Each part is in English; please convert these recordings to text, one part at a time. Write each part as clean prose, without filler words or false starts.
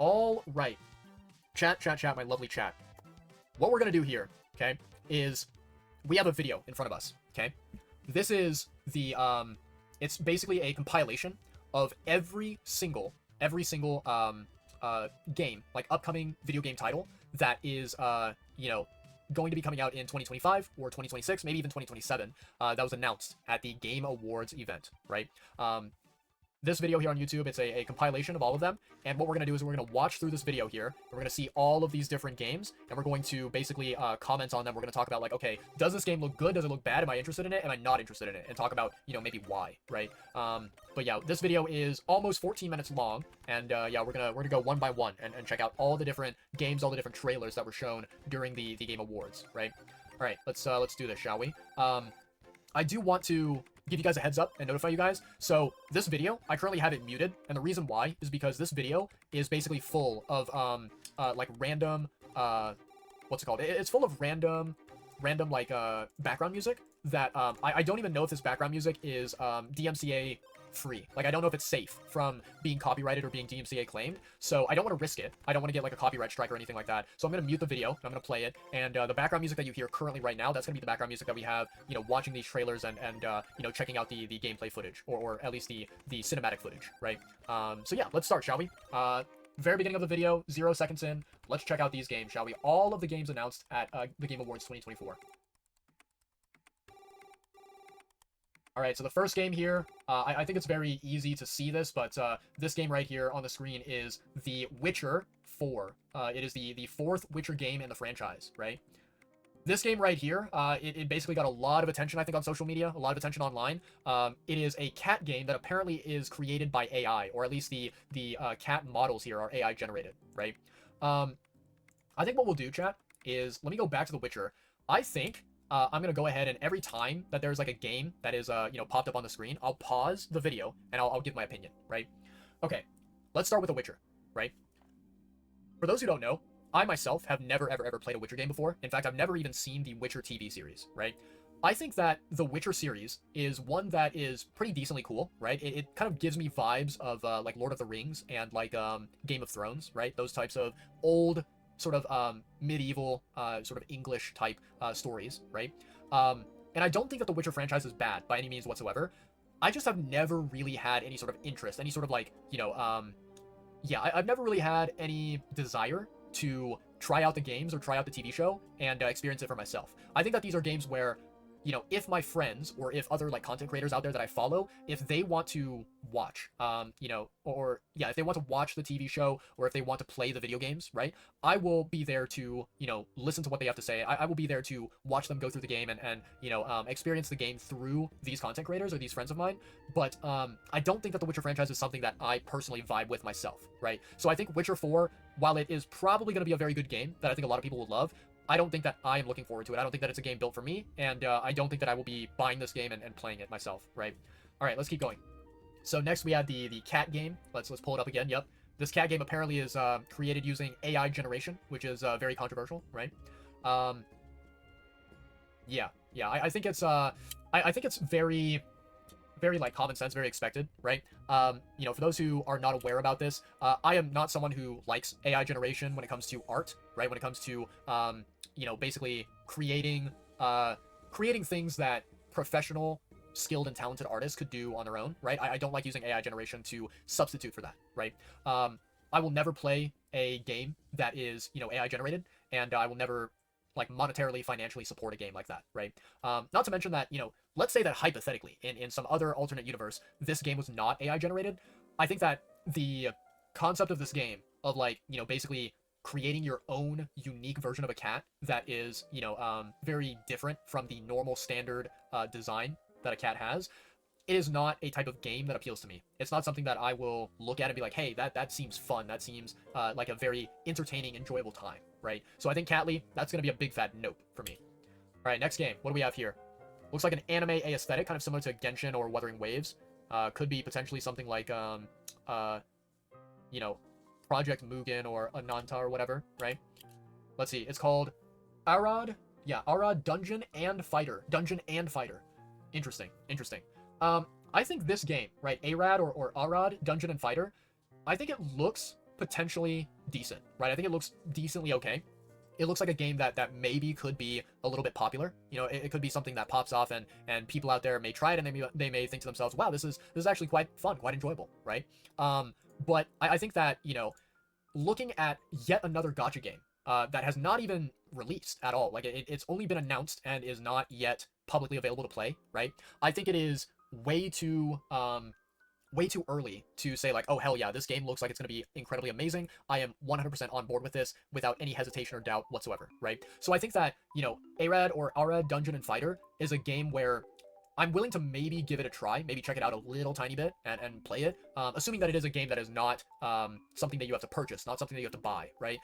All right. Chat, my lovely chat. What we're going to do here, okay, is we have a video in front of us, okay? This is the, it's basically a compilation of every single, game, like upcoming video game title that is, you know, going to be coming out in 2025 or 2026, maybe even 2027, that was announced at the Game Awards event, right? This video here on YouTube, it's a compilation of all of them, and what we're going to do is we're going to watch through this video here, and we're going to see all of these different games, and we're going to basically comment on them. We're going to talk about, like, okay, does this game look good? Does it look bad? Am I interested in it? Am I not interested in it? And talk about, you know, maybe why, right? But yeah, this video is almost 14 minutes long, and yeah, we're gonna go one by one and check out all the different games, all the different trailers that were shown during the Game Awards, right? All right, let's do this, shall we? I do want to give you guys a heads up and notify you guys. So this video, I currently have it muted, and the reason why is because this video is basically full of like random what's it called? It's full of random like background music that I don't even know if this background music is DMCA free. Like, I don't know if it's safe from being copyrighted or being DMCA claimed, so I don't want to risk it. I don't want to get like a copyright strike or anything like that. So I'm going to mute the video, and I'm going to play it, and the background music that you hear currently right now, that's going to be the background music that we have, you know, watching these trailers and you know, checking out the gameplay footage, or at least the cinematic footage, right? So yeah, let's start, shall we? Very beginning of the video, 0 seconds in, let's check out these games, shall we? All of the games announced at the Game Awards 2024. Alright, so the first game here, I think it's very easy to see this, but this game right here on the screen is The Witcher 4. It is the fourth Witcher game in the franchise, right? This game right here, it basically got a lot of attention, I think, on social media, a lot of attention online. It is a cat game that apparently is created by AI, or at least the cat models here are AI generated, right? I think what we'll do, chat, is let me go back to The Witcher. I think I'm going to go ahead, and every time that there's like a game that is, you know, popped up on the screen, I'll pause the video and I'll give my opinion, right? Okay, let's start with The Witcher, right? For those who don't know, I myself have never, ever played a Witcher game before. In fact, I've never even seen the Witcher TV series, right? I think that the Witcher series is one that is pretty decently cool, right? It kind of gives me vibes of like Lord of the Rings and like Game of Thrones, right? Those types of old sort of medieval sort of English type stories, right? And I don't think that the Witcher franchise is bad by any means whatsoever. I just have never really had any sort of interest, any sort of like, you know, yeah, I've never really had any desire to try out the games or try out the TV show and experience it for myself. I think that these are games where, you know, if my friends or if other like content creators out there that I follow, if they want to watch, you know, or yeah, if they want to watch the TV show or if they want to play the video games, right, I will be there to, you know, listen to what they have to say. I will be there to watch them go through the game and you know, experience the game through these content creators or these friends of mine. But I don't think that the Witcher franchise is something that I personally vibe with myself, right? So I think Witcher 4, while it is probably going to be a very good game that I think a lot of people will love, I don't think that I am looking forward to it. I don't think that it's a game built for me, and I don't think that I will be buying this game and playing it myself, right? All right, let's keep going. So next we have the cat game. Let's pull it up again. Yep, this cat game apparently is created using AI generation, which is very controversial, right? Yeah, I think it's I think it's very like common sense, very expected, right? You know, for those who are not aware about this, I am not someone who likes AI generation when it comes to art, right? When it comes to you know, basically creating things that professional, skilled, and talented artists could do on their own, right? I don't like using AI generation to substitute for that, right? I will never play a game that is, you know, AI generated, and I will never like monetarily, financially support a game like that, right? Not to mention that, you know, let's say that hypothetically, in some other alternate universe, this game was not AI generated. I think that the concept of this game of like, you know, basically creating your own unique version of a cat that is, you know, very different from the normal standard design that a cat has, it is not a type of game that appeals to me. It's not something that I will look at and be like, hey, that seems fun. That seems like a very entertaining, enjoyable time, right? So I think Catly, that's going to be a big fat nope for me. All right, next game. What do we have here? Looks like an anime aesthetic, kind of similar to Genshin or Wuthering Waves. Could be potentially something like, you know, Project Mugen or Ananta or whatever, right? Let's see. It's called Arad. Yeah, Arad Dungeon and Fighter. Dungeon and Fighter. Interesting. I think this game, right, Arad or Arad Dungeon and Fighter, I think it looks potentially decent, right? I think it looks decently okay. It looks like a game that maybe could be a little bit popular. You know, it could be something that pops off, and people out there may try it, and they may think to themselves, wow, this is actually quite fun, quite enjoyable, right? But I think that, you know, looking at yet another gacha game that has not even released at all, like it's only been announced and is not yet publicly available to play, right? I think it is way too early to say like, oh hell yeah, this game looks like it's going to be incredibly amazing. I am 100% on board with this without any hesitation or doubt whatsoever, right? So I think that, you know, ARAD or ARAD Dungeon and Fighter is a game where I'm willing to maybe give it a try, maybe check it out a little tiny bit and play it, assuming that it is a game that is not something that you have to purchase, not something that you have to buy, right?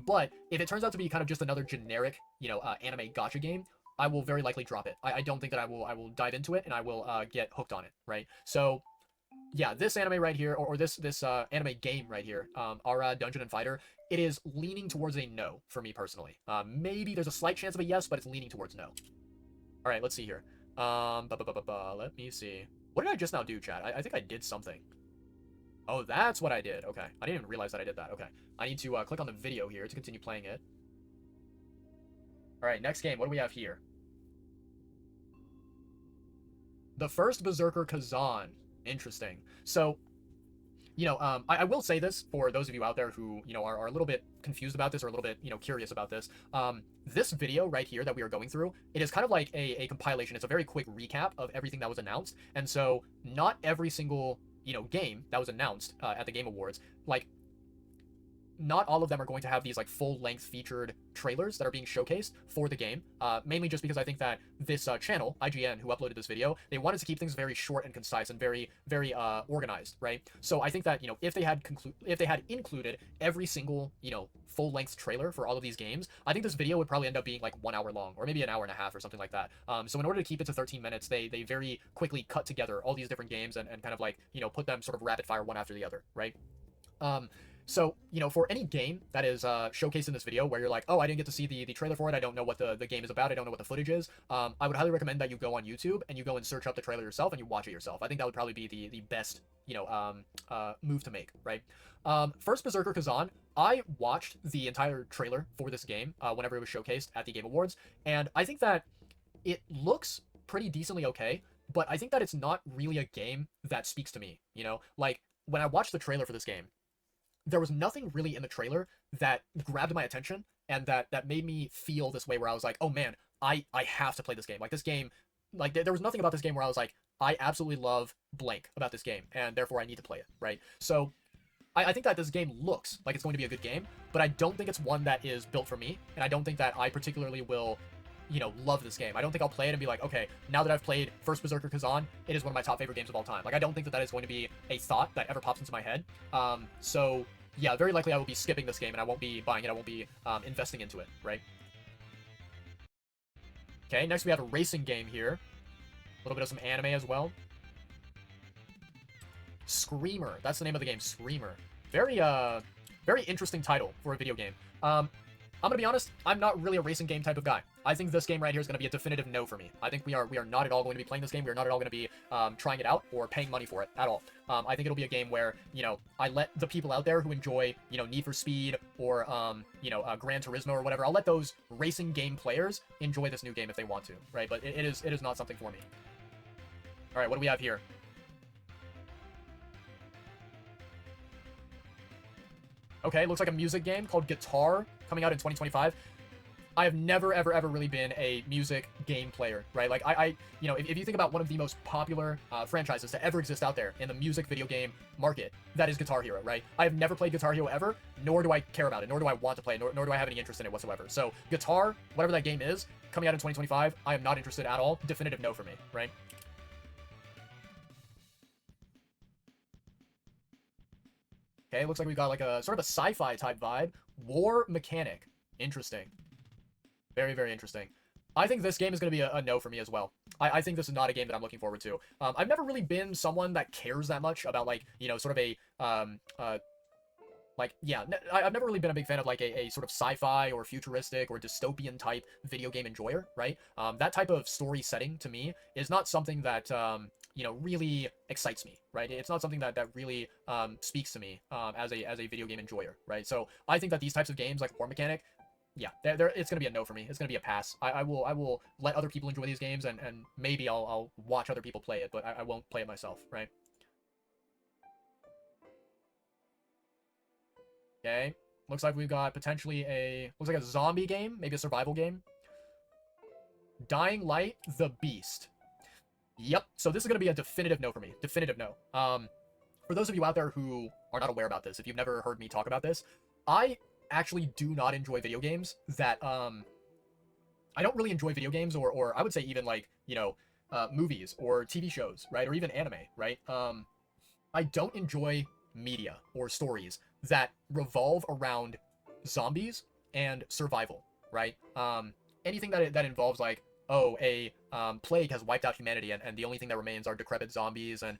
But if it turns out to be kind of just another generic, you know, anime gacha game, I will very likely drop it. I don't think that I will dive into it and I will get hooked on it, right? So yeah, this anime right here, or this anime game right here, Ara Dungeon and Fighter, it is leaning towards a no for me personally. Maybe there's a slight chance of a yes, but it's leaning towards no. All right, let's see here. Let me see. What did I just now do, chat? I think I did something. Oh, that's what I did. Okay, I didn't even realize that I did that. Okay, I need to click on the video here to continue playing it. All right, next game. What do we have here? The First Berserker Kazan. Interesting. So, you know, I will say this for those of you out there who, you know, are a little bit confused about this or a little bit, you know, curious about this. This video right here that we are going through, it is kind of like a compilation. It's a very quick recap of everything that was announced. And so not every single, you know, game that was announced at the Game Awards, like, not all of them are going to have these like full-length featured trailers that are being showcased for the game, mainly just because I think that this channel, IGN, who uploaded this video, they wanted to keep things very short and concise and very, very organized, right? So I think that, you know, if they had included every single, you know, full-length trailer for all of these games, I think this video would probably end up being like 1 hour long, or maybe an hour and a half or something like that. So in order to keep it to 13 minutes, they very quickly cut together all these different games and kind of like, you know, put them sort of rapid fire one after the other, right? So, you know, for any game that is showcased in this video where you're like, oh, I didn't get to see the trailer for it, I don't know what the game is about, I don't know what the footage is, I would highly recommend that you go on YouTube and you go and search up the trailer yourself and you watch it yourself. I think that would probably be the best, you know, move to make, right? First Berserker Kazan, I watched the entire trailer for this game whenever it was showcased at the Game Awards, and I think that it looks pretty decently okay, but I think that it's not really a game that speaks to me, you know? Like, when I watched the trailer for this game, there was nothing really in the trailer that grabbed my attention and that made me feel this way where I was like, oh man, I have to play this game. Like this game, like there was nothing about this game where I was like, I absolutely love blank about this game and therefore I need to play it, right? So I think that this game looks like it's going to be a good game, but I don't think it's one that is built for me, and I don't think that I particularly will, you know, love this game. I don't think I'll play it and be like, okay, now that I've played First Berserker Kazan, it is one of my top favorite games of all time. Like, I don't think that that is going to be a thought that ever pops into my head. So yeah, very likely I will be skipping this game and I won't be buying it. I won't be investing into it, right? Okay, next we have a racing game here. A little bit of some anime as well. Screamer. That's the name of the game, Screamer. Very interesting title for a video game. I'm gonna be honest, I'm not really a racing game type of guy. I think this game right here is gonna be a definitive no for me. I think we are not at all going to be playing this game. We are not at all going to be trying it out or paying money for it at all. I think it'll be a game where, you know, I let the people out there who enjoy, you know, Need for Speed or you know, Gran Turismo or whatever, I'll let those racing game players enjoy this new game if they want to, right? But it is not something for me. All right, what do we have here? Okay, looks like a music game called Guitar, coming out in 2025. I have never, ever, ever really been a music game player, right? Like, you know, if you think about one of the most popular franchises to ever exist out there in the music video game market, that is Guitar Hero, right? I have never played Guitar Hero ever, nor do I care about it, nor do I want to play it, nor do I have any interest in it whatsoever. So, Guitar, whatever that game is, coming out in 2025, I am not interested at all. Definitive no for me, right? Okay, looks like we got like a sort of a sci-fi type vibe. War Mechanic. Interesting. Very, very interesting. I think this game is going to be a no for me as well. I think this is not a game that I'm looking forward to. I've never really been someone that cares that much about, like, you know, sort of a, like, yeah, I've never really been a big fan of, like, a sort of sci-fi or futuristic or dystopian type video game enjoyer, right? That type of story setting, to me, is not something that, you know, really excites me, right? It's not something that really speaks to me as a video game enjoyer, right? So I think that these types of games like War Mechanic, yeah, it's gonna be a no for me. It's gonna be a pass. I will let other people enjoy these games, and maybe I'll watch other people play it, but I won't play it myself, right? Okay, looks like we've got potentially looks like a zombie game, maybe a survival game. Dying Light, the Beast. Yep. So this is gonna be a definitive no for me. Definitive no. For those of you out there who are not aware about this, if you've never heard me talk about this, I actually do not enjoy video games that I don't really enjoy video games, or I would say even like, you know, movies or TV shows, right? Or even anime, right? I don't enjoy media or stories that revolve around zombies and survival, right? Anything that involves like, oh, a plague has wiped out humanity, and the only thing that remains are decrepit zombies, and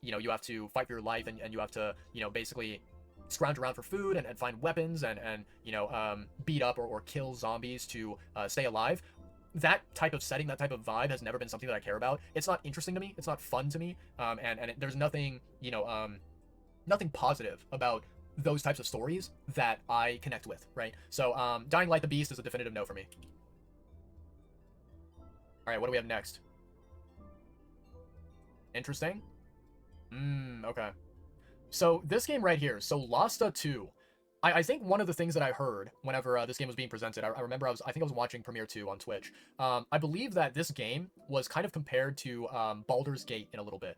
you know, you have to fight for your life, and you have to, you know, basically scrounge around for food and find weapons, and you know, beat up or kill zombies to stay alive. That type of setting, that type of vibe has never been something that I care about. It's not interesting to me. It's not fun to me. There's nothing, you know, nothing positive about those types of stories that I connect with, right? So, Dying Light the Beast is a definitive no for me. All right, what do we have next? Interesting. Okay. So this game right here, so Losta 2. I think one of the things that I heard whenever this game was being presented, I remember I think I was watching Premiere 2 on Twitch. I believe that this game was kind of compared to Baldur's Gate in a little bit,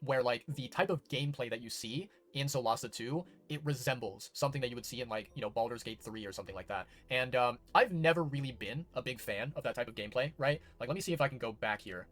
where like the type of gameplay that you see in Solasta 2, it resembles something that you would see in like, you know, Baldur's Gate 3 or something like that. And I've never really been a big fan of that type of gameplay, right? Like, let me see if I can go back here.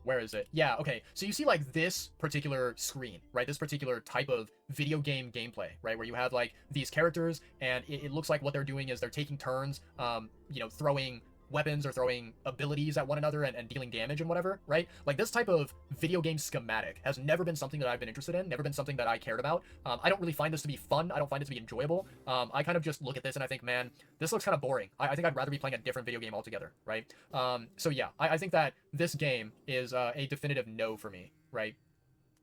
Where is it? Yeah, okay. So you see like this particular screen, right? This particular type of video game gameplay, right? Where you have like these characters, and it looks like what they're doing is they're taking turns, you know, throwing weapons or throwing abilities at one another, and dealing damage and whatever, right? Like this type of video game schematic has never been something that I've been interested in, never been something that I cared about. I don't really find this to be fun. I don't find it to be enjoyable. I kind of just look at this and I think, man, this looks kind of boring. I think I'd rather be playing a different video game altogether, right? So yeah, I think that this game is a definitive no for me, right?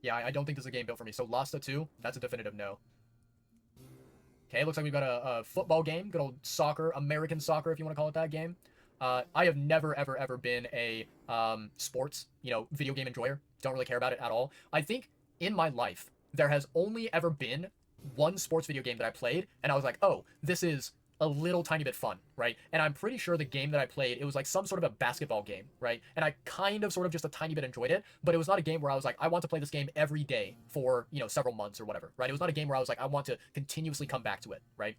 Yeah, I don't think this is a game built for me. So Losta 2, that's a definitive no. Okay, looks like we've got a football game, good old soccer, American soccer, if you want to call it that game. I have never, ever been a sports, you know, video game enjoyer. Don't really care about it at all. I think in my life, there has only ever been one sports video game that I played, and I was like, oh, this is a little tiny bit fun, right? And I'm pretty sure the game that I played, it was like some sort of a basketball game, right? And I kind of sort of just a tiny bit enjoyed it, but it was not a game where I was like, I want to play this game every day for, you know, several months or whatever, right? It was not a game where I was like, I want to continuously come back to it, right?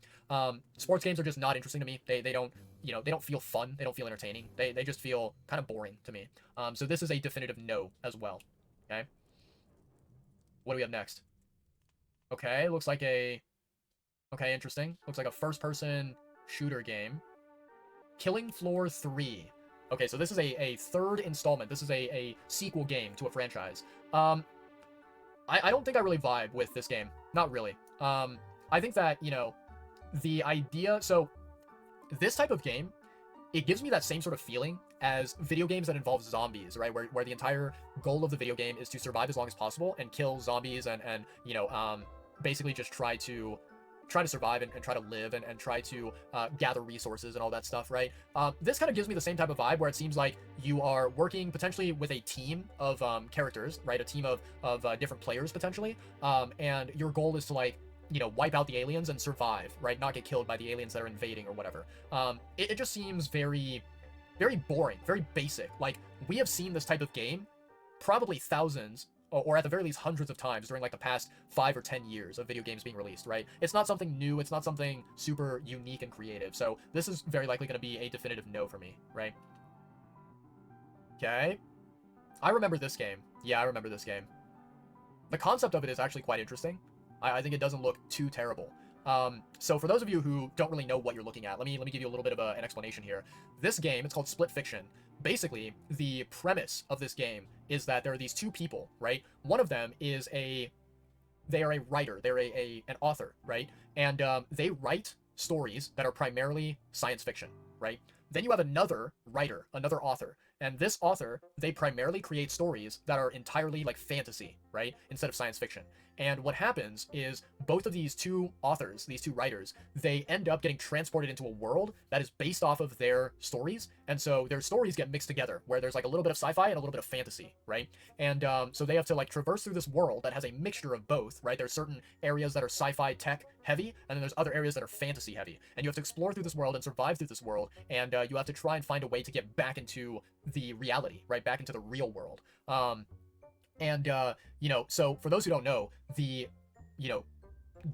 Sports games are just not interesting to me. They don't, you know, they don't feel fun. They don't feel entertaining. They just feel kind of boring to me. So this is a definitive no as well, okay? What do we have next? Okay, looks like okay, interesting. Looks like a first-person shooter game. Killing Floor 3. Okay, so this is a third installment. This is a sequel game to a franchise. I don't think I really vibe with this game. Not really. I think that, you know, the idea... So, this type of game, it gives me that same sort of feeling as video games that involve zombies, right? Where the entire goal of the video game is to survive as long as possible and kill zombies and you know, basically just try to survive and try to live and try to gather resources and all that stuff, right? This kind of gives me the same type of vibe where it seems like you are working potentially with a team of characters, right? A team of different players potentially, and your goal is to, like, you know, wipe out the aliens and survive, right? Not get killed by the aliens that are invading or whatever. It just seems very, very boring, very basic. Like, we have seen this type of game probably thousands, or at the very least hundreds of times during like the past 5 or 10 years of video games being released, right? It's not something new, it's not something super unique and creative, so this is very likely going to be a definitive no for me, right? Okay. I remember this game. Yeah, I remember this game. The concept of it is actually quite interesting. I think it doesn't look too terrible. So for those of you who don't really know what you're looking at, let me give you a little bit of an explanation here. This game, it's called Split Fiction. Basically, the premise of this game is that there are these two people, right? One of them is they are a writer, they're an author, right? And they write stories that are primarily science fiction, right? Then you have another writer, another author, And this author, they primarily create stories that are entirely like fantasy, right? Instead of science fiction. And what happens is both of these two authors, these two writers, they end up getting transported into a world that is based off of their stories. And so their stories get mixed together, where there's like a little bit of sci-fi and a little bit of fantasy, right? And so they have to like traverse through this world that has a mixture of both, right? There's certain areas that are sci-fi tech heavy, and then there's other areas that are fantasy heavy. And you have to explore through this world and survive through this world, and you have to try and find a way to get back into the reality, right? Back into the real world. You know, so for those who don't know, the, you know,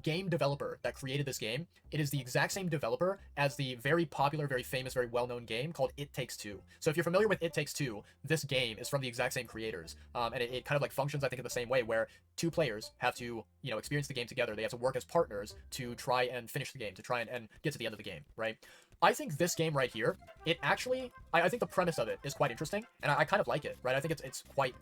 game developer that created this game, it is the exact same developer as the very popular, very famous, very well-known game called It Takes Two. So if you're familiar with It Takes Two, this game is from the exact same creators. And it kind of like functions, I think, in the same way, where two players have to, you know, experience the game together. They have to work as partners to try and finish the game, to try and get to the end of the game, right? I think this game right here, it actually, I think the premise of it is quite interesting, and I kind of like it, right? I think it's quite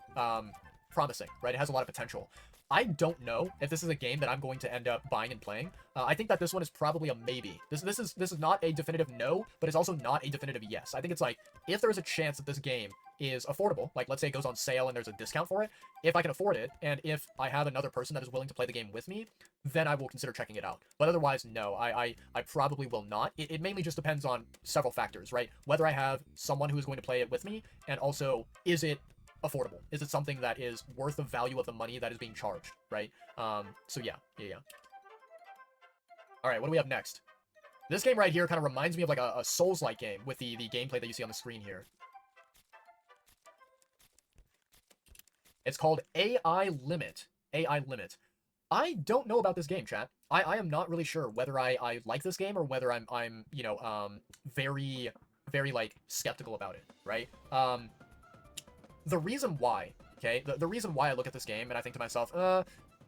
promising, right? It has a lot of potential. I don't know if this is a game that I'm going to end up buying and playing. I think that this one is probably a maybe. This is not a definitive no, but it's also not a definitive yes. I think it's like, if there's a chance that this game is affordable, like let's say it goes on sale and there's a discount for it, if I can afford it, and if I have another person that is willing to play the game with me, then I will consider checking it out. But otherwise, no, I probably will not. It mainly just depends on several factors, right? Whether I have someone who is going to play it with me, and also, is it affordable? Is it something that is worth the value of the money that is being charged, right? So yeah. All right, what do we have next? This game right here kind of reminds me of like a Souls-like game with the gameplay that you see on the screen here. It's called AI Limit. AI Limit. I don't know about this game, chat. I am not really sure whether I like this game or whether I'm you know, very like skeptical about it, right? The reason why, okay, the reason why I look at this game and I think to myself,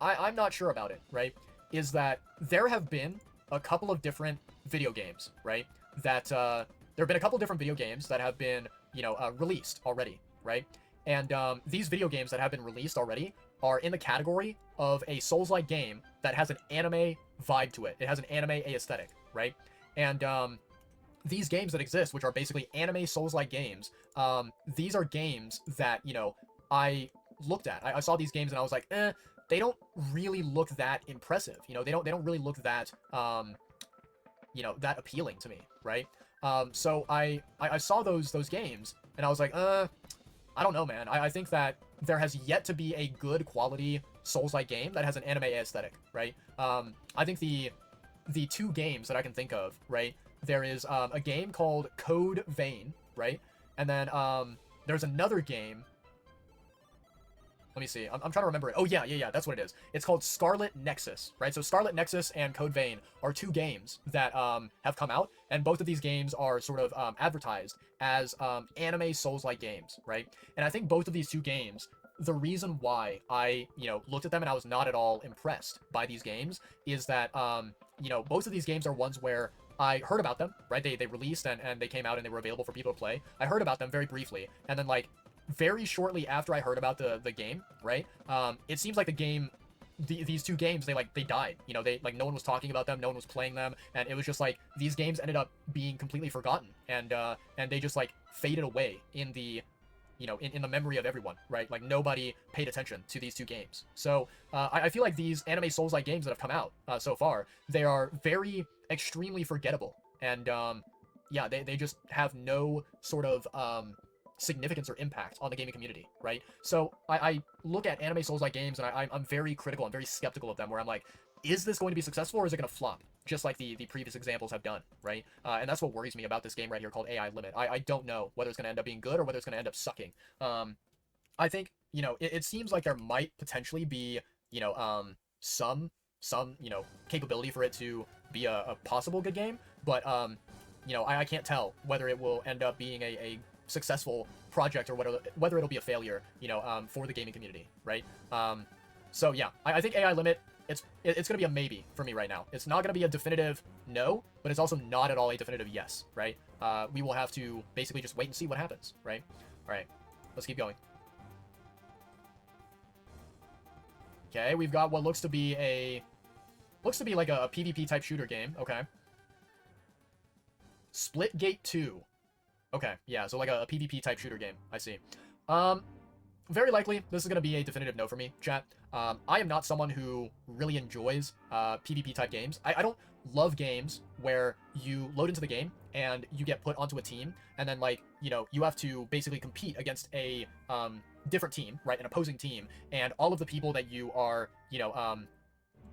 I'm not sure about it, right, is that there have been a couple of different video games, right, that, there have been a couple of different video games that have been, you know, released already, right, and, these video games that have been released already are in the category of a Souls-like game that has an anime vibe to it. It has an anime aesthetic, right, and, these games that exist, which are basically anime Souls-like games, these are games that, you know, I looked at. I saw these games and I was like, they don't really look that impressive. You know, they don't really look that, you know, that appealing to me, right? So I saw those games and I was like, I don't know, man. I think that there has yet to be a good quality Souls-like game that has an anime aesthetic, right? I think the two games that I can think of, right? There is a game called Code Vein, right? And then there's another game. Let me see. I'm trying to remember it. Oh, yeah, that's what it is. It's called Scarlet Nexus, right? So Scarlet Nexus and Code Vein are two games that have come out, and both of these games are sort of advertised as anime Souls-like games, right? And I think both of these two games, the reason why I, you know, looked at them and I was not at all impressed by these games is that, you know, both of these games are ones where I heard about them, right? They released and they came out and they were available for people to play. I heard about them very briefly, and then like very shortly after I heard about the game, right? It seems like the game, these two games, they died. You know, they like no one was talking about them, no one was playing them, and it was just like these games ended up being completely forgotten, and they just like faded away in the, you know, in the memory of everyone, right? Like nobody paid attention to these two games. So I feel like these anime Souls-like games that have come out so far, they are very extremely forgettable, and yeah, they just have no sort of significance or impact on the gaming community, right? So I look at anime Souls-like games and I'm very critical, I'm very skeptical of them, where I'm like, is this going to be successful or is it going to flop? Just like the previous examples have done, right? And that's what worries me about this game right here called AI Limit. I don't know whether it's going to end up being good or whether it's going to end up sucking. I think, you know, it seems like there might potentially be, you know, some, you know, capability for it to be a possible good game, but, you know, I can't tell whether it will end up being a successful project or whether it'll be a failure, you know, for the gaming community, right? So yeah, I think AI Limit, it's going to be a maybe for me right now. It's not going to be a definitive no, but it's also not at all a definitive yes, right? We will have to basically just wait and see what happens, right? All right, let's keep going. Okay, we've got what looks to be like a PvP type shooter game. Okay. Splitgate 2. Okay, yeah, so like a PvP type shooter game. I see. Um, Very likely this is going to be a definitive no for me, chat. I am not someone who really enjoys PvP type games. I don't love games where you load into the game and you get put onto a team and then, like, you know, you have to basically compete against a different team, right, an opposing team, and all of the people that you are, you know,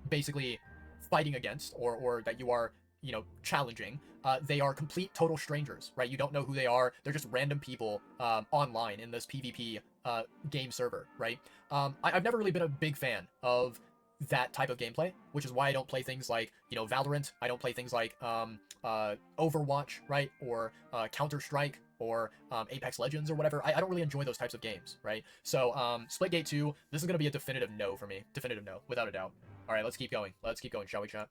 basically fighting against, or that you are, you know, challenging, they are complete total strangers, right? You don't know who they are. They're just random people online in this PvP game server, right? I've never really been a big fan of that type of gameplay, which is why I don't play things like, you know, Valorant. I don't play things like Overwatch, right? Or Counter-Strike, or Apex Legends, or whatever. I don't really enjoy those types of games, right? So Splitgate 2, this is going to be a definitive no for me. Definitive no, without a doubt. All right, let's keep going. Let's keep going, shall we, chat?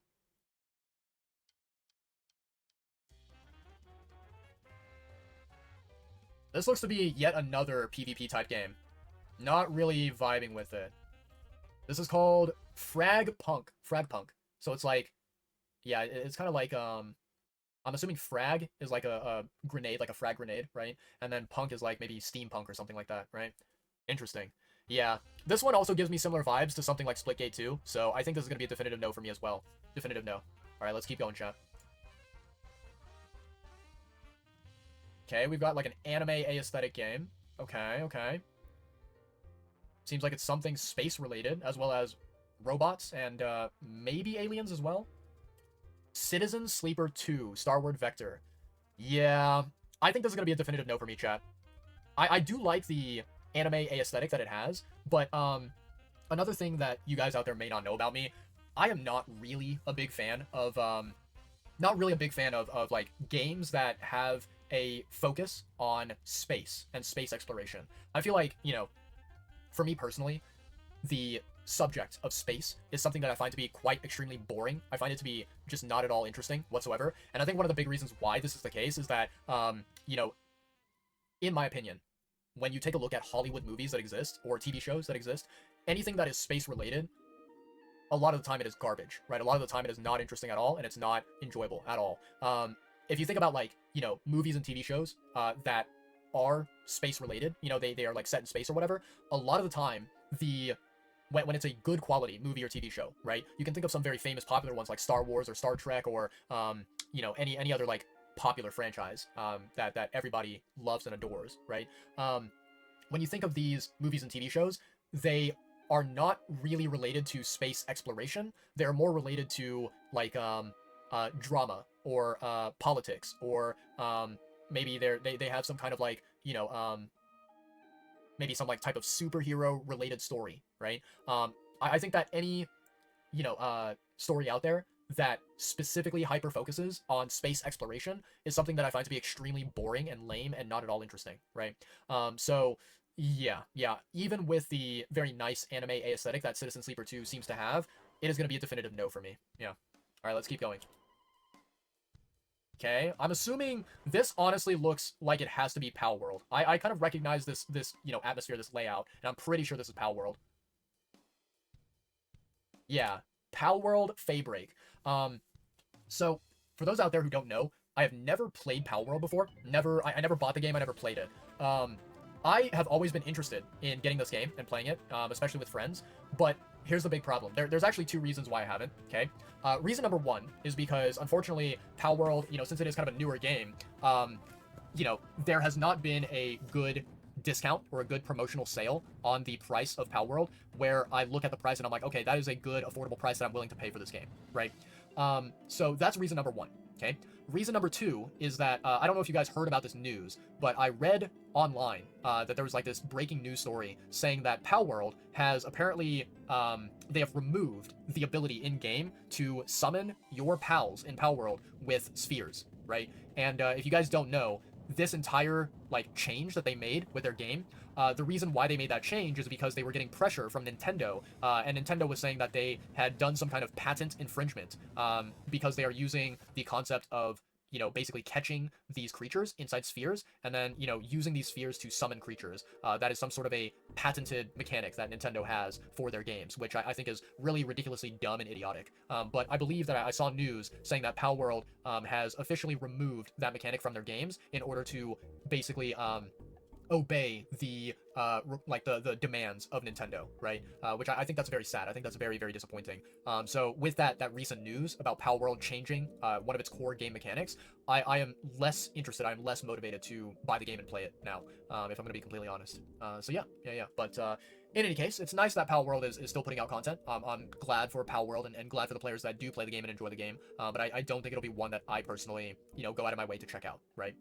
This looks to be yet another PvP type game. Not really vibing with it. This is called Frag Punk. Frag Punk. So it's like, yeah, it's kind of like, I'm assuming frag is like a grenade, like a frag grenade, right? And then punk is like maybe steampunk or something like that, right? Interesting. Yeah. This one also gives me similar vibes to something like Splitgate 2, so I think this is going to be a definitive no for me as well. Definitive no. Alright, let's keep going, chat. Okay, we've got like an anime aesthetic game. Okay, okay. Seems like it's something space-related, as well as robots and maybe aliens as well. Citizen Sleeper 2, Starward Vector. Yeah, I think this is going to be a definitive no for me, chat. I do like the anime aesthetic that it has, but another thing that you guys out there may not know about me, I am not really a big fan of like games that have a focus on space and space exploration. I feel like, you know, for me personally, the subject of space is something that I find to be quite extremely boring. I find it to be just not at all interesting whatsoever. And I think one of the big reasons why this is the case is that, you know, in my opinion, when you take a look at Hollywood movies that exist or TV shows that exist, anything that is space related, a lot of the time it is garbage, right? A lot of the time it is not interesting at all, and it's not enjoyable at all. If you think about, like, you know, movies and TV shows that are space related, you know, they are like set in space or whatever, a lot of the time when it's a good quality movie or TV show, right? You can think of some very famous popular ones like Star Wars or Star Trek, or you know, any other like popular franchise that everybody loves and adores, right? When you think of these movies and TV shows, they are not really related to space exploration. They're more related to like drama, or politics, or maybe they have some kind of like, you know, maybe some like type of superhero related story, right? I think that any, you know, story out there that specifically hyper focuses on space exploration is something that I find to be extremely boring and lame and not at all interesting, right? So yeah, even with the very nice anime aesthetic that Citizen Sleeper 2 seems to have, it is going to be a definitive no for me. Yeah. All right, let's keep going. Okay, I'm assuming this honestly looks like it has to be Pal World. I kind of recognize this you know, atmosphere, this layout, and I'm pretty sure this is Pal World. Yeah, Pal World Faybreak. So for those out there who don't know, I have never played Pal World before. I never bought the game. I never played it. I have always been interested in getting this game and playing it, especially with friends. But here's the big problem. There's actually two reasons why I haven't. Okay. Reason number one is because, unfortunately, Pal World, you know, since it is kind of a newer game, you know, there has not been a good discount or a good promotional sale on the price of Pal World, where I look at the price and I'm like, okay, that is a good affordable price that I'm willing to pay for this game, right? So that's reason number one. Okay. Reason number two is that I don't know if you guys heard about this news, but I read online that there was like this breaking news story saying that Pal World has apparently they have removed the ability in game to summon your pals in Pal World with spheres, right? And if you guys don't know, this entire like change that they made with their game, the reason why they made that change is because they were getting pressure from Nintendo, and Nintendo was saying that they had done some kind of patent infringement because they are using the concept of, you know, basically catching these creatures inside spheres and then, you know, using these spheres to summon creatures. That is some sort of a patented mechanic that Nintendo has for their games, which I think is really ridiculously dumb and idiotic. But I believe that I saw news saying that Pal World has officially removed that mechanic from their games in order to basically obey the like the demands of Nintendo, right? Which I think that's very sad. I think that's very, very disappointing. So with that recent news about Pal World changing one of its core game mechanics, I am less interested. I'm less motivated to buy the game and play it now, if I'm going to be completely honest. So yeah. But in any case, it's nice that Pal World is still putting out content. I'm glad for Pal World and glad for the players that do play the game and enjoy the game. But I don't think it'll be one that I personally, you know, go out of my way to check out, right?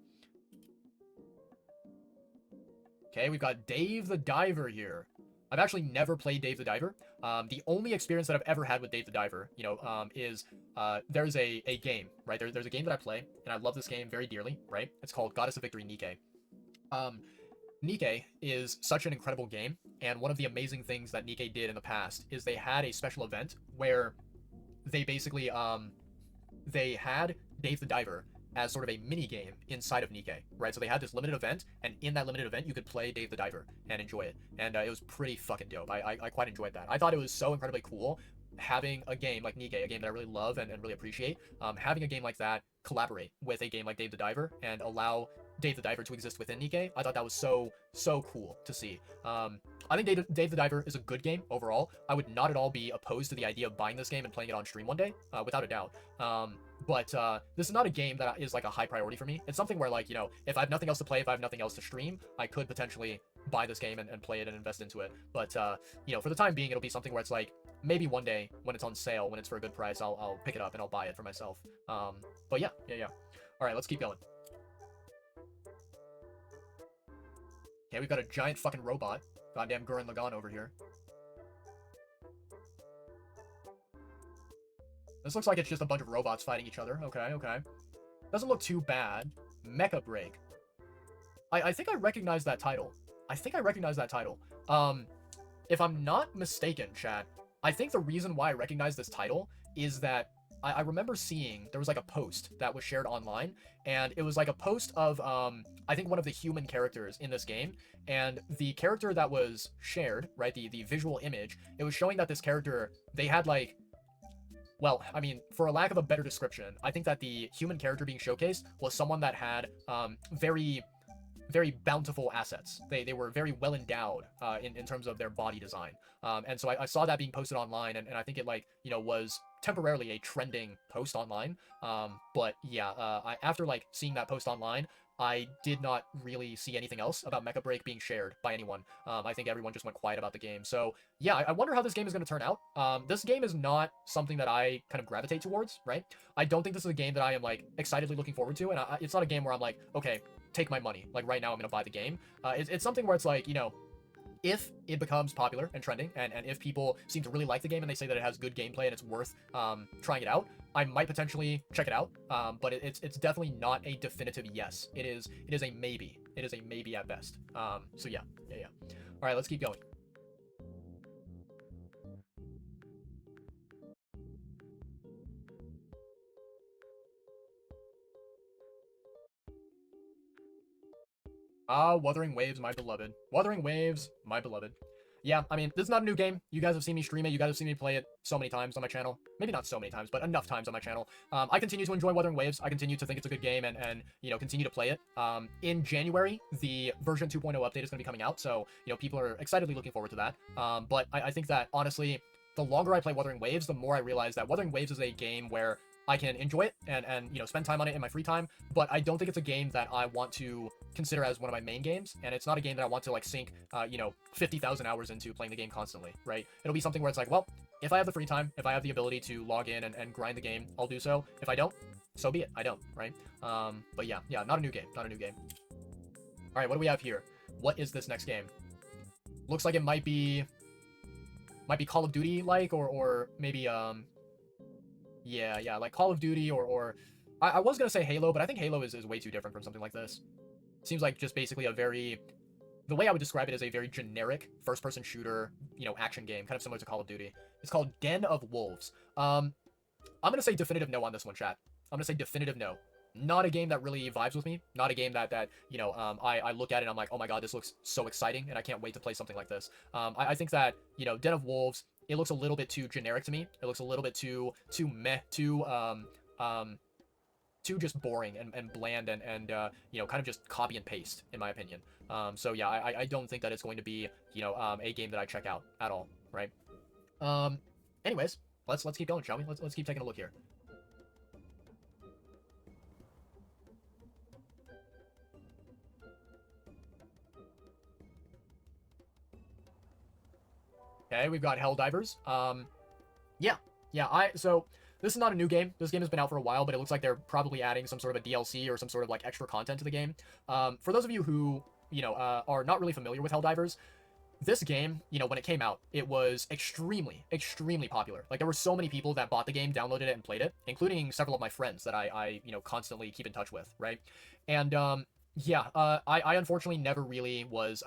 Okay, we've got Dave the Diver here. I've actually never played Dave the Diver. The only experience that I've ever had with Dave the Diver, you know, is there's a game, right? There's a game that I play, and I love this game very dearly, right? It's called Goddess of Victory Nikke. Nikke is such an incredible game, and one of the amazing things that Nikke did in the past is they had a special event where they basically, they had Dave the Diver as sort of a mini game inside of Nikke, right? So they had this limited event, and in that limited event, you could play Dave the Diver and enjoy it. And it was pretty fucking dope. I quite enjoyed that. I thought it was so incredibly cool having a game like Nikke, a game that I really love and really appreciate, having a game like that collaborate with a game like Dave the Diver and allow Dave the Diver to exist within Nikke. I thought that was so cool to see. I think Dave the Diver is a good game overall. I would not at all be opposed to the idea of buying this game and playing it on stream one day, without a doubt. But this is not a game that is like a high priority for me. It's something where, like, you know, if I have nothing else to play, if I have nothing else to stream, I could potentially buy this game and play it and invest into it. But, you know, for the time being, it'll be something where it's like, maybe one day when it's on sale, when it's for a good price, I'll pick it up and I'll buy it for myself. But yeah. All right, let's keep going. Okay, we've got a giant fucking robot. Goddamn Gurren Lagann over here. This looks like it's just a bunch of robots fighting each other. Okay. Doesn't look too bad. Mecha Break. I think I recognize that title. If I'm not mistaken, chat, I think the reason why I recognize this title is that I remember seeing there was like a post that was shared online, and it was like a post of I think one of the human characters in this game, and the character that was shared, right, the visual image, it was showing that this character, they had like, well, I mean, for a lack of a better description, I think that the human character being showcased was someone that had very bountiful assets. They were very well endowed in terms of their body design. And so I saw that being posted online, and I think it, like, you know, was temporarily a trending post online. But yeah, after like seeing that post online, I did not really see anything else about Mecha Break being shared by anyone. I think everyone just went quiet about the game. So yeah, I wonder how this game is going to turn out. This game is not something that I kind of gravitate towards, right? I don't think this is a game that I am like excitedly looking forward to, and it's not a game where I'm like, okay, take my money. Like right now, I'm going to buy the game. It's something where it's like, you know, if it becomes popular and trending, and if people seem to really like the game and they say that it has good gameplay and it's worth trying it out, I might potentially check it out. But it's definitely not a definitive yes. It is a maybe. It is a maybe at best. So yeah. All right, let's keep going. Wuthering Waves, my beloved. Wuthering Waves, my beloved. Yeah, I mean, this is not a new game. You guys have seen me stream it. You guys have seen me play it so many times on my channel. Maybe not so many times, but enough times on my channel. I continue to enjoy Wuthering Waves. I continue to think it's a good game and you know, continue to play it. In January, the version 2.0 update is going to be coming out, so, you know, people are excitedly looking forward to that. But I think that, honestly, the longer I play Wuthering Waves, the more I realize that Wuthering Waves is a game where I can enjoy it and you know, spend time on it in my free time, but I don't think it's a game that I want to consider as one of my main games, and it's not a game that I want to like sink you know, 50,000 hours into playing the game constantly, right? It'll be something where it's like, well, if I have the free time, if I have the ability to log in and grind the game, I'll do so. If I don't, so be it. I don't, right? But yeah, not a new game. All right, what do we have here? What is this next game? Looks like it might be Call of Duty like, or maybe yeah, like Call of Duty, or I was gonna say Halo, but I think Halo is way too different from something like this. Seems like just basically the way I would describe it is a very generic first-person shooter, you know, action game, kind of similar to Call of Duty. It's called Den of Wolves. I'm gonna say definitive no on this one, chat. I'm gonna say definitive no. not a game that really vibes with me. Not a game that I look at it and I'm like, oh my god, this looks so exciting, and I can't wait to play something like this. I think that Den of Wolves, it looks a little bit too generic to me. It looks a little bit too meh, too just boring and bland and kind of just copy and paste in my opinion. So yeah, I don't think that it's going to be a game that I check out at all, right? Anyways, let's keep going, shall we? Let's keep taking a look here. Okay, we've got Helldivers. So this is not a new game. This game has been out for a while, but it looks like they're probably adding some sort of a DLC or some sort of like extra content to the game. For those of you who are not really familiar with Helldivers, this game, when it came out, it was extremely, extremely popular. Like, there were so many people that bought the game, downloaded it, and played it, including several of my friends that I constantly keep in touch with, right? And, I unfortunately never really was,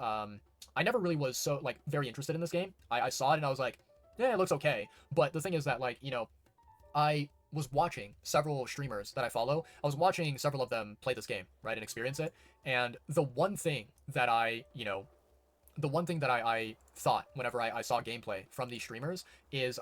I never really was so, like, very interested in this game. I saw it and I was like, yeah, it looks okay. But the thing is that, like, I was watching several streamers that I follow. I was watching several of them play this game, right, and experience it. And the one thing that I thought whenever I saw gameplay from these streamers is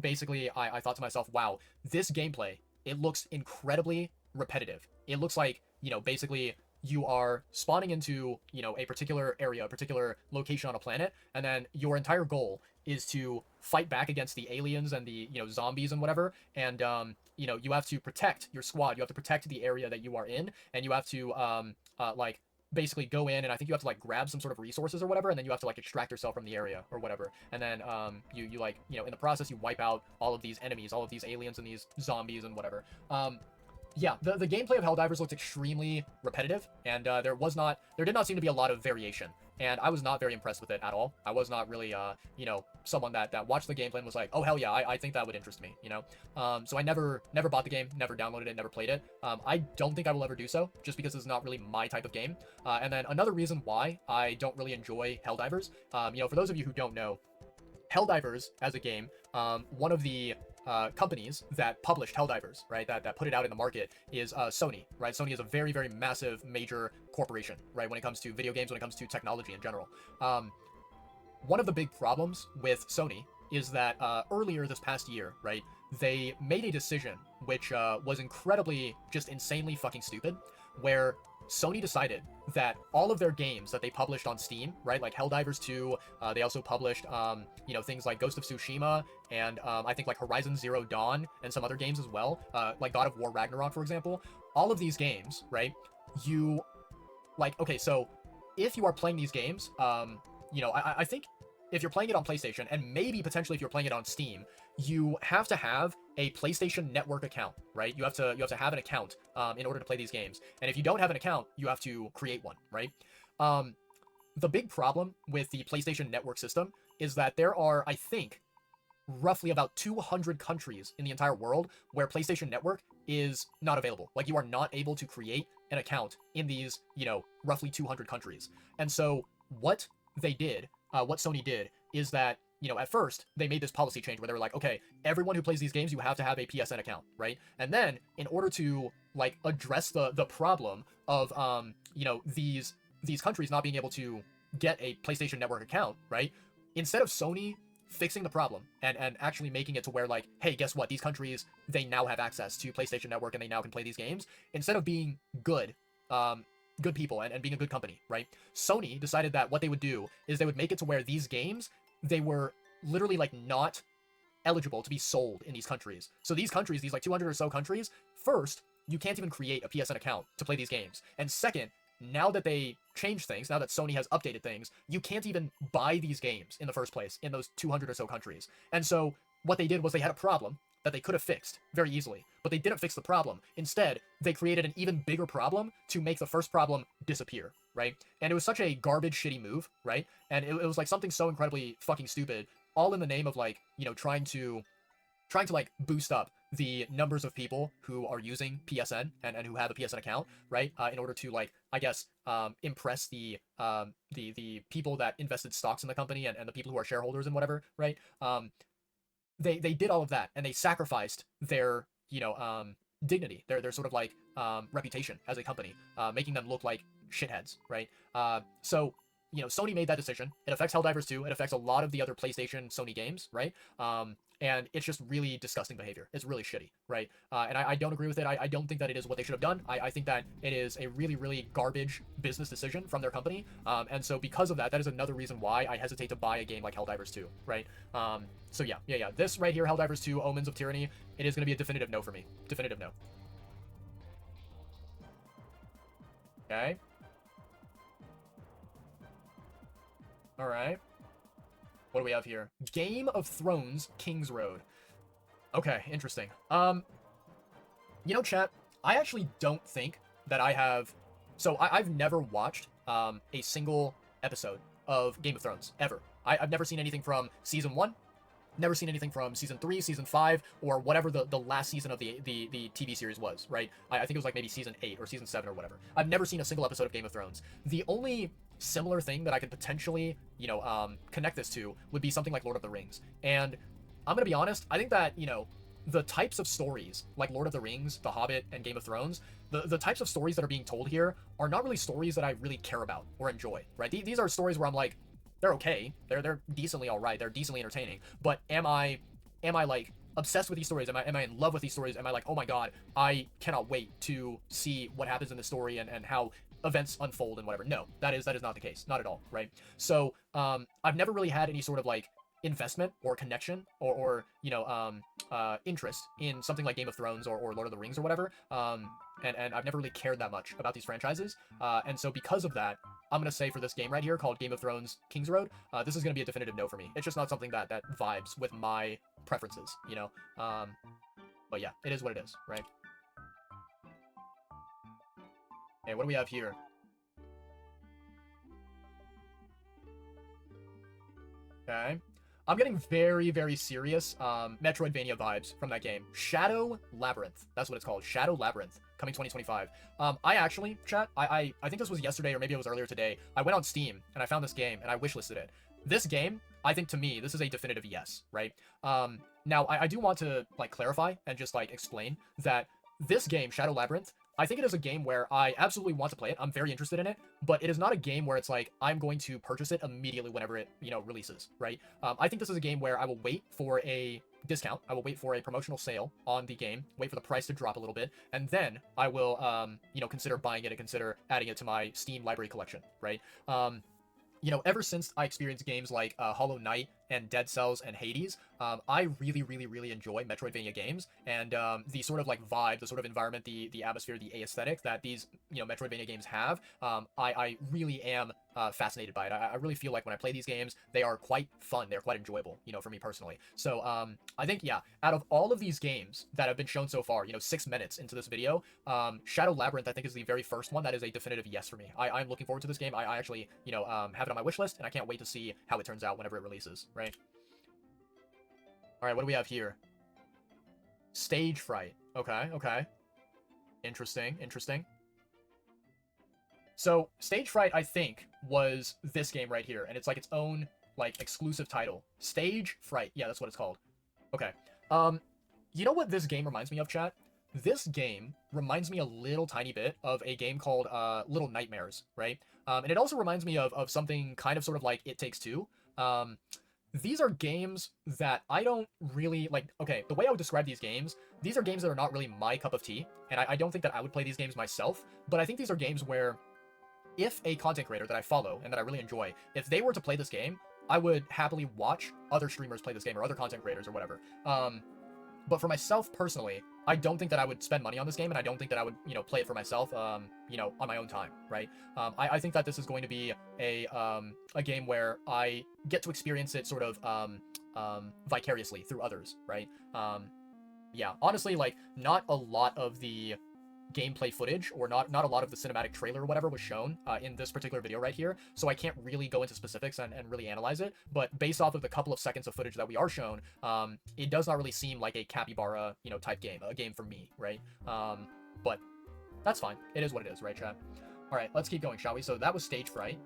basically I thought to myself, wow, this gameplay, it looks incredibly repetitive. It looks like, basically you are spawning into, a particular area, a particular location on a planet, and then your entire goal is to fight back against the aliens and the, zombies and whatever, and, you have to protect your squad, you have to protect the area that you are in, and you have to, basically go in, and I think you have to like grab some sort of resources or whatever, and then you have to like extract yourself from the area or whatever, and then you in the process you wipe out all of these enemies, all of these aliens and these zombies and whatever. The gameplay of Helldivers looked extremely repetitive, and there did not seem to be a lot of variation, and I was not very impressed with it at all. I was not really someone that watched the gameplay and was like, oh hell yeah, I think that would interest me, so I never bought the game, never downloaded it, never played it. I don't think I will ever do so, just because it's not really my type of game. And then another reason why I don't really enjoy Helldivers, for those of you who don't know, Helldivers as a game, one of the companies that published Helldivers, right, that put it out in the market is Sony, right? Sony is a very, very massive, major corporation, right, when it comes to video games, when it comes to technology in general. One of the big problems with Sony is that earlier this past year, right, they made a decision which was incredibly, just insanely fucking stupid, where Sony decided that all of their games that they published on Steam, right, like Helldivers 2, they also published, things like Ghost of Tsushima, and I think like Horizon Zero Dawn, and some other games as well, like God of War Ragnarok, for example. All of these games, right, okay, so if you are playing these games, I think if you're playing it on PlayStation, and maybe potentially if you're playing it on Steam, you have to have a PlayStation Network account, right? You have to have an account in order to play these games. And if you don't have an account, you have to create one, right? The big problem with the PlayStation Network system is that there are, I think, roughly about 200 countries in the entire world where PlayStation Network is not available. Like, you are not able to create an account in these, roughly 200 countries. And so what they did, what Sony did, is that, at first, they made this policy change where they were like, okay, everyone who plays these games, you have to have a PSN account, right? And then, in order to, like, address the problem of, these countries not being able to get a PlayStation Network account, right? Instead of Sony fixing the problem and actually making it to where, like, hey, guess what? These countries, they now have access to PlayStation Network and they now can play these games. Instead of being good people and being a good company, right? Sony decided that what they would do is they would make it to where these games, they were literally like not eligible to be sold in these countries. So these countries, these like 200 or so countries, first, you can't even create a PSN account to play these games. And second, now that they changed things, now that Sony has updated things, you can't even buy these games in the first place in those 200 or so countries. And so what they did was they had a problem that they could have fixed very easily, but they didn't fix the problem. Instead, they created an even bigger problem to make the first problem disappear, right? And it was such a garbage, shitty move, right? And it was like something so incredibly fucking stupid, all in the name of like, trying to like boost up the numbers of people who are using PSN and who have a PSN account, right? In order to like, I guess, impress the people that invested stocks in the company and the people who are shareholders and whatever, right? They did all of that, and they sacrificed their dignity, their sort of like reputation as a company, making them look like shitheads, right? So you know, Sony made that decision. It affects Helldivers 2. It affects a lot of the other PlayStation, Sony games, right? And it's just really disgusting behavior. It's really shitty, right? And I don't agree with it. I don't think that it is what they should have done. I think that it is a really, really garbage business decision from their company. And so because of that, that is another reason why I hesitate to buy a game like Helldivers 2, right? So yeah. This right here, Helldivers 2, Omens of Tyranny, it is going to be a definitive no for me. Definitive no. Okay. All right. What do we have here? Game of Thrones, King's Road. Okay, interesting. You know, chat, I actually don't think that I have... So, I've never watched a single episode of Game of Thrones, ever. I've never seen anything from Season 1, never seen anything from Season 3, Season 5, or whatever the last season of the TV series was, right? I think it was like maybe Season 8 or Season 7 or whatever. I've never seen a single episode of Game of Thrones. The only similar thing that I could potentially, you know, connect this to would be something like Lord of the Rings. And I'm gonna be honest, I think that, you know, the types of stories like Lord of the Rings, The Hobbit, and Game of Thrones, the types of stories that are being told here are not really stories that I really care about or enjoy, right? These are stories where I'm like, they're okay, they're decently all right, they're decently entertaining, but am I like obsessed with these stories? Am I in love with these stories? Am I like, oh my god, I cannot wait to see what happens in the story and how events unfold and whatever? No, that is not the case, not at all, right? So I've never really had any sort of like investment or connection or you know interest in something like Game of Thrones or Lord of the Rings or whatever, and I've never really cared that much about these franchises, and so because of that, I'm gonna say for this game right here called Game of Thrones King's Road, this is gonna be a definitive no for me. It's just not something that vibes with my preferences, you know. But yeah, it is what it is, right? Hey, what do we have here? Okay. I'm getting very, very serious Metroidvania vibes from that game. Shadow Labyrinth. That's what it's called. Shadow Labyrinth. Coming 2025. I actually, chat, I think this was yesterday or maybe it was earlier today. I went on Steam and I found this game and I wishlisted it. This game, I think to me, this is a definitive yes, right? Now, I do want to like clarify and just like explain that this game, Shadow Labyrinth, I think it is a game where I absolutely want to play it. I'm very interested in it, but it is not a game where it's like, I'm going to purchase it immediately whenever it, you know, releases, right? I think this is a game where I will wait for a discount. I will wait for a promotional sale on the game, wait for the price to drop a little bit, and then I will, you know, consider buying it and consider adding it to my Steam library collection, right? You know, ever since I experienced games like Hollow Knight and Dead Cells and Hades, I really, really, really enjoy Metroidvania games, and the sort of like vibe, the sort of environment, the atmosphere, the aesthetic that these, you know, Metroidvania games have, I really am fascinated by it. I really feel like when I play these games, they are quite fun, they're quite enjoyable, you know, for me personally. So I think, yeah, out of all of these games that have been shown so far, you know, 6 minutes into this video, Shadow Labyrinth I think is the very first one that is a definitive yes for me. I'm looking forward to this game. I actually, you know, have it on my wish list, and I can't wait to see how it turns out whenever it releases, right? Alright, what do we have here? Stage Fright. Okay. Interesting. So, Stage Fright, I think, was this game right here, and it's like its own, like, exclusive title. Stage Fright. Yeah, that's what it's called. Okay. You know what this game reminds me of, chat? This game reminds me a little tiny bit of a game called Little Nightmares, right? And it also reminds me of something kind of sort of like It Takes Two. These are games that I don't really like. Okay, the way I would describe these are games that are not really my cup of tea, and I don't think that I would play these games myself, but I think these are games where if a content creator that I follow and that I really enjoy, if they were to play this game, I would happily watch other streamers play this game or other content creators or whatever. But for myself personally, I don't think that I would spend money on this game, and I don't think that I would, you know, play it for myself, you know, on my own time, right? I think that this is going to be a game where I get to experience it sort of vicariously through others, right? Yeah, honestly, like, not a lot of the gameplay footage or not a lot of the cinematic trailer or whatever was shown in this particular video right here, so I can't really go into specifics and really analyze it, but based off of the couple of seconds of footage that we are shown, it does not really seem like a capybara, you know, type game, a game for me, right? But that's fine. It is what it is, right, chat? All right, let's keep going, shall we? So that was Stage Fright.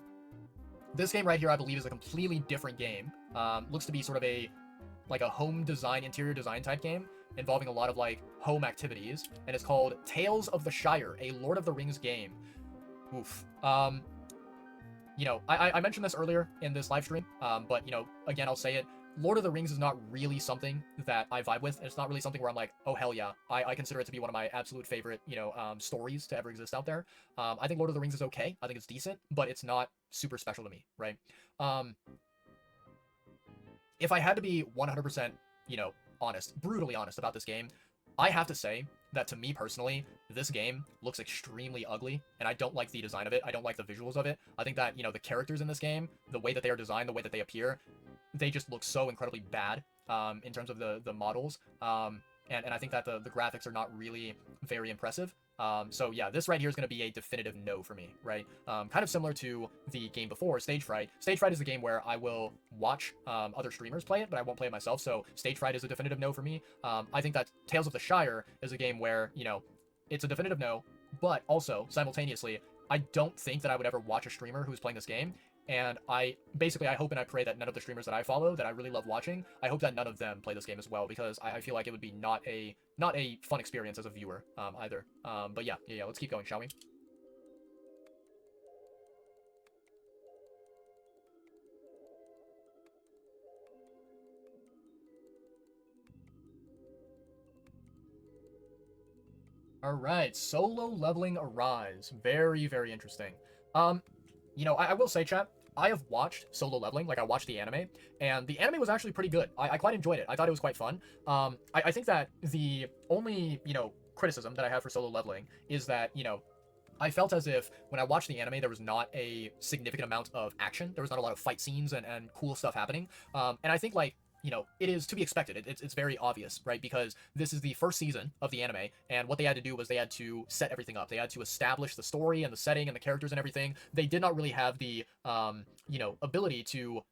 This game right here, I believe, is a completely different game. Looks to be sort of like a home design, interior design type game. involving a lot of like home activities, and it's called Tales of the Shire, a Lord of the Rings game. Oof. You know, I mentioned this earlier in this live stream, but, you know, again, I'll say it. Lord of the Rings is not really something that I vibe with. It's not really something where I'm like, oh, hell yeah. I consider it to be one of my absolute favorite, you know, stories to ever exist out there. I think Lord of the Rings is okay. I think it's decent, but it's not super special to me, right? If I had to be 100%, you know, honest, brutally honest about this game, I have to say that to me personally, this game looks extremely ugly, and I don't like the design of it. I don't like the visuals of it. I think that, you know, the characters in this game, the way that they are designed, the way that they appear, they just look so incredibly bad in terms of the models. And I think that the graphics are not really very impressive. So yeah, this right here is going to be a definitive no for me, right? Kind of similar to the game before, Stage Fright. Stage Fright is a game where I will watch other streamers play it, but I won't play it myself, so Stage Fright is a definitive no for me. I think that Tales of the Shire is a game where, you know, it's a definitive no, but also, simultaneously, I don't think that I would ever watch a streamer who's playing this game, and I hope and I pray that none of the streamers that I follow, that I really love watching, I hope that none of them play this game as well, because I feel like it would be not a fun experience as a viewer, either. But yeah, let's keep going, shall we? Alright, solo leveling Arise. Very, very interesting. You know, I will say, chat, I have watched Solo Leveling, like I watched the anime, and the anime was actually pretty good. I quite enjoyed it. I thought it was quite fun. I think that the only, you know, criticism that I have for Solo Leveling is that, you know, I felt as if when I watched the anime, there was not a significant amount of action. There was not a lot of fight scenes and cool stuff happening. And I think, like, you know, it is to be expected. It's very obvious, right? Because this is the first season of the anime, and what they had to do was they had to set everything up. They had to establish the story and the setting and the characters and everything. They did not really have the, you know, ability to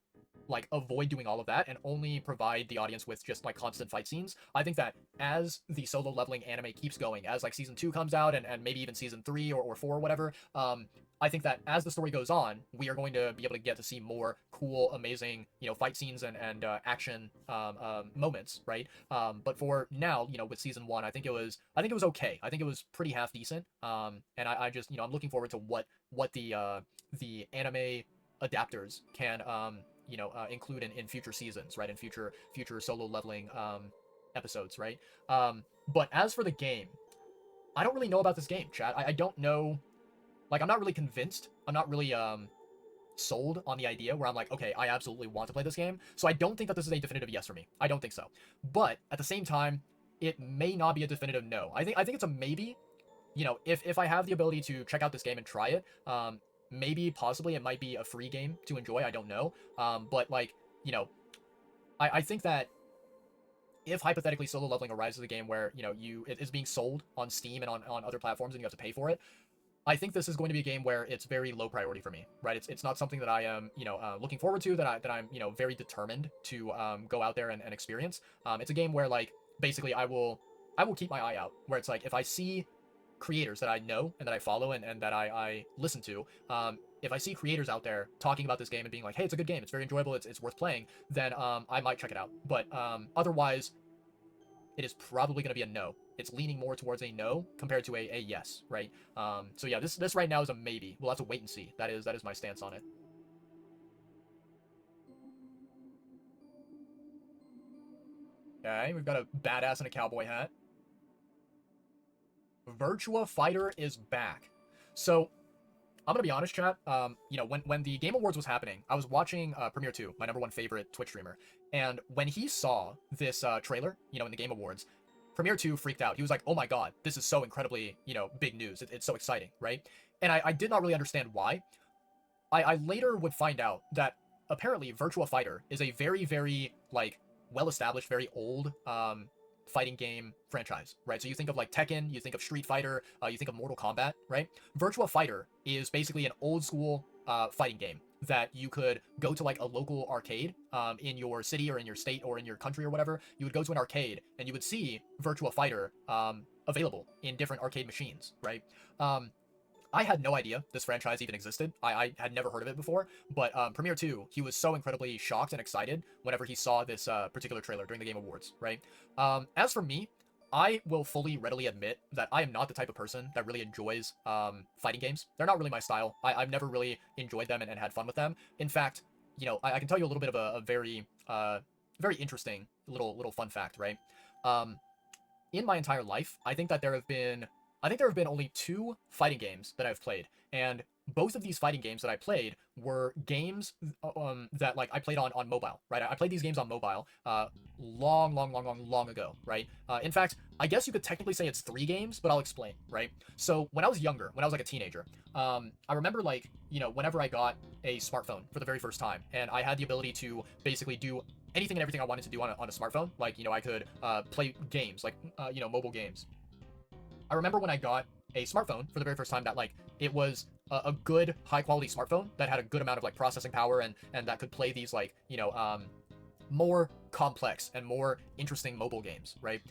like avoid doing all of that and only provide the audience with just like constant fight scenes. I think that as the solo leveling anime keeps going, as like season 2 comes out and maybe even season 3 or 4 or whatever, I think that as the story goes on, we are going to be able to get to see more cool, amazing, you know, fight scenes and action moments, right? But for now, you know, with season 1, I think it was okay. I think it was pretty half decent. And I just, you know, I'm looking forward to what the anime adapters can you know, include in future seasons, right? In future solo leveling episodes, right? But as for the game, I don't really know about this game, chat. I don't know. Like, I'm not really convinced. I'm not really sold on the idea where I'm like, okay, I absolutely want to play this game. So I don't think that this is a definitive yes for me. I don't think so. But at the same time, it may not be a definitive no. I think it's a maybe. You know, if I have the ability to check out this game and try it, maybe possibly it might be a free game to enjoy. I don't know. But like, you know, I think that if hypothetically Solo Leveling Arise is a game where, you know, it is being sold on Steam and on other platforms and you have to pay for it, I think this is going to be a game where it's very low priority for me, right? It's not something that I am, you know, looking forward to, that I'm, you know, very determined to go out there and experience. It's a game where, like, basically I will keep my eye out, where it's like, if I see creators that I know and that I follow and that I listen to, if I see creators out there talking about this game and being like, hey, it's a good game, it's very enjoyable, it's worth playing, then I might check it out. But otherwise, it is probably going to be a no. It's leaning more towards a no compared to a yes, right? So yeah, this right now is a maybe. We'll have to wait and see. That is my stance on it. Okay, we've got a badass in a cowboy hat. Virtua Fighter is back. So I'm gonna be honest, chat. You know, when the Game Awards was happening, I was watching Premier 2, my #1 favorite Twitch streamer, and when he saw this trailer, you know, in the Game Awards, Premier 2 freaked out. He was like, "Oh my god, this is so incredibly, you know, big news. It's so exciting, right?" And I did not really understand why. I later would find out that apparently Virtua Fighter is a very, very, like, well-established, very old fighting game franchise, right? So you think of like Tekken, you think of Street Fighter, you think of Mortal Kombat, right? Virtua Fighter is basically an old school fighting game that you could go to like a local arcade in your city or in your state or in your country or whatever. You would go to an arcade and you would see Virtua Fighter available in different arcade machines, right? I had no idea this franchise even existed. I had never heard of it before, but Premiere 2, he was so incredibly shocked and excited whenever he saw this particular trailer during the Game Awards, right? As for me, I will fully readily admit that I am not the type of person that really enjoys fighting games. They're not really my style. I've never really enjoyed them and had fun with them. In fact, you know, I can tell you a little bit of a very, very interesting little fun fact, right? Um, in my entire life, I think there have been only 2 fighting games that I've played, and both of these fighting games that I played were games that like I played on mobile, right? I played these games on mobile long ago, right? In fact, I guess you could technically say it's 3 games, but I'll explain, right? So when I was younger, when I was like a teenager, I remember like, you know, whenever I got a smartphone for the very first time, and I had the ability to basically do anything and everything I wanted to do on a smartphone. Like, you know, I could play games, like, you know, mobile games. I remember when I got a smartphone for the very first time that like it was a good high quality smartphone that had a good amount of like processing power and that could play these like, you know, more complex and more interesting mobile games, right?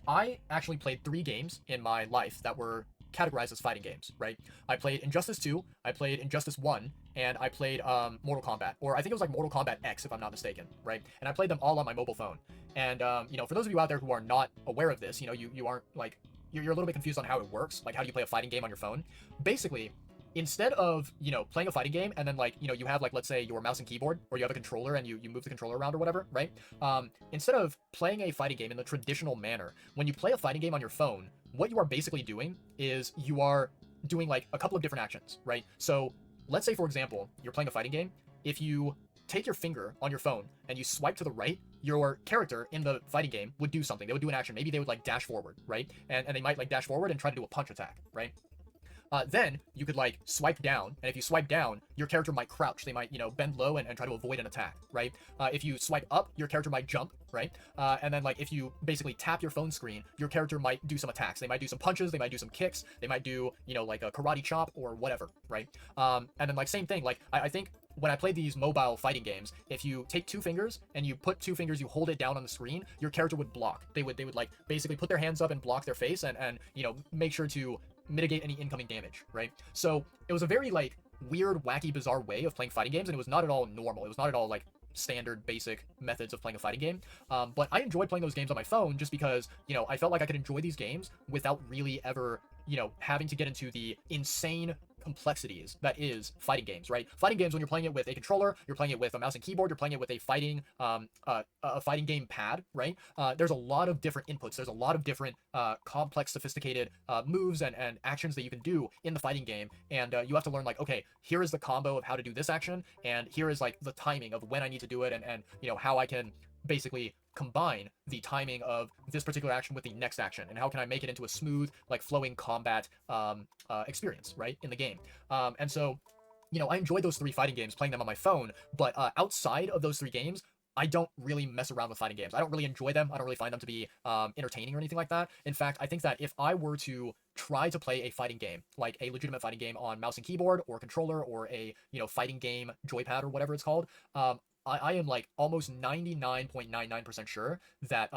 I actually played 3 games in my life that were categorized as fighting games, right? I played Injustice 2, I played Injustice 1, and I played Mortal Kombat, or I think it was like Mortal Kombat X if I'm not mistaken, right? And I played them all on my mobile phone. And you know, for those of you out there who are not aware of this, you know, you aren't like you're a little bit confused on how it works, like how do you play a fighting game on your phone? Basically, instead of, you know, playing a fighting game and then like, you know, you have like, let's say your mouse and keyboard, or you have a controller and you move the controller around or whatever, right? Instead of playing a fighting game in the traditional manner, when you play a fighting game on your phone, what you are basically doing is you are doing like a couple of different actions, right? So let's say, for example, you're playing a fighting game. If you take your finger on your phone and you swipe to the right, your character in the fighting game would do something. They would do an action. Maybe they would like dash forward, right? And they might like dash forward and try to do a punch attack, right? Then you could like swipe down, and if you swipe down, your character might crouch. They might, you know, bend low and try to avoid an attack, right? If you swipe up, your character might jump, right? And then like if you basically tap your phone screen, your character might do some attacks. They might do some punches, they might do some kicks, they might do, you know, like a karate chop or whatever, right? And then like same thing, like I think when I played these mobile fighting games, if you take 2 fingers and you put 2 fingers, you hold it down on the screen, your character would block. They would like basically put their hands up and block their face and you know, make sure to mitigate any incoming damage, right? So it was a very like weird, wacky, bizarre way of playing fighting games, and it was not at all normal. It was not at all like standard basic methods of playing a fighting game. But I enjoyed playing those games on my phone just because, you know, I felt like I could enjoy these games without really ever, you know, having to get into the insane complexities that is fighting games, right? Fighting games, when you're playing it with a controller, you're playing it with a mouse and keyboard, you're playing it with a fighting game pad, right? There's a lot of different inputs. There's a lot of different complex, sophisticated moves and actions that you can do in the fighting game, and you have to learn like, okay, here is the combo of how to do this action, and here is like the timing of when I need to do it, and you know, how I can basically combine the timing of this particular action with the next action, and how can I make it into a smooth, like flowing combat experience, right, in the game. And so, you know, I enjoyed those 3 fighting games, playing them on my phone, but outside of those 3 games, I don't really mess around with fighting games. I don't really enjoy them. I don't really find them to be entertaining or anything like that. In fact, I think that if I were to try to play a fighting game, like a legitimate fighting game on mouse and keyboard or controller, or a, you know, fighting game joypad or whatever it's called, I am like almost 99.99% sure that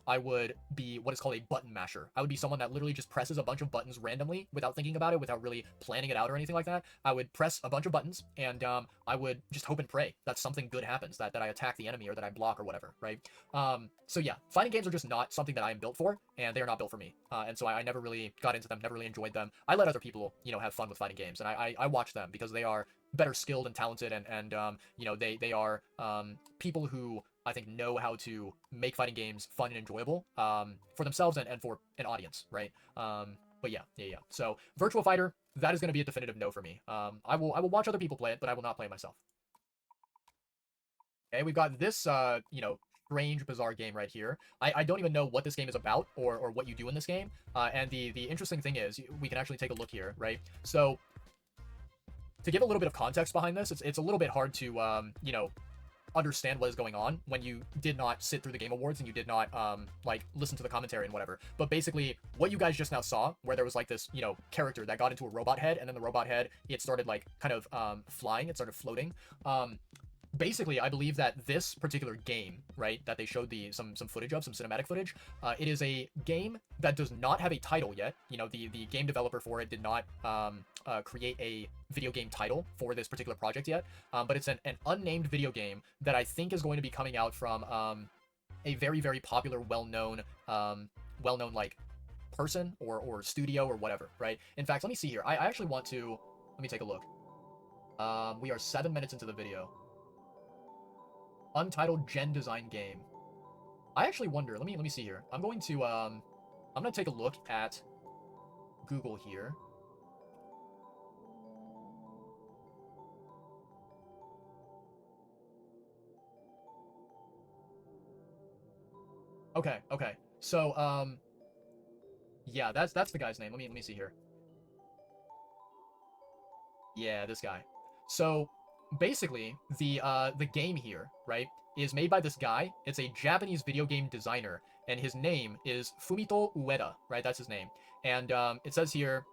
I would be what is called a button masher. I would be someone that literally just presses a bunch of buttons randomly without thinking about it, without really planning it out or anything like that. I would press a bunch of buttons, and I would just hope and pray that something good happens, that I attack the enemy or that I block or whatever, right? So yeah, fighting games are just not something that I am built for, and they are not built for me. And so I never really got into them, never really enjoyed them. I let other people, you know, have fun with fighting games, and I watch them because they are better skilled and talented, and you know, they are people who I think know how to make fighting games fun and enjoyable for themselves and for an audience, right? But yeah. So Virtual Fighter, that is going to be a definitive no for me. I will watch other people play it, but I will not play it myself. Okay, we've got this you know, strange, bizarre game right here. I don't even know what this game is about or what you do in this game. And the interesting thing is, we can actually take a look here, right? So to give a little bit of context behind this, it's a little bit hard to you know, understand what is going on when you did not sit through the Game Awards and you did not like listen to the commentary and whatever. But basically, what you guys just now saw, where there was like this, you know, character that got into a robot head, and then the robot head, it started like kind of flying, it started floating. basically, I believe that this particular game, right, that they showed some footage of, some cinematic footage, it is a game that does not have a title yet. You know, the game developer for it did not create a video game title for this particular project yet, but it's an unnamed video game that I think is going to be coming out from a very, very popular, well-known like person or studio or whatever, right? In fact, let me see here. I actually want to, let me take a look. We are 7 minutes into the video. Untitled gen design game. I actually wonder, let me see here. I'm gonna take a look at Google here. Okay. So, yeah, that's the guy's name. Let me see here. Yeah, this guy. So, basically, the game here, right, is made by this guy. It's a Japanese video game designer, and his name is Fumito Ueda, right? That's his name. And it says here,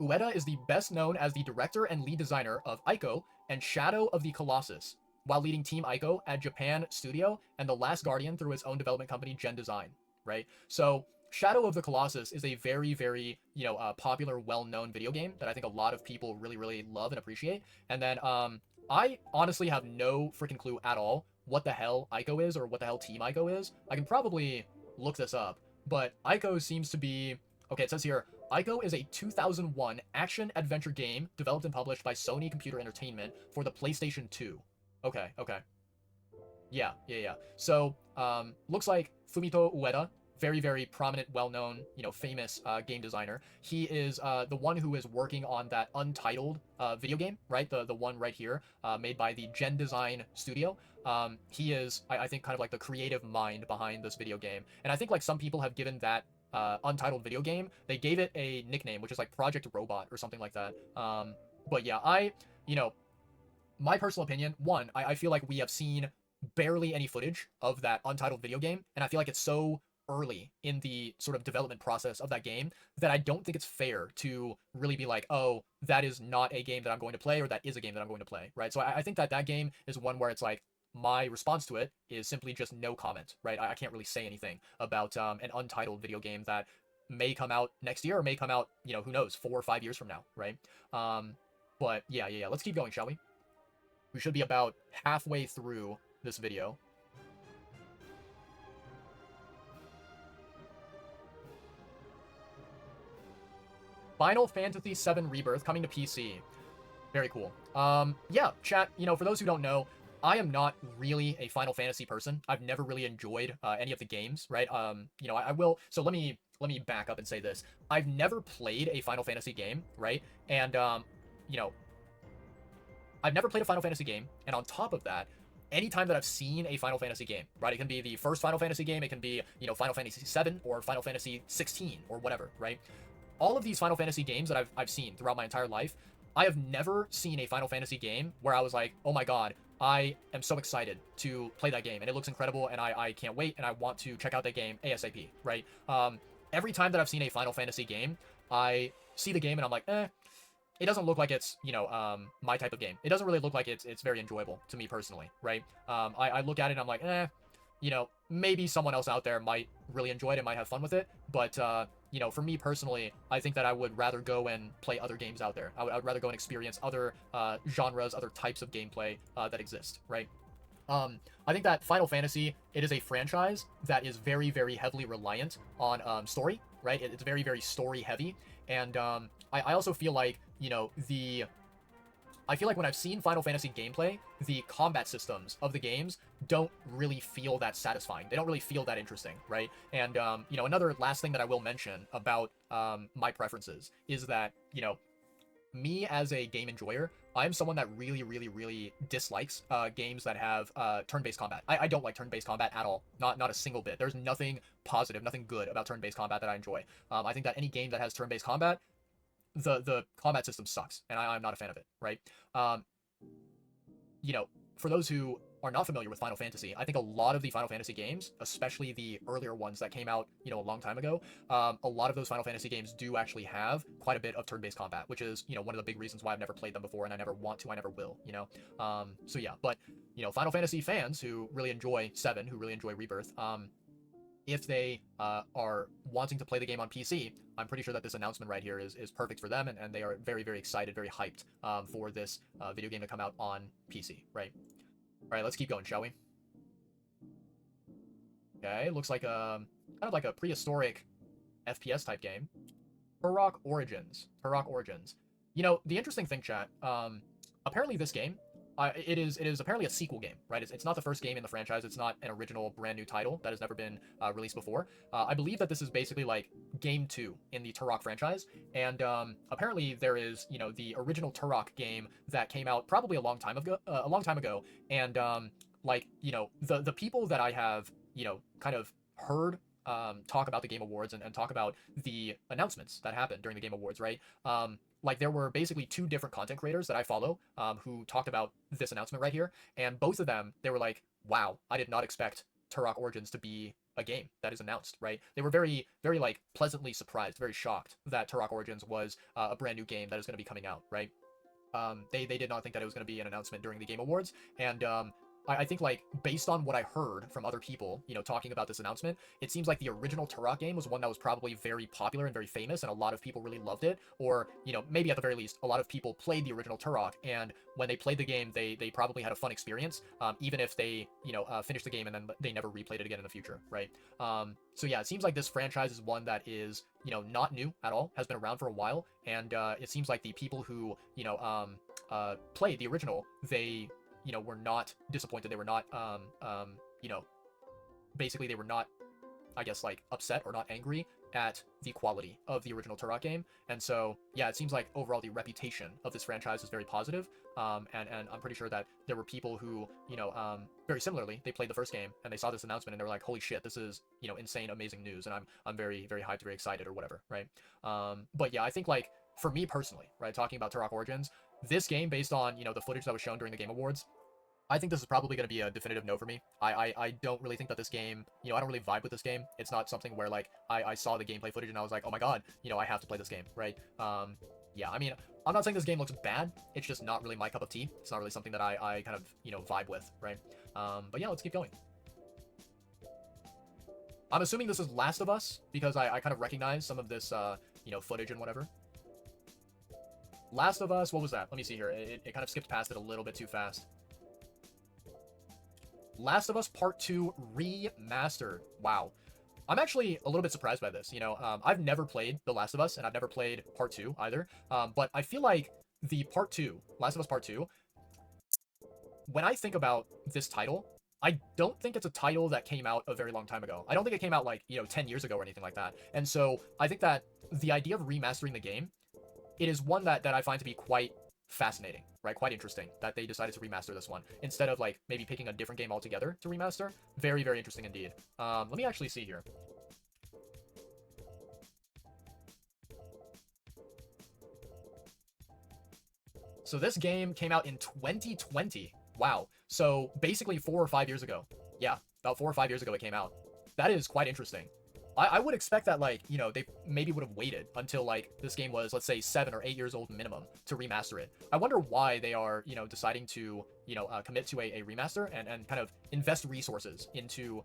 Ueda is the best known as the director and lead designer of Ico and Shadow of the Colossus, while leading Team Ico at Japan Studio and The Last Guardian through his own development company, Gen Design, right? So, Shadow of the Colossus is a very, very, popular, well-known video game that I think a lot of people really, really love and appreciate. And then, I honestly have no freaking clue at all what the hell Ico is or what the hell Team Ico is. I can probably look this up, but Ico seems to be... Okay, it says here, Ico is a 2001 action-adventure game developed and published by Sony Computer Entertainment for the PlayStation 2. Okay. Yeah. So, looks like Fumito Ueda, very, very prominent, well-known, famous game designer. He is the one who is working on that Untitled video game, right? The one right here, made by the Gen Design studio. He is, I think, kind of like the creative mind behind this video game. And I think like some people have given that Untitled video game, they gave it a nickname, which is like Project Robot or something like that. But yeah, my personal opinion, one, I feel like we have seen barely any footage of that Untitled video game, and I feel like it's so early in the sort of development process of that game that I don't think it's fair to really be like, oh, that is not a game that I'm going to play, or that is a game that I'm going to play, right? So I think that game is one where it's like, my response to it is simply just no comment, right? I can't really say anything about an Untitled video game that may come out next year or may come out, who knows, 4 or 5 years from now, right? But yeah, let's keep going, shall we? We should be about halfway through this video. Final Fantasy VII Rebirth coming to PC. Very cool. Yeah, chat, for those who don't know, I am not really a Final Fantasy person. I've never really enjoyed any of the games, right? I will... So let me back up and say this. I've never played a Final Fantasy game, right? And, I've never played a Final Fantasy game, and on top of that, anytime that I've seen a Final Fantasy game, right, it can be the first Final Fantasy game, it can be, Final Fantasy VII or Final Fantasy 16 or whatever, right? All of these Final Fantasy games that I've seen throughout my entire life, I have never seen a Final Fantasy game where I was like, oh my god, I am so excited to play that game, and it looks incredible, and I can't wait, and I want to check out that game ASAP, right? Every time that I've seen a Final Fantasy game, I see the game and I'm like, it doesn't look like it's, my type of game. It doesn't really look like it's very enjoyable to me personally, right? I look at it and I'm like, maybe someone else out there might really enjoy it and might have fun with it, but, for me personally, I think that I would rather go and play other games out there. I would rather go and experience other genres, other types of gameplay that exist, right? I think that Final Fantasy, it is a franchise that is very, very heavily reliant on story, right? It's very, very story heavy, and I also feel like, I feel like when I've seen Final Fantasy gameplay, the combat systems of the games don't really feel that satisfying. They don't really feel that interesting, right? And, another last thing that I will mention about my preferences is that, me as a game enjoyer, I'm someone that really, really, really dislikes games that have turn-based combat. I don't like turn-based combat at all. Not a single bit. There's nothing positive, nothing good about turn-based combat that I enjoy. I think that any game that has turn-based combat, the combat system sucks, and I'm not a fan of it, right? For those who are not familiar with Final Fantasy, I think a lot of the Final Fantasy games, especially the earlier ones that came out, a long time ago, a lot of those Final Fantasy games do actually have quite a bit of turn-based combat, which is, one of the big reasons why I've never played them before, and I never want to, I never will, So yeah, but, Final Fantasy fans who really enjoy 7, who really enjoy Rebirth, if they are wanting to play the game on PC, I'm pretty sure that this announcement right here is perfect for them, and they are very, very excited, very hyped for this video game to come out on PC, right? All right, let's keep going, shall we? Okay, looks like kind of like a prehistoric FPS type game. Turok Origins. Turok Origins. The interesting thing, chat, apparently this game, it is apparently a sequel game, right? It's not the first game in the franchise. It's not an original brand new title that has never been released before. I believe that this is basically like game 2 in the Turok franchise, and apparently there is the original Turok game that came out probably a long time ago, and the people that I have kind of heard talk about the Game Awards and talk about the announcements that happened during the Game Awards, right? Like there were basically 2 different content creators that I follow who talked about this announcement right here, and both of them, they were like, wow, I did not expect Turok Origins to be a game that is announced, right? They were very, very like pleasantly surprised, very shocked that Turok Origins was a brand new game that is going to be coming out, right? They did not think that it was going to be an announcement during the Game Awards, and I think, like, based on what I heard from other people, talking about this announcement, it seems like the original Turok game was one that was probably very popular and very famous, and a lot of people really loved it, or, maybe at the very least, a lot of people played the original Turok, and when they played the game, they probably had a fun experience, even if they, finished the game and then they never replayed it again in the future, right? So yeah, it seems like this franchise is one that is, not new at all, has been around for a while, and it seems like the people who, played the original, they were not disappointed. They were not, basically they were not, I guess, like, upset or not angry at the quality of the original Turok game. And so, yeah, it seems like overall the reputation of this franchise is very positive. And I'm pretty sure that there were people who, very similarly, they played the first game and they saw this announcement and they were like, holy shit, this is, insane, amazing news. And I'm very, very hyped, very excited or whatever, right? But yeah, I think, like, for me personally, right, talking about Turok Origins, this game, based on, the footage that was shown during the Game Awards, I think this is probably going to be a definitive no for me. I don't really think that this game, I don't really vibe with this game. It's not something where, like, I saw the gameplay footage and I was like, oh my god, I have to play this game, right? Yeah, I mean, I'm not saying this game looks bad. It's just not really my cup of tea. It's not really something that I kind of, vibe with, right? But yeah, let's keep going. I'm assuming this is Last of Us because I kind of recognize some of this, footage and whatever. Last of Us, what was that? Let me see here. It kind of skipped past it a little bit too fast. Last of Us Part 2 Remastered. Wow. I'm actually a little bit surprised by this. I've never played The Last of Us, and I've never played Part 2 either. But I feel like the Part 2, Last of Us Part 2, when I think about this title, I don't think it's a title that came out a very long time ago. I don't think it came out, like, 10 years ago or anything like that. And so I think that the idea of remastering the game, it is one that I find to be quite fascinating, right? Quite interesting that they decided to remaster this one instead of, like, maybe picking a different game altogether to remaster. Very, very interesting indeed. Let me actually see here. So this game came out in 2020. Wow. So basically 4 or 5 years ago. Yeah, about 4 or 5 years ago it came out. That is quite interesting. I would expect that, like, they maybe would have waited until, like, this game was, let's say, 7 or 8 years old minimum to remaster it. I wonder why they are, deciding to, commit to a remaster and kind of invest resources into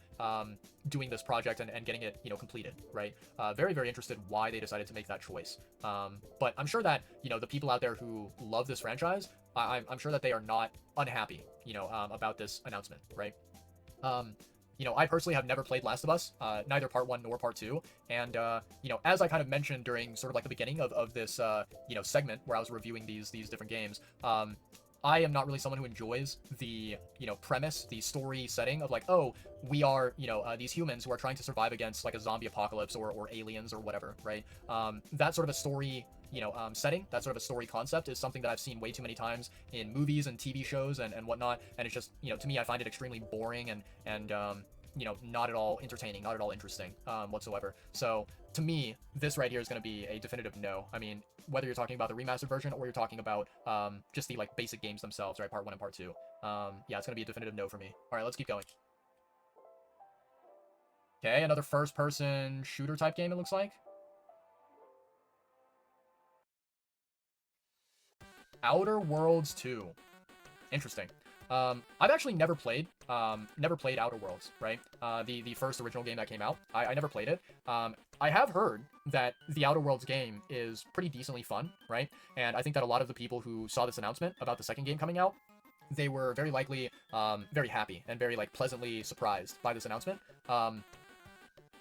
doing this project and getting it, completed, right? Very, very interested why they decided to make that choice. But I'm sure that, the people out there who love this franchise, I'm sure that they are not unhappy, about this announcement, right? I personally have never played Last of Us, neither Part 1 nor Part 2, and, as I kind of mentioned during sort of like the beginning of this, segment where I was reviewing these different games, I am not really someone who enjoys the, premise, the story setting of, like, oh, we are, these humans who are trying to survive against, like, a zombie apocalypse or aliens or whatever, right? That sort of a story, setting, that sort of a story concept is something that I've seen way too many times in movies and TV shows and whatnot, and it's just, to me, I find it extremely boring and not at all entertaining, not at all interesting whatsoever. So to me, this right here is going to be a definitive no. I mean, whether you're talking about the remastered version or you're talking about just the, like, basic games themselves, right? Part 1 and Part 2. Yeah, it's gonna be a definitive no for me. All right, let's keep going. Okay, another first-person shooter type game, it looks like. Outer Worlds 2. Interesting. I've actually never played Outer Worlds, right? The first original game that came out. I never played it. I have heard that the Outer Worlds game is pretty decently fun, right? And I think that a lot of the people who saw this announcement about the second game coming out, they were very likely very happy and very, like, pleasantly surprised by this announcement.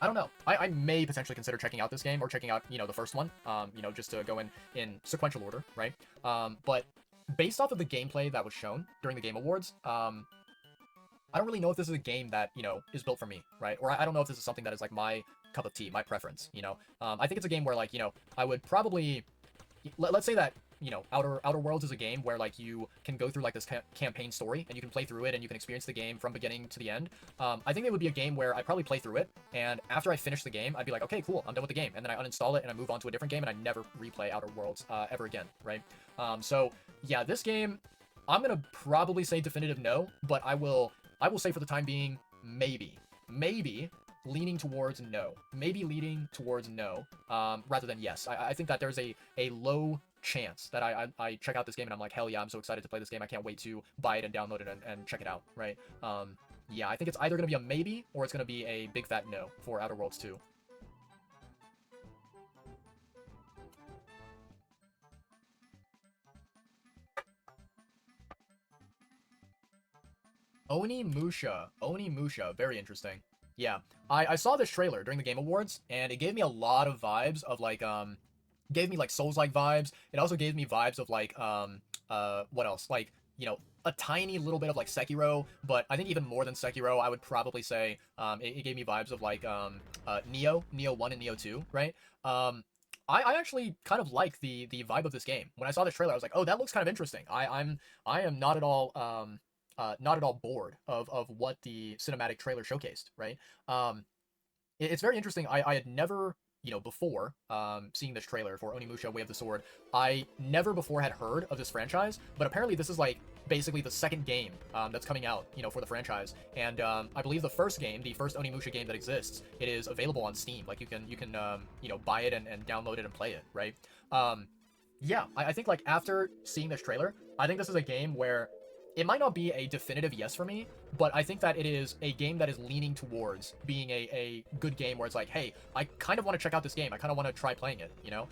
I don't know. I may potentially consider checking out this game or checking out, you know, the first one, you know, just to go in sequential order, right? But based off of the gameplay that was shown during the Game Awards, I don't really know if this is a game that, you know, is built for me, right? Or I don't know if this is something that is, like, my cup of tea, my preference, you know? I think it's a game where, like, you know, I would probably... Let's say that, you know, Outer Worlds is a game where, like, you can go through, like, this campaign story, and you can play through it, and you can experience the game from beginning to the end. I think it would be a game where I'd probably play through it, and after I finish the game, I'd be like, okay, cool, I'm done with the game, and then I uninstall it, and I move on to a different game, and I never replay Outer Worlds ever again, right? So, yeah, this game, I'm gonna probably say definitive no, but I will say for the time being, maybe leaning towards no. Maybe leaning towards no, rather than yes. I think that there's a low chance that I check out this game and I'm like, hell yeah, I'm so excited to play this game. I can't wait to buy it and download it and check it out, right? Yeah, I think it's either going to be a maybe or it's going to be a big fat no for Outer Worlds 2. Onimusha, very interesting. Yeah, I saw this trailer during the Game Awards, and it gave me a lot of vibes of, like, gave me, like, Souls-like vibes. It also gave me vibes of, like, what else? Like, you know, a tiny little bit of, like, Sekiro, but I think even more than Sekiro, I would probably say, it gave me vibes of, like, Neo 1 and Neo 2, right? I actually kind of like the vibe of this game. When I saw this trailer, I was like, oh, that looks kind of interesting. I am not at all, not at all bored of what the cinematic trailer showcased, right? It's very interesting. I had never, you know, before seeing this trailer for Onimusha Way of the Sword, I never before had heard of this franchise, but apparently this is, like, basically the second game that's coming out, you know, for the franchise. And I believe the first game, the first Onimusha game that exists, it is available on Steam. Like, you can you know, buy it and download it and play it, right? Yeah, I think, like, after seeing this trailer, I think this is a game where it might not be a definitive yes for me, but I think that it is a game that is leaning towards being a good game where it's like, hey, I kind of want to check out this game. I kind of want to try playing it, you know?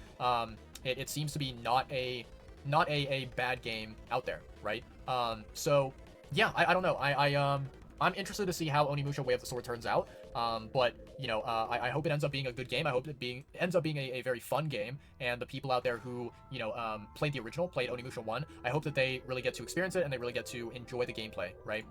It seems to be not a bad game out there, right? So, yeah, I don't know. I'm interested to see how Onimusha Way of the Sword turns out. But, you know, I hope it ends up being a good game. I hope it ends up being a very fun game. And the people out there who, you know, played the original, played Onimusha 1, I hope that they really get to experience it and they really get to enjoy the gameplay, right?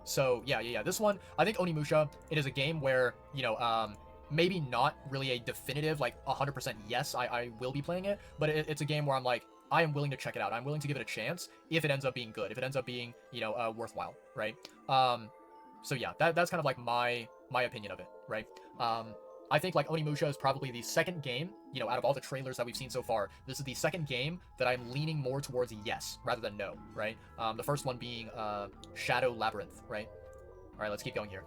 So, yeah. This one, I think Onimusha, it is a game where, you know, maybe not really a definitive, like, 100% yes, I will be playing it, but it's a game where I'm like, I am willing to check it out. I'm willing to give it a chance if it ends up being good, if it ends up being, you know, worthwhile, right? So yeah, that's kind of like my opinion of it, right? I think, like, Onimusha is probably the second game, you know, out of all the trailers that we've seen so far, this is the second game that I'm leaning more towards yes rather than no, right? The first one being Shadow Labyrinth, right? All right, let's keep going here.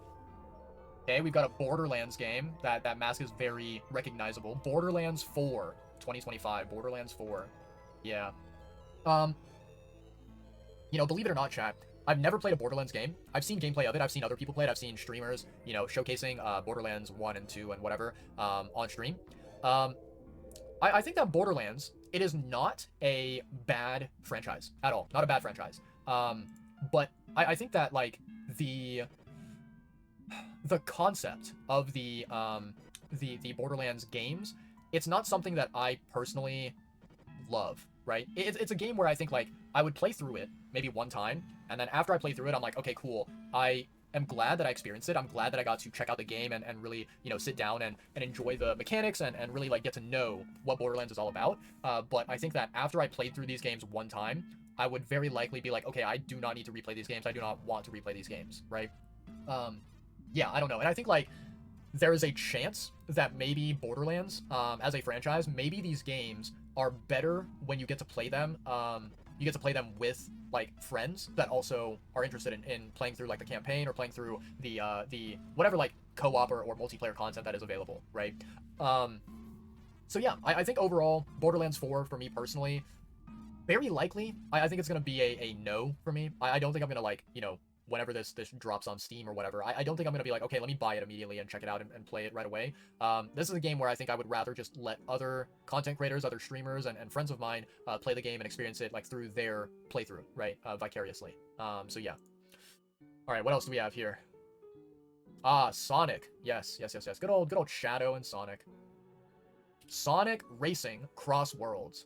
Okay, we've got a Borderlands game. That mask is very recognizable. Borderlands 4, 2025. Borderlands 4. Yeah. You know, believe it or not, chat, I've never played a Borderlands game. I've seen gameplay of it. I've seen other people play it. I've seen streamers, you know, showcasing Borderlands 1 and 2 and whatever on stream. I think that Borderlands, it is not a bad franchise at all. Not a bad franchise. But I think that, like, the concept of the Borderlands games, it's not something that I personally love, right? It's a game where I think, like, I would play through it maybe one time, and then after I play through it, I'm like, okay, cool. I am glad that I experienced it. I'm glad that I got to check out the game and really, you know, sit down and enjoy the mechanics and really, like, get to know what Borderlands is all about. But I think that after I played through these games one time, I would very likely be like, okay, I do not need to replay these games. I do not want to replay these games, right? Yeah, I don't know. And I think, like, there is a chance that maybe Borderlands, as a franchise, maybe these games are better when you get to play them, you get to play them with like friends that also are interested in playing through like the campaign or playing through the whatever like co-op or multiplayer content that is available, right? So yeah, I think overall Borderlands 4 for me personally, very likely, I think it's gonna be a no for me. I don't think I'm gonna like, you know, whenever this drops on Steam or whatever, I don't think I'm gonna be like, okay, let me buy it immediately and check it out and play it right away. This is a game where I think I would rather just let other content creators, other streamers, and friends of mine play the game and experience it like through their playthrough, right, vicariously. So yeah. All right, what else do we have here? Sonic. Yes. Good old Shadow and Sonic. Sonic Racing Cross Worlds.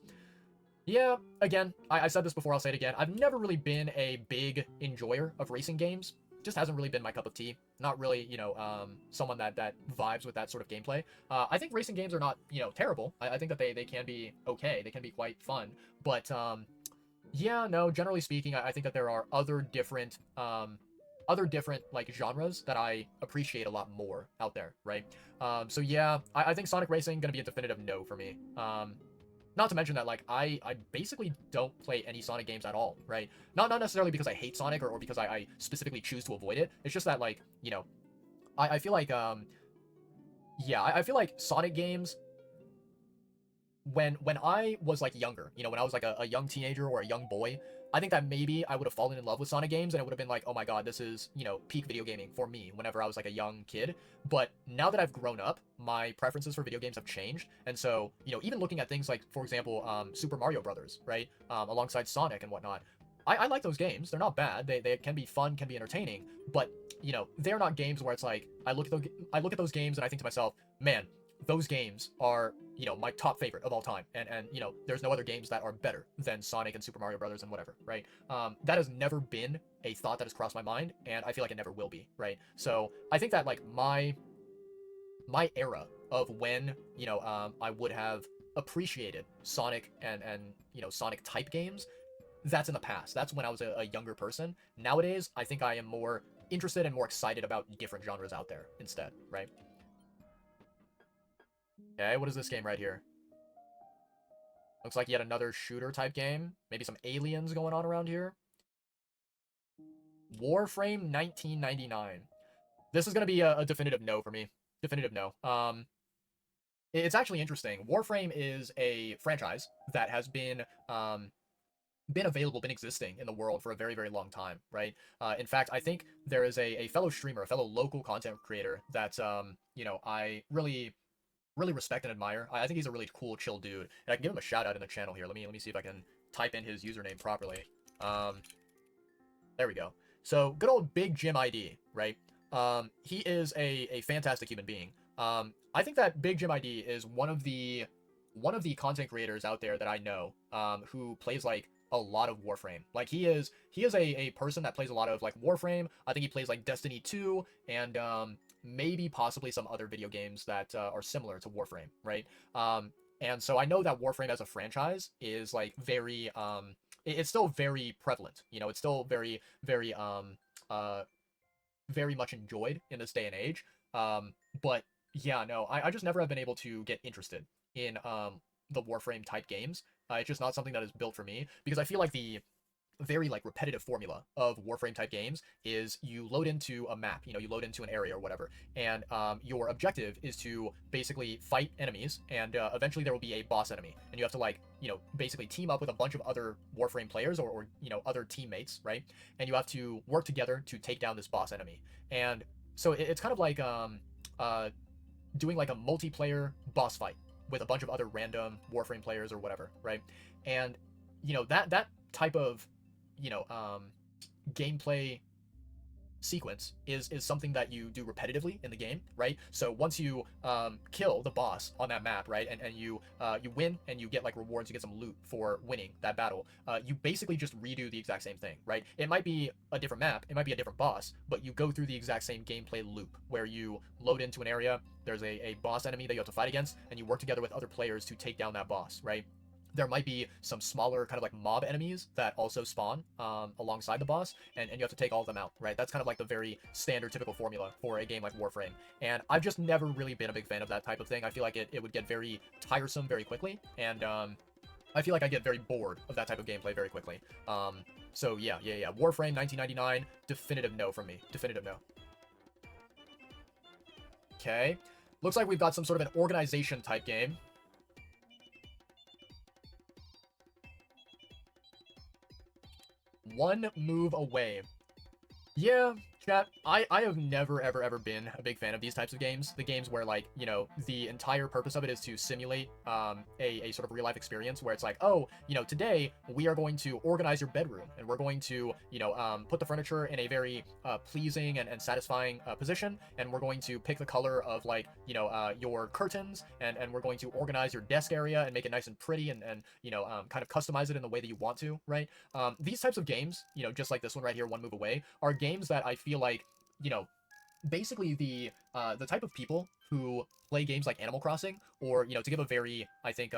Yeah, again, I said this before, I'll say it again. I've never really been a big enjoyer of racing games. Just hasn't really been my cup of tea. Not really, you know, someone that vibes with that sort of gameplay. I think racing games are not, you know, terrible. I think that they can be okay. They can be quite fun. But, yeah, no, generally speaking, I think that there are other different like genres that I appreciate a lot more out there, right? So yeah, I think Sonic Racing gonna be a definitive no for me. Not to mention that, like, I basically don't play any Sonic games at all, right? Not necessarily because I hate Sonic or because I specifically choose to avoid it. It's just that, like, you know, I feel like, yeah, I feel like Sonic games, when I was, like, younger, you know, when I was, like, a young teenager or a young boy, I think that maybe I would have fallen in love with Sonic games and it would have been like, oh my god, this is, you know, peak video gaming for me whenever I was like a young kid. But now that I've grown up, my preferences for video games have changed. And so, you know, even looking at things like, for example, Super Mario Brothers, right? Alongside Sonic and whatnot. I like those games. They're not bad. They can be fun, can be entertaining. But, you know, they're not games where it's like, I look at those games and I think to myself, man, those games are, you know, my top favorite of all time, and you know, there's no other games that are better than Sonic and Super Mario Brothers and whatever, right? That has never been a thought that has crossed my mind, and I feel like it never will be, right? So I think that like my era of when, you know, I would have appreciated Sonic and you know, Sonic type games, that's in the past. That's when I was a younger person. Nowadays, I think I am more interested and more excited about different genres out there instead, right? Okay, what is this game right here? Looks like yet another shooter type game. Maybe some aliens going on around here. Warframe 1999. This is going to be a definitive no for me. Definitive no. It's actually interesting. Warframe is a franchise that has been available, been existing in the world for a very, very long time, right? In fact, I think there is a fellow streamer, a fellow local content creator that, you know, I really respect and admire. I think he's a really cool, chill dude, and I can give him a shout out in the channel here. Let me see if I can type in his username properly. There we go. So good old Big Jim ID, right? He is a fantastic human being. I think that Big Jim ID is one of the content creators out there that I know, who plays like a lot of Warframe. Like he is a person that plays a lot of like Warframe. I think he plays like Destiny 2 and maybe possibly some other video games that are similar to Warframe, right? And so I know that Warframe as a franchise is like very it's still very prevalent. You know, it's still very very much enjoyed in this day and age. But yeah, no, I just never have been able to get interested in the Warframe type games. It's just not something that is built for me because I feel like the very like repetitive formula of Warframe type games is you load into a map, you know, you load into an area or whatever, and your objective is to basically fight enemies, and eventually there will be a boss enemy, and you have to like, you know, basically team up with a bunch of other Warframe players or you know, other teammates, right? And you have to work together to take down this boss enemy. And so it's kind of like doing like a multiplayer boss fight with a bunch of other random Warframe players or whatever, right? And you know, that type of, you know, gameplay sequence is something that you do repetitively in the game, right? So once you kill the boss on that map, right, and you win and you get like rewards, you get some loot for winning that battle, you basically just redo the exact same thing, right? It might be a different map, it might be a different boss, but you go through the exact same gameplay loop where you load into an area, there's a boss enemy that you have to fight against, and you work together with other players to take down that boss, right? There might be some smaller kind of like mob enemies that also spawn alongside the boss, and you have to take all of them out, right? That's kind of like the very standard typical formula for a game like Warframe. And I've just never really been a big fan of that type of thing. I feel like it would get very tiresome very quickly, and I feel like I get very bored of that type of gameplay very quickly. So yeah. Warframe 1999, definitive no from me. Definitive no. Okay. Looks like we've got some sort of an organization type game. One move away. Yeah, chat, I have never, ever been a big fan of these types of games. The games where, like, you know, the entire purpose of it is to simulate a sort of real-life experience where it's like, oh, you know, today we are going to organize your bedroom, and we're going to, you know, put the furniture in a very pleasing and satisfying position, and we're going to pick the color of, like, you know, your curtains, and we're going to organize your desk area and make it nice and pretty, and you know, kind of customize it in the way that you want to, right? These types of games, you know, just like this one right here, One Move Away, are games that I feel like, you know, basically the type of people who play games like Animal Crossing, or, you know, to give a very, I think,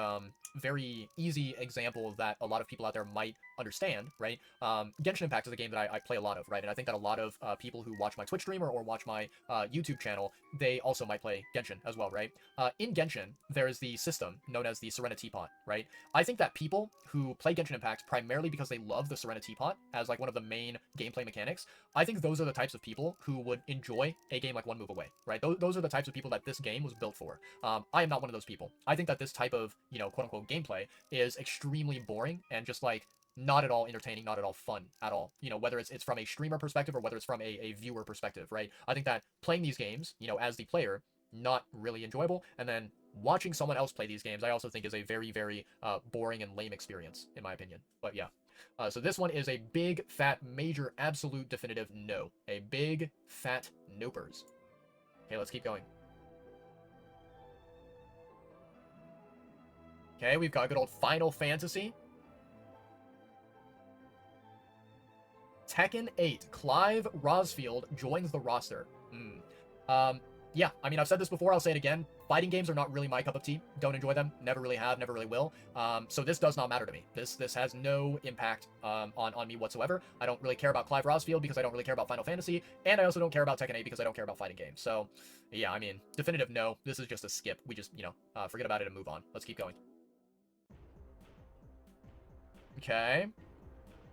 very easy example that a lot of people out there might understand, right? Genshin Impact is a game that I play a lot of, right? And I think that a lot of people who watch my Twitch stream or watch my YouTube channel, they also might play Genshin as well, right? In Genshin, there is the system known as the Serenity Teapot, right? I think that people who play Genshin Impact primarily because they love the Serenity Teapot as like one of the main gameplay mechanics, I think those are the types of people who would enjoy a game like One Move Away, right? Those are the types of people that this game was built for. I am not one of those people. I think that this type of, you know, quote-unquote gameplay is extremely boring and just like not at all entertaining, not at all fun at all. You know, whether it's from a streamer perspective or whether it's from a viewer perspective, right? I think that playing these games, you know, as the player, not really enjoyable, and then watching someone else play these games, I also think is a very boring and lame experience, in my opinion. But yeah. So this one is a big, fat, major, absolute, definitive no. A big, fat nopers. Okay, let's keep going. Okay, we've got good old Final Fantasy. Tekken 8, Clive Rosfield joins the roster. Yeah, I mean, I've said this before, I'll say it again. Fighting games are not really my cup of tea. Don't enjoy them. Never really have, never really will. So this does not matter to me. This has no impact on me whatsoever. I don't really care about Clive Rosfield because I don't really care about Final Fantasy, and I also don't care about Tekken 8 because I don't care about fighting games. So, yeah, I mean, definitive no. This is just a skip. We just, you know, forget about it and move on. Let's keep going. Okay.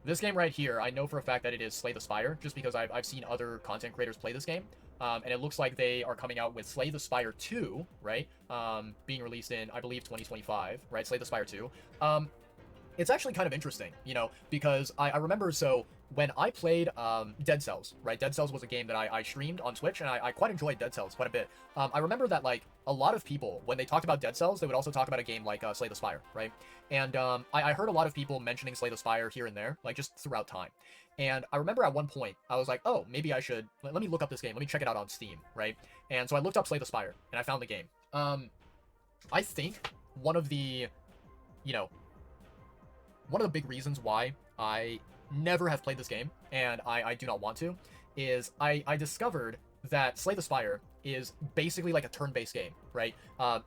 This game right here, I know for a fact that it is Slay the Spire, just because I've seen other content creators play this game. And it looks like they are coming out with Slay the Spire 2, right? Being released in, I believe, 2025, right? Slay the Spire 2. It's actually kind of interesting, you know, because I remember, so when I played Dead Cells, right? Dead Cells was a game that I streamed on Twitch, and I quite enjoyed Dead Cells quite a bit. I remember that, like, a lot of people, when they talked about Dead Cells, they would also talk about a game like Slay the Spire, right? And I heard a lot of people mentioning Slay the Spire here and there, like, just throughout time. And I remember at one point, I was like, oh, maybe I should, let me look up this game, let me check it out on Steam, right? And so I looked up Slay the Spire, and I found the game. I think one of the, you know, one of the big reasons why I never have played this game, and I do not want to, is I discovered that Slay the Spire is basically like a turn-based game, right?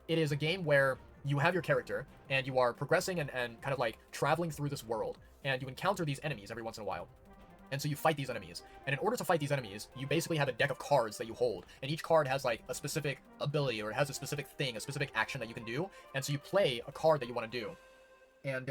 It is a game where you have your character, and you are progressing and kind of like traveling through this world, and you encounter these enemies every once in a while. And so you fight these enemies. And in order to fight these enemies, you basically have a deck of cards that you hold. And each card has like a specific ability, or it has a specific thing, a specific action that you can do. And so you play a card that you want to do. And,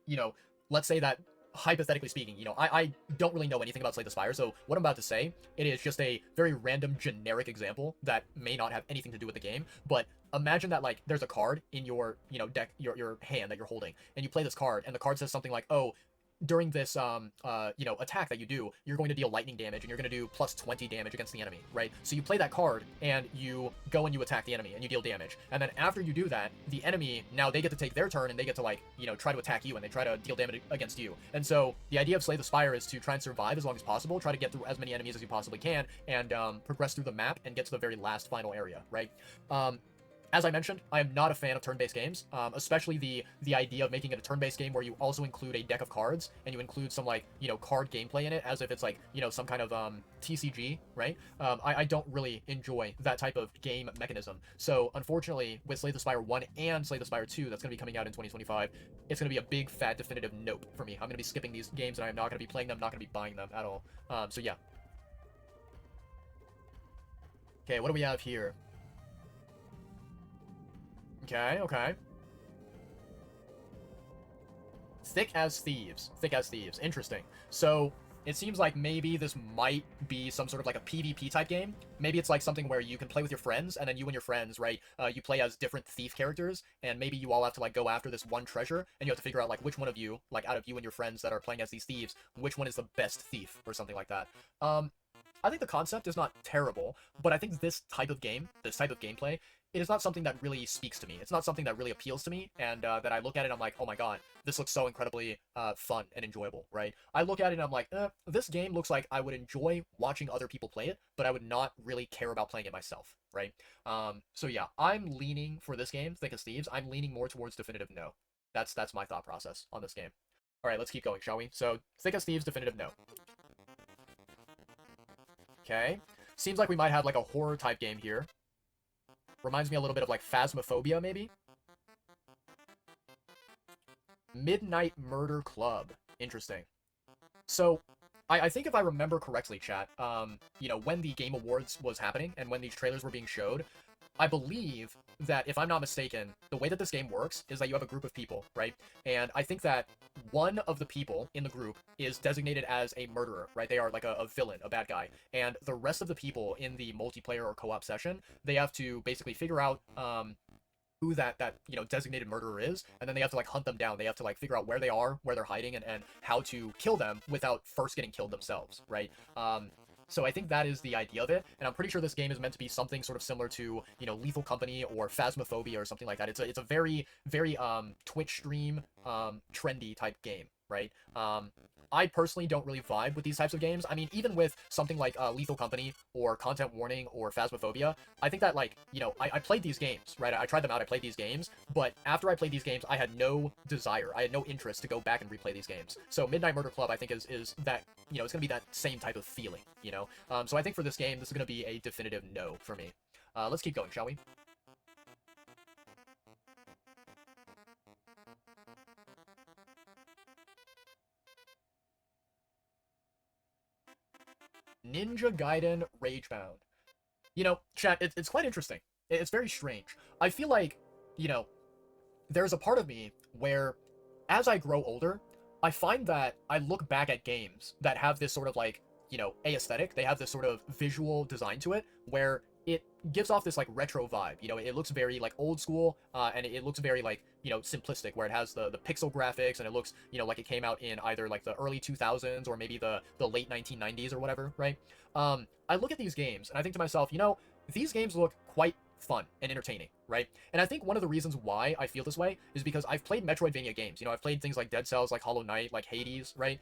you know, let's say that, hypothetically speaking, you know, I don't really know anything about Slay the Spire, so what I'm about to say, it is just a very random, generic example that may not have anything to do with the game, but imagine that, like, there's a card in your, you know, deck, your hand that you're holding, and you play this card, and the card says something like, oh, during this, you know, attack that you do, you're going to deal lightning damage, and you're going to do plus 20 damage against the enemy, right? So you play that card, and you go and you attack the enemy, and you deal damage. And then after you do that, the enemy, now they get to take their turn, and they get to, like, you know, try to attack you, and they try to deal damage against you. And so the idea of Slay the Spire is to try and survive as long as possible, try to get through as many enemies as you possibly can, and progress through the map and get to the very last final area, right? As I mentioned, I am not a fan of turn-based games, especially the idea of making it a turn-based game where you also include a deck of cards, and you include some, like, you know, card gameplay in it, as if it's, like, you know, some kind of TCG, right? I don't really enjoy that type of game mechanism. So, unfortunately, with Slay the Spire 1 and Slay the Spire 2, that's going to be coming out in 2025, it's going to be a big, fat, definitive nope for me. I'm going to be skipping these games, and I'm not going to be playing them, not going to be buying them at all. So, yeah. Okay, what do we have here? Okay, okay. Thick as thieves. Thick as thieves. Interesting. So it seems like maybe this might be some sort of like a PvP type game. Maybe it's like something where you can play with your friends, and then you and your friends, right, you play as different thief characters, and maybe you all have to like go after this one treasure, and you have to figure out like which one of you, like out of you and your friends that are playing as these thieves, which one is the best thief, or something like that. I think the concept is not terrible, but I think this type of game, this type of gameplay, it is not something that really speaks to me. It's not something that really appeals to me, and that I look at it and I'm like, oh my god, this looks so incredibly fun and enjoyable, right? I look at it and I'm like, this game looks like I would enjoy watching other people play it, but I would not really care about playing it myself, right? So yeah, I'm leaning for this game, Thick as Thieves, I'm leaning more towards definitive no. That's my thought process on this game. Alright, let's keep going, shall we? So, Thick as Thieves, definitive no. Okay. Seems like we might have like a horror type game here. Reminds me a little bit of like Phasmophobia, maybe? Midnight Murder Club. Interesting. So, I think if I remember correctly, chat, you know, when the Game Awards was happening and when these trailers were being showed, I believe that, if I'm not mistaken, the way that this game works is that you have a group of people, right? And I think that one of the people in the group is designated as a murderer, right? They are like a villain, a bad guy. And the rest of the people in the multiplayer or co-op session, they have to basically figure out who that you know, designated murderer is, and then they have to like hunt them down. They have to like figure out where they are, where they're hiding, and how to kill them without first getting killed themselves, right? So I think that is the idea of it, and I'm pretty sure this game is meant to be something sort of similar to, you know, Lethal Company or Phasmophobia or something like that. It's a very Twitch stream trendy type game, right? I personally don't really vibe with these types of games. I mean, even with something like Lethal Company or Content Warning or Phasmophobia, I think that, like, you know, I played these games, right? I tried them out, I played these games, but after I played these games, I had no desire, I had no interest to go back and replay these games. So Midnight Murder Club, I think, is that, you know, it's going to be that same type of feeling, you know? So I think for this game, this is going to be a definitive no for me. Let's keep going, shall we? Ninja Gaiden Ragebound. You know, chat, it's quite interesting. It's very strange. I feel like, you know, there's a part of me where, as I grow older, I find that I look back at games that have this sort of like, you know, aesthetic. They have this sort of visual design to it, where it gives off this like retro vibe. You know, it looks very like old school, and it looks very like, you know, simplistic, where it has the pixel graphics, and it looks, you know, like it came out in either like the early 2000s or maybe the late 1990s or whatever, right? I look at these games and I think to myself, you know, these games look quite fun and entertaining, right? And I think one of the reasons why I feel this way is because I've played Metroidvania games. You know, I've played things like Dead Cells, like Hollow Knight, like Hades, right?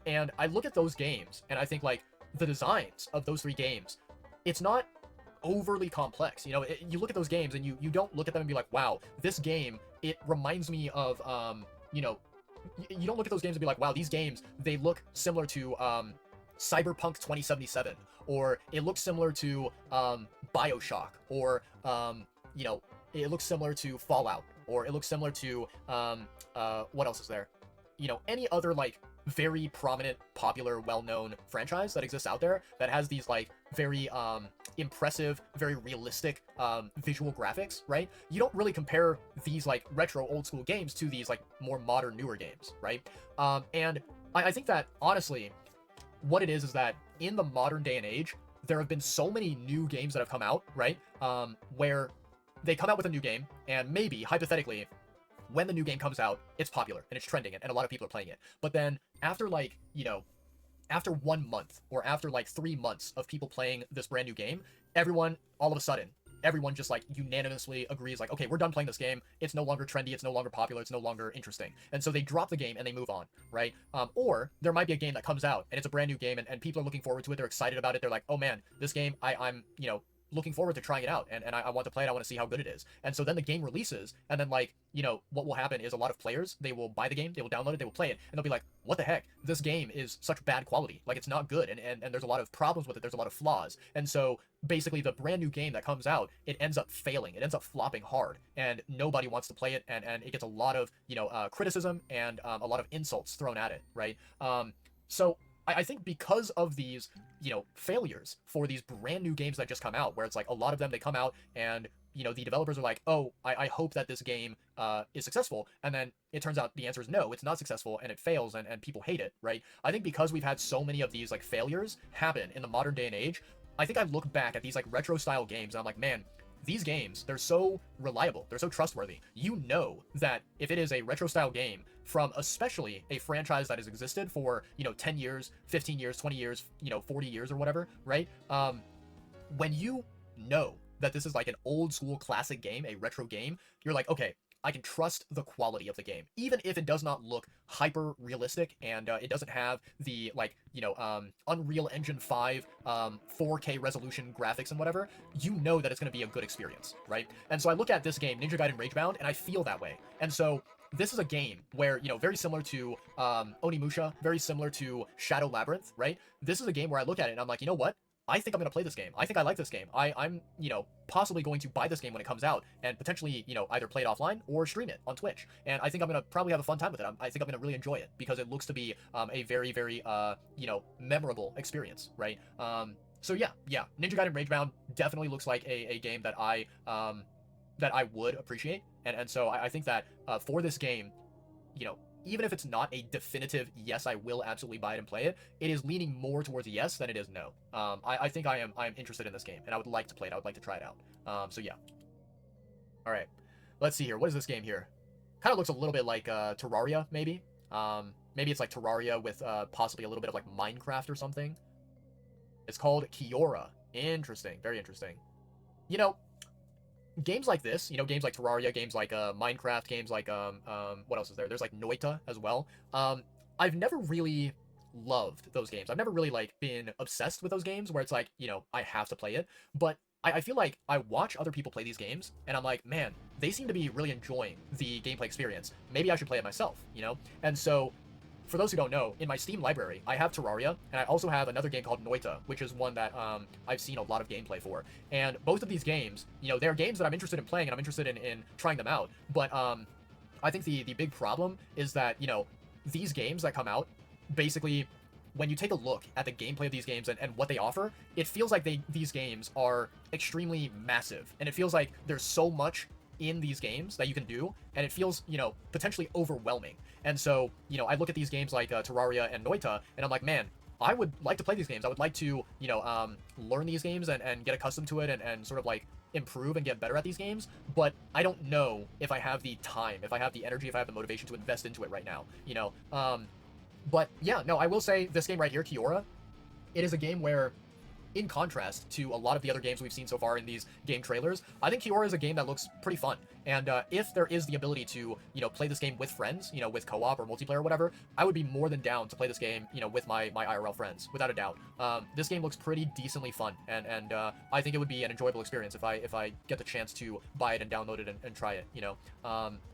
And I look at those games and I think, like, the designs of those three games, it's not overly complex. You know, you look at those games and you don't look at them and be like, wow, this game, it reminds me of, you know, you don't look at those games and be like, wow, these games, they look similar to Cyberpunk 2077, or it looks similar to Bioshock, or you know, it looks similar to Fallout, or it looks similar to what else is there? You know, any other like very prominent, popular, well-known franchise that exists out there that has these like very impressive, very realistic visual graphics, right? You don't really compare these like retro old school games to these like more modern, newer games, right? And I think that honestly, what it is that in the modern day and age, there have been so many new games that have come out, right? Where they come out with a new game, and maybe, hypothetically, when the new game comes out, it's popular, and it's trending, and a lot of people are playing it. But then, after, like, you know, after 1 month, or after, like, 3 months of people playing this brand new game, everyone, all of a sudden, everyone just, like, unanimously agrees, like, okay, we're done playing this game, it's no longer trendy, it's no longer popular, it's no longer interesting. And so they drop the game and they move on, right? Or there might be a game that comes out, and it's a brand new game, and people are looking forward to it, they're excited about it, they're like, oh man, this game, I'm, you know, looking forward to trying it out, and I want to play it, I want to see how good it is. And so then the game releases, and then, like, you know, what will happen is a lot of players, they will buy the game, they will download it, they will play it, and they'll be like, what the heck, this game is such bad quality, like, it's not good, and there's a lot of problems with it, there's a lot of flaws. And so basically the brand new game that comes out, it ends up failing, it ends up flopping hard, and nobody wants to play it, and it gets a lot of, you know, criticism and a lot of insults thrown at it, right? So I think because of these, you know, failures for these brand new games that just come out, where it's like a lot of them, they come out and you know, the developers are like, oh, I hope that this game is successful, and then it turns out the answer is no, it's not successful, and it fails, and people hate it, right? I think because we've had so many of these like failures happen in the modern day and age, I think I've looked back at these like retro style games and I'm like, man, these games, they're so reliable, they're so trustworthy. You know that if it is a retro style game from especially a franchise that has existed for, you know, 10 years, 15 years, 20 years, you know, 40 years or whatever, right? When you know that this is like an old school classic game, a retro game, you're like, okay, I can trust the quality of the game, even if it does not look hyper realistic and it doesn't have the like, you know, Unreal Engine 5 4K resolution graphics and whatever. You know that it's going to be a good experience, right? And so I look at this game, Ninja Gaiden Ragebound, and I feel that way. And so this is a game where, you know, very similar to Onimusha, very similar to Shadow Labyrinth, right? This is a game where I look at it and I'm like, you know what? I think I'm going to play this game. I think I like this game. I'm, you know, possibly going to buy this game when it comes out and potentially, you know, either play it offline or stream it on Twitch. And I think I'm going to probably have a fun time with it. I think I'm going to really enjoy it because it looks to be a very, very, you know, memorable experience, right? So yeah, Ninja Gaiden Ragebound definitely looks like a game that I would appreciate. And so I think that for this game, you know, even if it's not a definitive yes, I will absolutely buy it and play it, it is leaning more towards yes than it is no. I think I am interested in this game, and I would like to play it. I would like to try it out. So yeah. All right, let's see here. What is this game here? Kind of looks a little bit like Terraria, maybe. Maybe it's like Terraria with possibly a little bit of like Minecraft or something. It's called Kiora. Interesting, very interesting. You know, games like this, you know, games like Terraria, games like Minecraft, games like what else is there? There's like Noita as well. I've never really loved those games. I've never really like been obsessed with those games where it's like, you know, I have to play it. But I feel like I watch other people play these games and I'm like, man, they seem to be really enjoying the gameplay experience. Maybe I should play it myself, you know? And so for those who don't know, in my Steam library, I have Terraria, and I also have another game called Noita, which is one that I've seen a lot of gameplay for. And both of these games, you know, they're games that I'm interested in playing, and I'm interested in trying them out. But I think the big problem is that, you know, these games that come out, basically, when you take a look at the gameplay of these games and what they offer, it feels like these games are extremely massive. And it feels like there's so much in these games that you can do, and it feels, you know, potentially overwhelming. And so, you know, I look at these games like Terraria and Noita, and I'm like, man, I would like to play these games. I would like to, you know, learn these games and get accustomed to it and sort of like improve and get better at these games, but I don't know if I have the time, if I have the energy, if I have the motivation to invest into it right now, you know? But yeah, no, I will say this game right here, Kiora, it is a game where, in contrast to a lot of the other games we've seen so far in these game trailers, I think Kiora is a game that looks pretty fun. And if there is the ability to, you know, play this game with friends, you know, with co-op or multiplayer or whatever, I would be more than down to play this game, you know, with my IRL friends, without a doubt. This game looks pretty decently fun, and I think it would be an enjoyable experience if I get the chance to buy it and download it and try it, you know.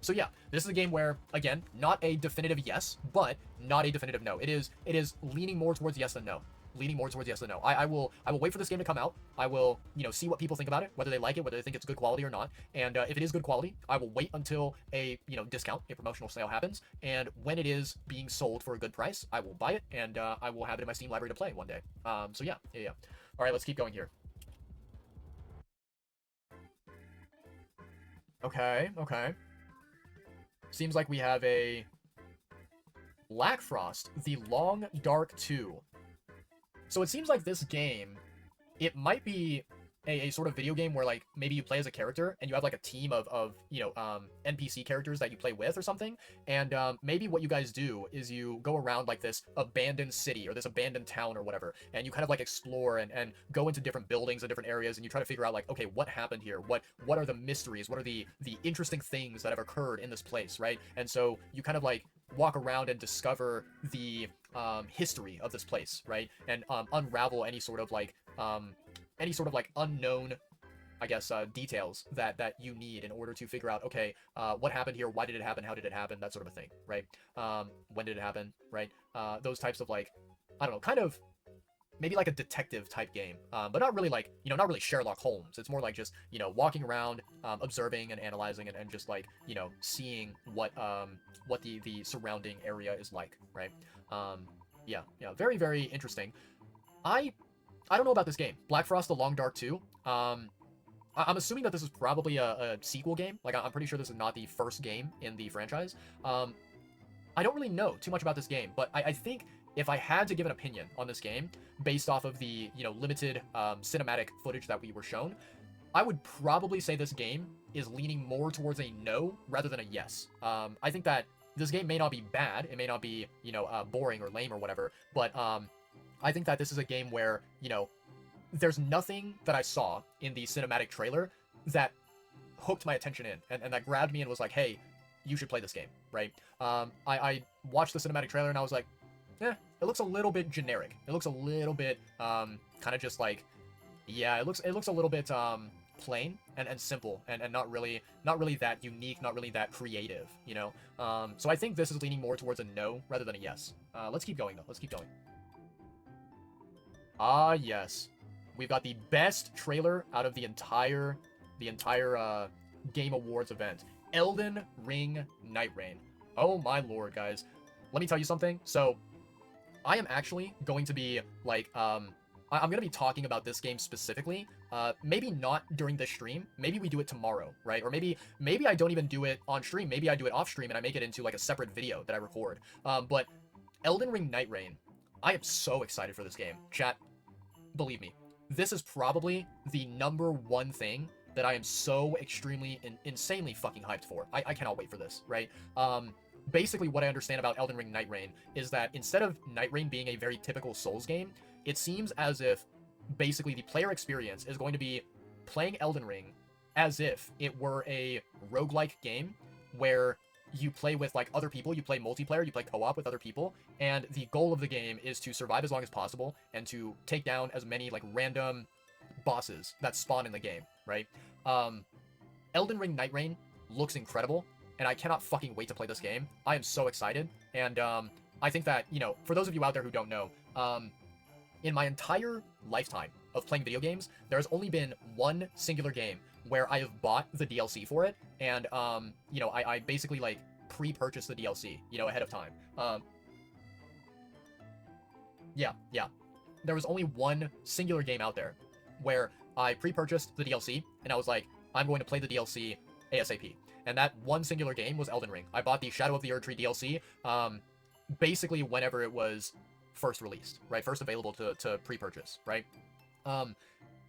So yeah, this is a game where, again, not a definitive yes, but not a definitive no. It is leaning more towards yes than no. Leaning more towards yes than no. I will wait for this game to come out. I will, you know, see what people think about it, whether they like it, whether they think it's good quality or not. And if it is good quality, I will wait until a, you know, discount, a promotional sale happens. And when it is being sold for a good price, I will buy it and I will have it in my Steam library to play one day. So yeah. All right, let's keep going here. Okay. Seems like we have a Black Frost, The Long Dark 2. So it seems like this game, it might be a sort of video game where, like, maybe you play as a character and you have like a team of you know, NPC characters that you play with or something, and maybe what you guys do is you go around like this abandoned city or this abandoned town or whatever, and you kind of like explore and go into different buildings and different areas, and you try to figure out like, okay, what happened here, what are the mysteries, what are the interesting things that have occurred in this place, right? And so you kind of like walk around and discover the history of this place, right? And unravel any sort of like unknown, I guess, details that you need in order to figure out, okay, what happened here, why did it happen, how did it happen, that sort of a thing, right? When did it happen, right? Those types of, like, I don't know, kind of maybe like a detective type game, but not really like, you know, not really Sherlock Holmes. It's more like just, you know, walking around, observing and analyzing and just like, you know, seeing what the surrounding area is like, right? Yeah, very, very interesting. I don't know about this game, Black Frost: The Long Dark 2. I'm assuming that this is probably a sequel game. Like, I'm pretty sure this is not the first game in the franchise. I don't really know too much about this game, but I think if I had to give an opinion on this game based off of the, limited cinematic footage that we were shown, I would probably say this game is leaning more towards a no rather than a yes. I think that this game may not be bad, it may not be, boring or lame or whatever, but I think that this is a game where, there's nothing that I saw in the cinematic trailer that hooked my attention in and that grabbed me and was like, hey, you should play this game, right? I watched the cinematic trailer and I was like, it looks a little bit generic. It looks a little bit kind of just like, yeah, it looks a little bit plain and simple and not really that unique, not really that creative, So I think this is leaning more towards a no rather than a yes. Let's keep going though. Let's keep going. Ah, yes. We've got the best trailer out of the entire Game Awards event. Elden Ring NIGHTREIGN. Oh my lord, guys. Let me tell you something. So, I am actually going to be, like, I'm going to be talking about this game specifically. Maybe not during this stream. Maybe we do it tomorrow, right? Or maybe I don't even do it on stream. Maybe I do it off stream and I make it into, like, a separate video that I record. But Elden Ring NIGHTREIGN, I am so excited for this game. Chat, believe me, this is probably the #1 thing that I am so extremely, insanely fucking hyped for. I cannot wait for this, right? Basically, what I understand about Elden Ring NIGHTREIGN is that instead of NIGHTREIGN being a very typical Souls game, it seems as if basically the player experience is going to be playing Elden Ring as if it were a roguelike game where you play with, like, other people, you play multiplayer, you play co-op with other people, and the goal of the game is to survive as long as possible and to take down as many, like, random bosses that spawn in the game, right? Elden Ring NIGHTREIGN looks incredible, and I cannot fucking wait to play this game. I am so excited, and I think that, for those of you out there who don't know, in my entire lifetime of playing video games, there's only been one singular game where I have bought the DLC for it, and, I basically, like, pre-purchased the DLC, ahead of time. Yeah. There was only one singular game out there where I pre-purchased the DLC, and I was like, I'm going to play the DLC ASAP. And that one singular game was Elden Ring. I bought the Shadow of the Erdtree DLC, basically whenever it was first released, right? First available to pre-purchase, right?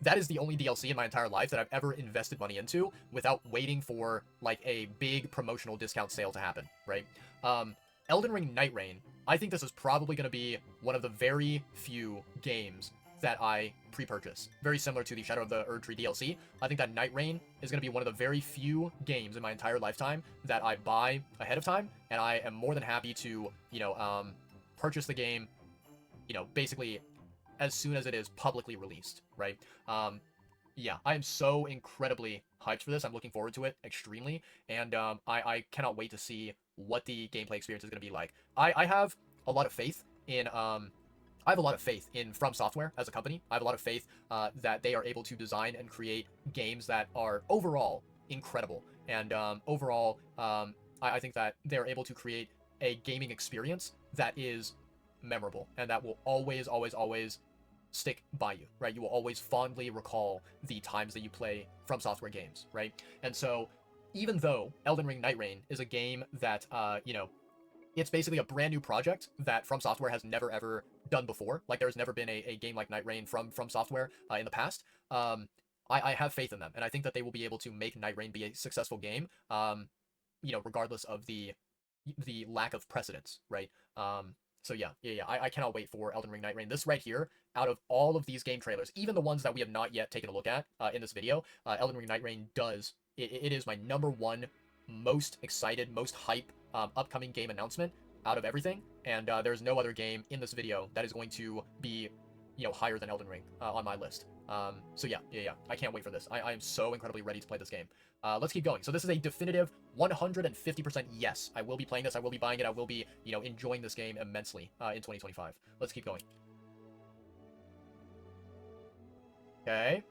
That is the only DLC in my entire life that I've ever invested money into without waiting for, like, a big promotional discount sale to happen, right? Elden Ring NIGHTREIGN, I think this is probably going to be one of the very few games that I pre-purchase. Very similar to the Shadow of the Erdtree DLC. I think that NIGHTREIGN is going to be one of the very few games in my entire lifetime that I buy ahead of time, and I am more than happy to, purchase the game, basically as soon as it is publicly released, right? Yeah, I am so incredibly hyped for this. I'm looking forward to it extremely, and I cannot wait to see what the gameplay experience is going to be like. I have a lot of faith in From Software as a company. I have a lot of faith that they are able to design and create games that are overall incredible, and overall, I think that they're able to create a gaming experience that is memorable and that will always stick by you, right? You will always fondly recall the times that you play From Software games, right? And so, even though Elden Ring NIGHTREIGN is a game that, it's basically a brand new project that From Software has never ever done before. Like, there's never been a game like NIGHTREIGN from Software in the past. I have faith in them, and I think that they will be able to make NIGHTREIGN be a successful game, regardless of the lack of precedence, right? So yeah, I cannot wait for Elden Ring NIGHTREIGN. This right here, out of all of these game trailers, even the ones that we have not yet taken a look at in this video, Elden Ring NIGHTREIGN it is my #1 most excited, most hype upcoming game announcement out of everything, and there's no other game in this video that is going to be, higher than Elden Ring on my list. So yeah, I can't wait for this. I am so incredibly ready to play this game. Let's keep going. So this is a definitive 150% yes. I will be playing this. I will be buying it. I will be, enjoying this game immensely in 2025. Let's keep going. Okay.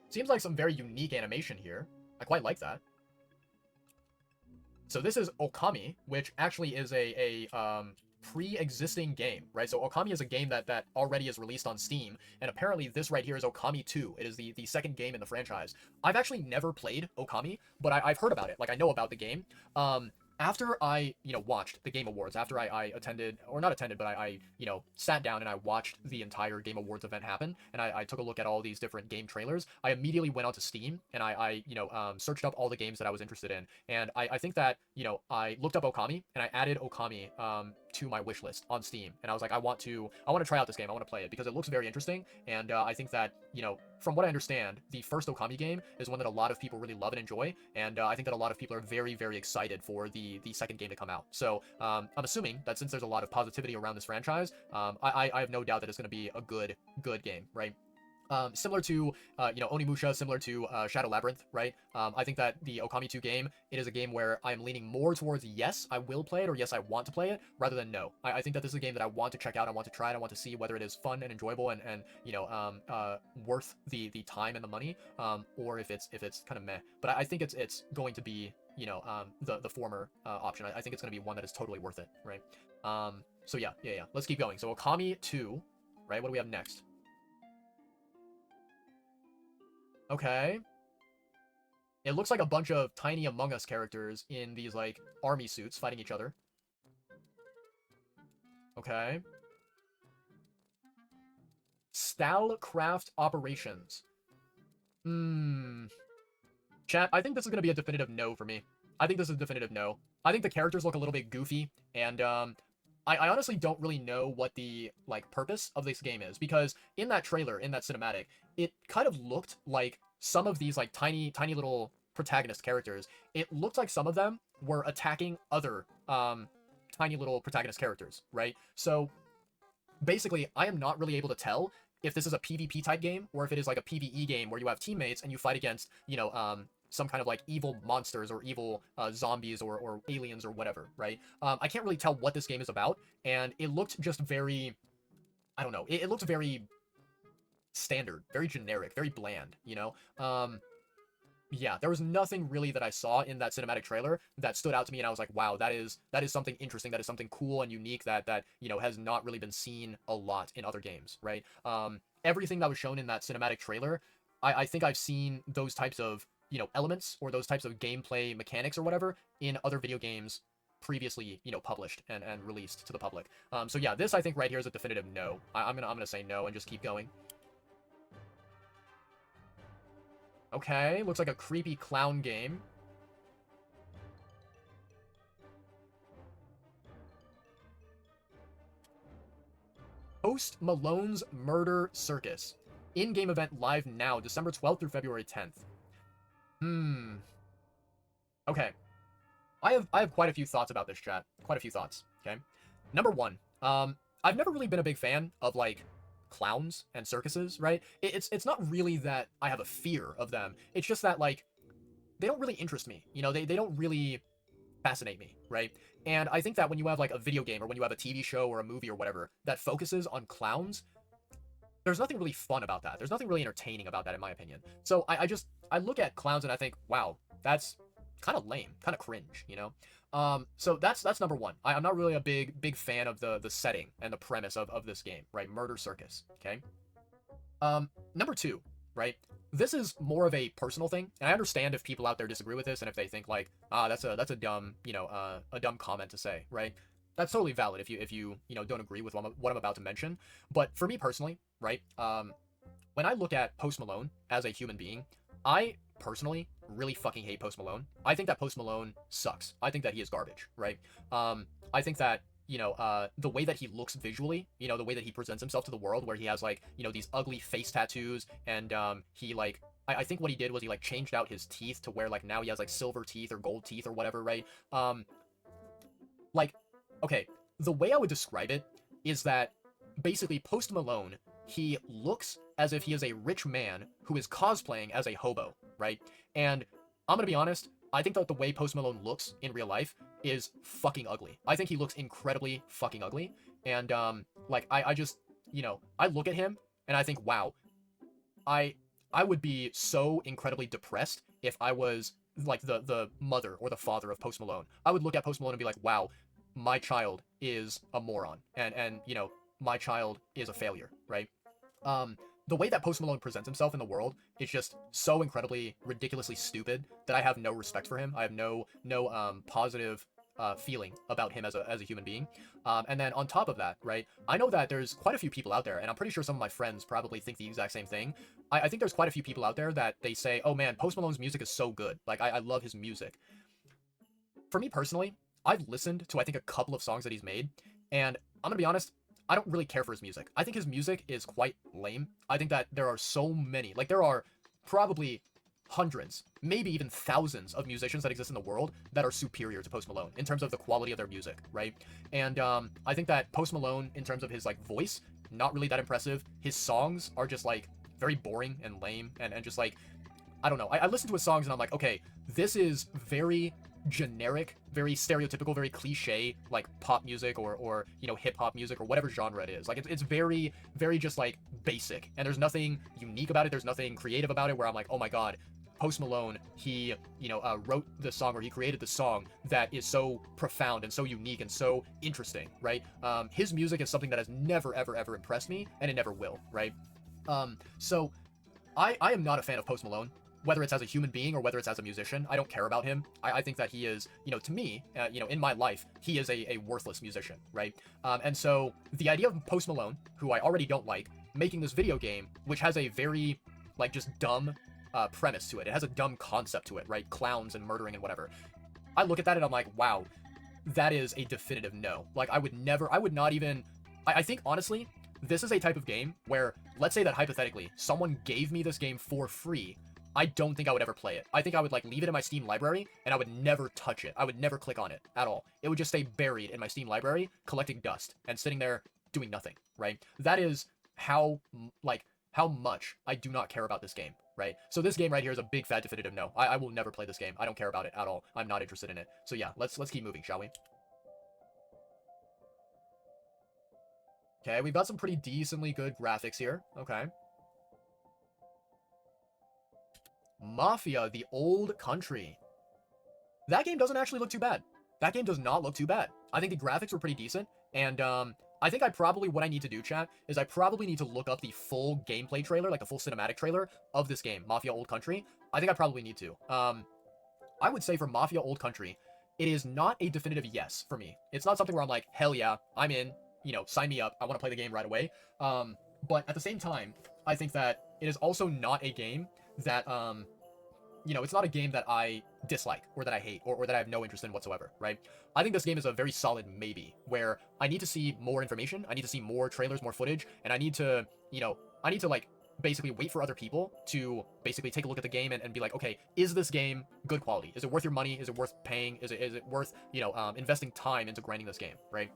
Seems like some very unique animation here. I quite like that. So this is Okami, which actually is a pre-existing game, right? So Okami is a game that already is released on Steam, and apparently this right here is Okami 2. It is the second game in the franchise. I've actually never played Okami, but I've heard about it. Like, I know about the game. After I, watched the Game Awards, after I attended, or not attended, but I sat down and I watched the entire Game Awards event happen, and I took a look at all these different game trailers, I immediately went onto Steam, and I searched up all the games that I was interested in, and I think that, I looked up Okami, and I added Okami, to my wish list on Steam, and I was like, I want to try out this game, I want to play it, because it looks very interesting, and I think that, from what I understand, the first Okami game is one that a lot of people really love and enjoy, and I think that a lot of people are very, very excited for the second game to come out. So I'm assuming that since there's a lot of positivity around this franchise, I have no doubt that it's going to be a good game, right? Similar to, Onimusha, similar to Shadow Labyrinth, right? I think that the Okami 2 game, it is a game where I'm leaning more towards yes, I will play it, or yes, I want to play it, rather than no. I think that this is a game that I want to check out, I want to try it, I want to see whether it is fun and enjoyable and worth the time and the money, or if it's kind of meh. But I think it's going to be, the former option. I think it's going to be one that is totally worth it, right? So yeah. Let's keep going. So Okami 2, right? What do we have next? Okay. It looks like a bunch of tiny Among Us characters in these, like, army suits fighting each other. Okay. Stalcraft Operations. Chat, I think this is going to be a definitive no for me. I think this is a definitive no. I think the characters look a little bit goofy, and, I honestly don't really know what the, like, purpose of this game is, because in that trailer, in that cinematic, it kind of looked like some of these, like, tiny little protagonist characters, it looked like some of them were attacking other, tiny little protagonist characters, right? So, basically, I am not really able to tell if this is a PvP type game, or if it is like a PvE game where you have teammates and you fight against, some kind of like evil monsters or evil zombies or aliens or whatever, right? I can't really tell what this game is about, and it looked just very, I don't know, it looked very standard, very generic, very bland, yeah, there was nothing really that I saw in that cinematic trailer that stood out to me, and I was like, wow, that is something interesting, that is something cool and unique that has not really been seen a lot in other games, right? Everything that was shown in that cinematic trailer, I think I've seen those types of, elements or those types of gameplay mechanics or whatever in other video games previously, published and released to the public. So yeah, this I think right here is a definitive no. I'm gonna say no and just keep going. Okay, looks like a creepy clown game. Post Malone's Murder Circus. In-game event live now, December 12th through February 10th. Okay. I have quite a few thoughts about this, chat. Quite a few thoughts, okay? Number one, I've never really been a big fan of, like, clowns and circuses, right? It's not really that I have a fear of them. It's just that, like, they don't really interest me. They don't really fascinate me, right? And I think that when you have, like, a video game or when you have a TV show or a movie or whatever that focuses on clowns, there's nothing really fun about that. There's nothing really entertaining about that, in my opinion. So I look at clowns and I think, wow, that's kind of lame, kind of cringe, So that's number one. I'm not really a big fan of the setting and the premise of this game, right? Murder Circus, okay? Number two, right? This is more of a personal thing, and I understand if people out there disagree with this and if they think like, that's a dumb, a dumb comment to say, right? That's totally valid if you don't agree with what I'm about to mention. But for me personally, right? When I look at Post Malone as a human being, I personally really fucking hate Post Malone. I think that Post Malone sucks. I think that he is garbage, right? I think that, the way that he looks visually, the way that he presents himself to the world, where he has, like, these ugly face tattoos, and he, like, I think what he did was he, like, changed out his teeth to where, like, now he has, like, silver teeth or gold teeth or whatever, right? Like, okay, the way I would describe it is that basically Post Malone, he looks as if he is a rich man who is cosplaying as a hobo, right? And I'm gonna be honest, I think that the way Post Malone looks in real life is fucking ugly. I think he looks incredibly fucking ugly. And, like, I just, I look at him and I think, wow, I would be so incredibly depressed if I was, like, the mother or the father of Post Malone. I would look at Post Malone and be like, wow, my child is a moron, and you know, my child is a failure, right? The way that Post Malone presents himself in the world is just so incredibly ridiculously stupid that I have no respect for him. I have no positive feeling about him as a human being. And then on top of that, right, I know that there's quite a few people out there, and I'm pretty sure some of my friends probably think the exact same thing. I think there's quite a few people out there that they say, oh man, Post Malone's music is so good. Like, I love his music. For me personally, I've listened to I think a couple of songs that he's made, and I'm gonna be honest, I don't really care for his music. I think his music is quite lame. I think that there are so many, like there are probably hundreds, maybe even thousands of musicians that exist in the world that are superior to Post Malone in terms of the quality of their music, right? And I think that Post Malone, in terms of his like voice, not really that impressive. His songs are just like very boring and lame and just like, I don't know. I listen to his songs and I'm like, okay, this is very generic, very stereotypical, very cliche, like pop music or you know, hip hop music or whatever genre it is. Like it's very, very just like basic, and there's nothing unique about it. There's nothing creative about it where I'm like, oh my god, Post Malone, he, you know, wrote the song, or he created the song that is so profound and so unique and so interesting, right? His music is something that has never, ever, ever impressed me, and it never will, right? So I am not a fan of Post Malone, whether it's as a human being or whether it's as a musician. I don't care about him. I think that he is, you know, to me, you know, in my life, he is a worthless musician, right? And so the idea of Post Malone, who I already don't like, making this video game, which has a very, like, just dumb premise to it. It has a dumb concept to it, right? Clowns and murdering and whatever. I look at that and I'm like, wow, that is a definitive no. Like, I would not even, I think, honestly, this is a type of game where, let's say that hypothetically, someone gave me this game for free, I don't think I would ever play it. I think I would like leave it in my Steam library and I would never touch it. I would never click on it at all. It would just stay buried in my Steam library, collecting dust and sitting there doing nothing, right? That is how, like, how much I do not care about this game, right? So this game right here is a big fat definitive no. I will never play this game. I don't care about it at all. I'm not interested in it. So yeah, let's keep moving, shall we? Okay, we've got some pretty decently good graphics here. Okay. Mafia, the Old Country. That game doesn't actually look too bad. That game does not look too bad. I think the graphics were pretty decent, and I think what I need to do, chat, is I probably need to look up the full gameplay trailer, like the full cinematic trailer of this game, Mafia Old Country. I think I probably need to. I would say for Mafia Old Country, it is not a definitive yes for me. It's not something where I'm like, hell yeah, I'm in, you know, sign me up, I want to play the game right away. But at the same time, I think that it is also not a game that, you know, it's not a game that I dislike or that I hate or that I have no interest in whatsoever, right? I think this game is a very solid maybe, where I need to see more information, I need to see more trailers, more footage, and I need to, you know, like basically wait for other people to basically take a look at the game and be like, okay, is this game good quality? Is it worth your money? Is it worth paying? Is it worth, you know, investing time into grinding this game, right?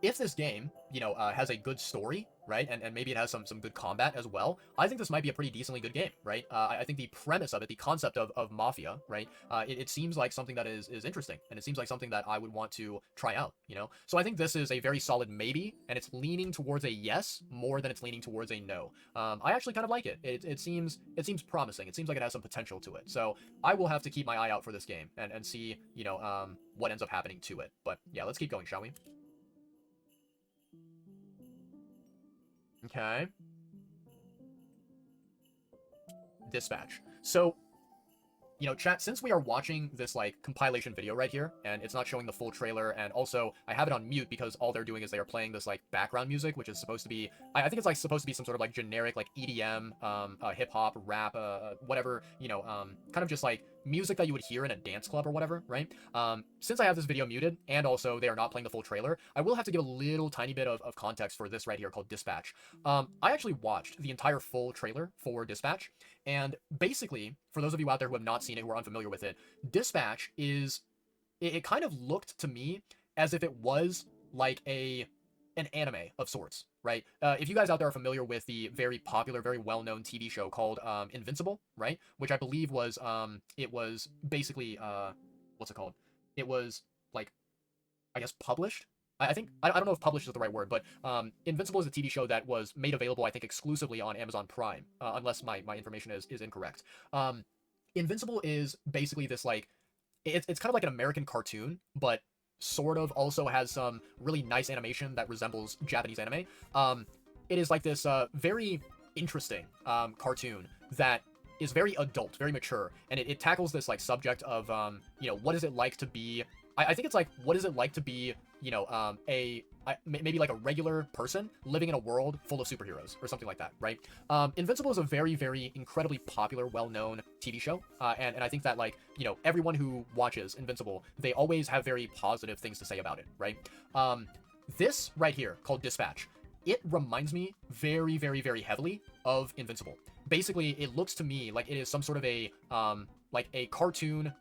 If this game, you know, has a good story, right, and maybe it has some good combat as well, I think this might be a pretty decently good game, right? I think the premise of it, the concept of Mafia, right, it seems like something that is interesting, and it seems like something that I would want to try out, you know? So I think this is a very solid maybe, and it's leaning towards a yes more than it's leaning towards a no. I actually kind of like it. It seems promising. It seems like it has some potential to it. So I will have to keep my eye out for this game and see, you know, what ends up happening to it. But yeah, let's keep going, shall we? Okay. Dispatch. So, you know, chat, since we are watching this, like, compilation video right here, and it's not showing the full trailer, and also, I have it on mute because all they're doing is they are playing this, like, background music, which is supposed to be, I think it's, like, supposed to be some sort of, like, generic, like, EDM, hip-hop, rap, whatever, you know, kind of just, like, music that you would hear in a dance club or whatever, right? Since I have this video muted, and also they are not playing the full trailer, I will have to give a little tiny bit of context for this right here called Dispatch. I actually watched the entire full trailer for Dispatch, and basically, for those of you out there who have not seen it, who are unfamiliar with it, Dispatch is, it kind of looked to me as if it was like an anime of sorts, right? If you guys out there are familiar with the very popular, very well-known TV show called Invincible, right? Which I believe was, it was basically, what's it called? It was, like, I guess published? I think, I don't know if published is the right word, but Invincible is a TV show that was made available, I think, exclusively on Amazon Prime, unless my information is incorrect. Invincible is basically this, like, it's kind of like an American cartoon, but sort of also has some really nice animation that resembles Japanese anime. It is like this very interesting cartoon that is very adult, very mature, and it tackles this like subject of what is it like to be. I think it's like, what is it like to be maybe like a regular person living in a world full of superheroes or something like that, right? Invincible is a very, very incredibly popular, well-known TV show, and I think that like everyone who watches Invincible, they always have very positive things to say about it, right? This right here called Dispatch, it reminds me very, very, very heavily of Invincible. Basically, it looks to me like it is some sort of a cartoon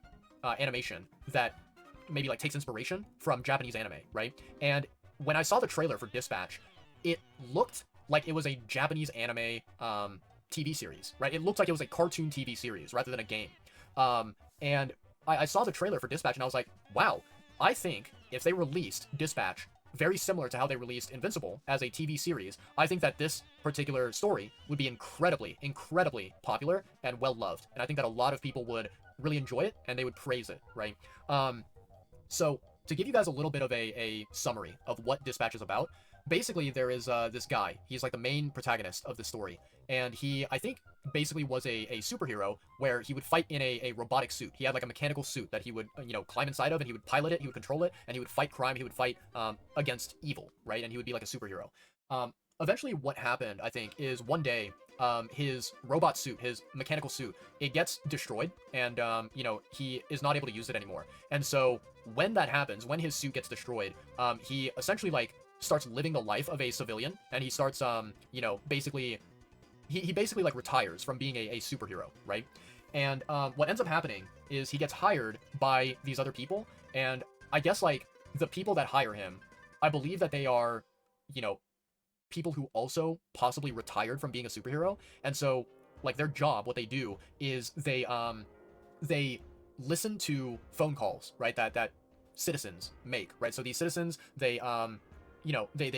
animation that maybe like takes inspiration from Japanese anime, right? And when I saw the trailer for Dispatch, it looked like it was a Japanese anime TV series, right? It looked like it was a cartoon TV series rather than a game. And I saw the trailer for Dispatch and I was like, wow, I think if they released Dispatch very similar to how they released Invincible as a TV series, I think that this particular story would be incredibly, incredibly popular and well-loved. And I think that a lot of people would really enjoy it and they would praise it, right? So to give you guys a little bit of a summary of what Dispatch is about, basically there is this guy. He's like the main protagonist of the story. And he, I think, basically was a superhero where he would fight in a robotic suit. He had like a mechanical suit that he would, climb inside of, and he would pilot it, he would control it, and he would fight crime, he would fight against evil, right? And he would be like a superhero. Eventually what happened, I think, is one day, his robot suit, his mechanical suit, it gets destroyed, and, he is not able to use it anymore. And so when that happens, when his suit gets destroyed, he essentially, like, starts living the life of a civilian, and he starts, basically... He basically, like, retires from being a superhero, right? And what ends up happening is he gets hired by these other people, and I guess, like, the people that hire him, I believe that they are, people who also possibly retired from being a superhero. And so, like, their job, what they do is they listen to phone calls, right, that citizens make, right? So these citizens, they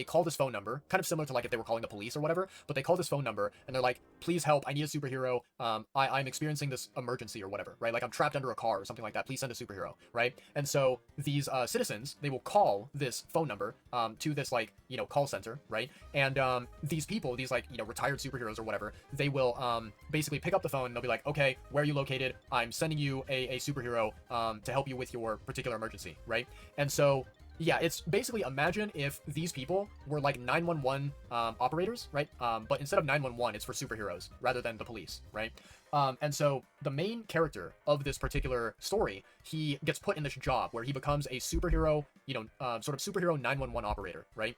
call this phone number, kind of similar to like if they were calling the police or whatever, but they call this phone number and they're like, please help, I need a superhero, I'm experiencing this emergency or whatever, right? Like I'm trapped under a car or something like that, please send a superhero, right? And so these citizens, they will call this phone number to this like, call center, right? And these people, these like, retired superheroes or whatever, they will basically pick up the phone and they'll be like, okay, where are you located? I'm sending you a superhero to help you with your particular emergency, right? And so yeah, it's basically, imagine if these people were like 911 operators, right? But instead of 911, it's for superheroes rather than the police, right? And so the main character of this particular story, he gets put in this job where he becomes a superhero, sort of superhero 911 operator, right?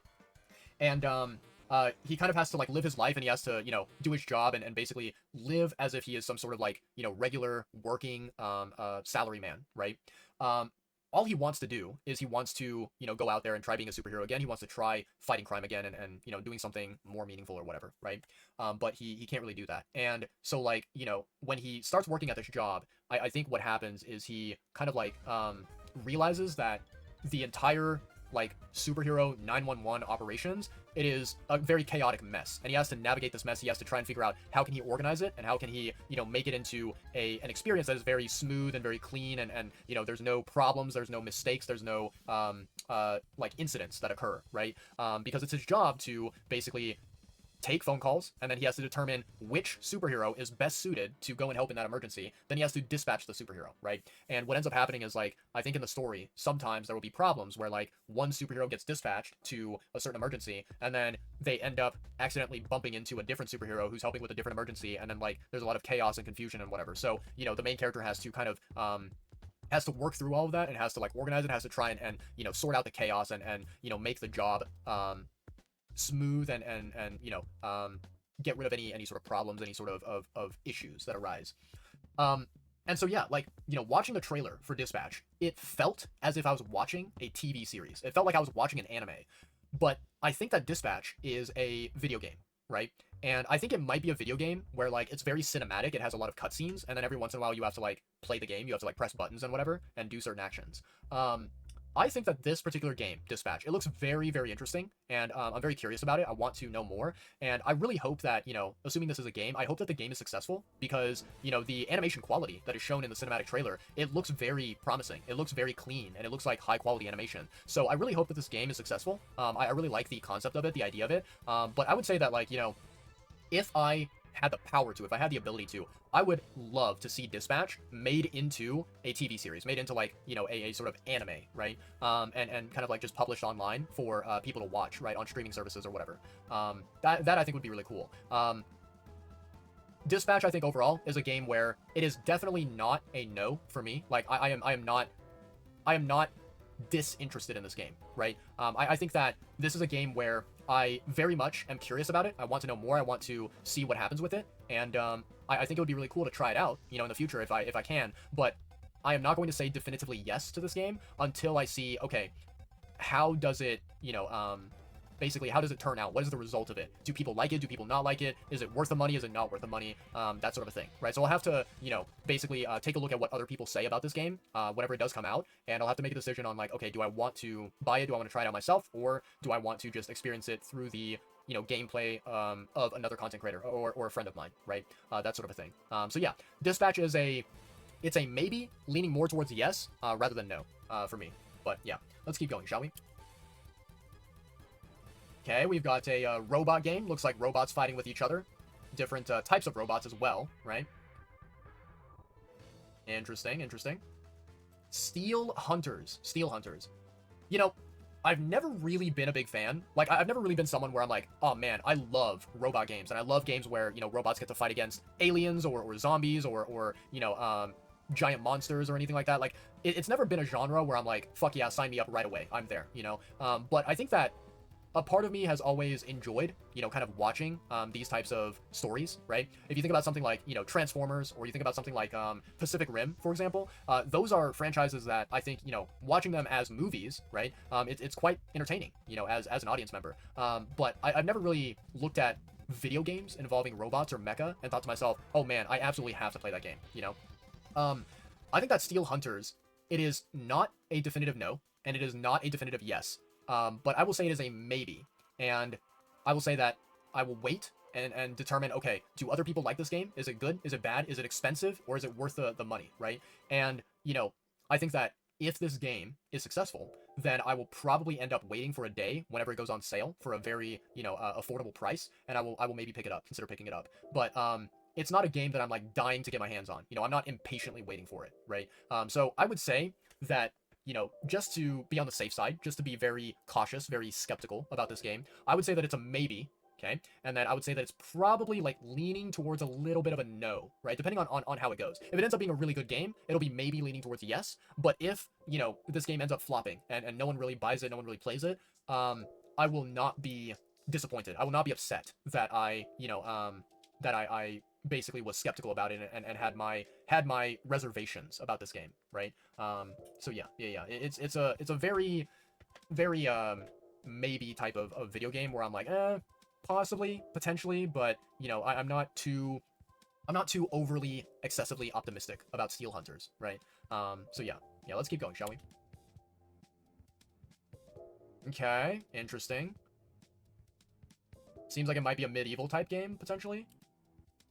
And he kind of has to like live his life, and he has to, do his job and basically live as if he is some sort of like, regular working salary man, right? All he wants to do is he wants to, go out there and try being a superhero again. He wants to try fighting crime again and doing something more meaningful or whatever, right? But he can't really do that. And so, like, when he starts working at this job, I think what happens is he kind of, like, realizes that the entire, like, superhero 911 operations, it is a very chaotic mess, and he has to navigate this mess. He has to try and figure out how can he organize it, and how can he, make it into an experience that is very smooth and very clean, and there's no problems, there's no mistakes, there's no like incidents that occur, right? Because it's his job to basically take phone calls, and then he has to determine which superhero is best suited to go and help in that emergency. Then he has to dispatch the superhero, right? And what ends up happening is, like, I think in the story, sometimes there will be problems where, like, one superhero gets dispatched to a certain emergency, and then they end up accidentally bumping into a different superhero who's helping with a different emergency, and then, like, there's a lot of chaos and confusion and whatever. So, the main character has to kind of, has to work through all of that, and has to, like, organize it, has to try and sort out the chaos and make the job, smooth and get rid of any sort of problems, any sort of issues that arise. And so yeah, like, watching the trailer for Dispatch, it felt as if I was watching a TV series. It felt like I was watching an anime. But I think that Dispatch is a video game, right? And I think it might be a video game where, like, it's very cinematic, it has a lot of cutscenes, and then every once in a while you have to, like, play the game, you have to, like, press buttons and whatever, and do certain actions. I think that this particular game, Dispatch, it looks very, very interesting, and I'm very curious about it. I want to know more, and I really hope that, assuming this is a game, I hope that the game is successful, because, the animation quality that is shown in the cinematic trailer, it looks very promising. It looks very clean, and it looks like high-quality animation. So I really hope that this game is successful. I really like the concept of it, the idea of it, but I would say that, like, if I had the power to, if I had the ability to, I would love to see Dispatch made into a TV series, made into like, a sort of anime, right? And kind of like just published online for people to watch, right, on streaming services or whatever. That I think would be really cool. Dispatch, I think overall is a game where it is definitely not a no for me. Like I am not disinterested in this game, right? I think that this is a game where I very much am curious about it. I want to know more. I want to see what happens with it, and I think it would be really cool to try it out, in the future if I can. But I am not going to say definitively yes to this game until I see, okay, how does it, basically, how does it turn out? What is the result of it? Do people like it? Do people not like it? Is it worth the money? Is it not worth the money? That sort of a thing, right? So I'll have to, basically take a look at what other people say about this game whenever it does come out, and I'll have to make a decision on, like, okay, do I want to buy it? Do I want to try it out myself? Or do I want to just experience it through the, gameplay of another content creator or a friend of mine, right? That sort of a thing. So yeah, Dispatch is it's a maybe, leaning more towards yes rather than no for me. But yeah, let's keep going, shall we? Okay, we've got a robot game. Looks like robots fighting with each other. Different types of robots as well, right? Interesting, interesting. Steel Hunters. Steel Hunters. I've never really been a big fan. Like, I've never really been someone where I'm like, oh man, I love robot games. And I love games where, robots get to fight against aliens or zombies or giant monsters or anything like that. Like, it's never been a genre where I'm like, fuck yeah, sign me up right away. I'm there, But I think that a part of me has always enjoyed, kind of watching these types of stories, right? If you think about something like, Transformers, or you think about something like Pacific Rim, for example, those are franchises that I think, watching them as movies, right? It's quite entertaining, as an audience member. But I've never really looked at video games involving robots or mecha and thought to myself, oh man, I absolutely have to play that game, I think that Steel Hunters, it is not a definitive no, and it is not a definitive yes. But I will say it is a maybe, and I will say that I will wait and determine, okay, do other people like this game? Is it good? Is it bad? Is it expensive? Or is it worth the money, right? And, I think that if this game is successful, then I will probably end up waiting for a day whenever it goes on sale for a very, affordable price, and I will maybe pick it up, consider picking it up. But, it's not a game that I'm, like, dying to get my hands on. I'm not impatiently waiting for it, right? So I would say that, just to be on the safe side, just to be very cautious, very skeptical about this game, I would say that it's a maybe, okay? And then I would say that it's probably, like, leaning towards a little bit of a no, right? Depending on how it goes. If it ends up being a really good game, it'll be maybe leaning towards yes. But if, this game ends up flopping and no one really buys it, no one really plays it, I will not be disappointed. I will not be upset that I basically was skeptical about it and had my reservations about this game, right? So yeah. It's a very maybe type of video game where I'm like, possibly, potentially, but I'm not too overly excessively optimistic about Steel Hunters, right? So yeah, let's keep going, shall we? Okay, interesting. Seems like it might be a medieval type game potentially.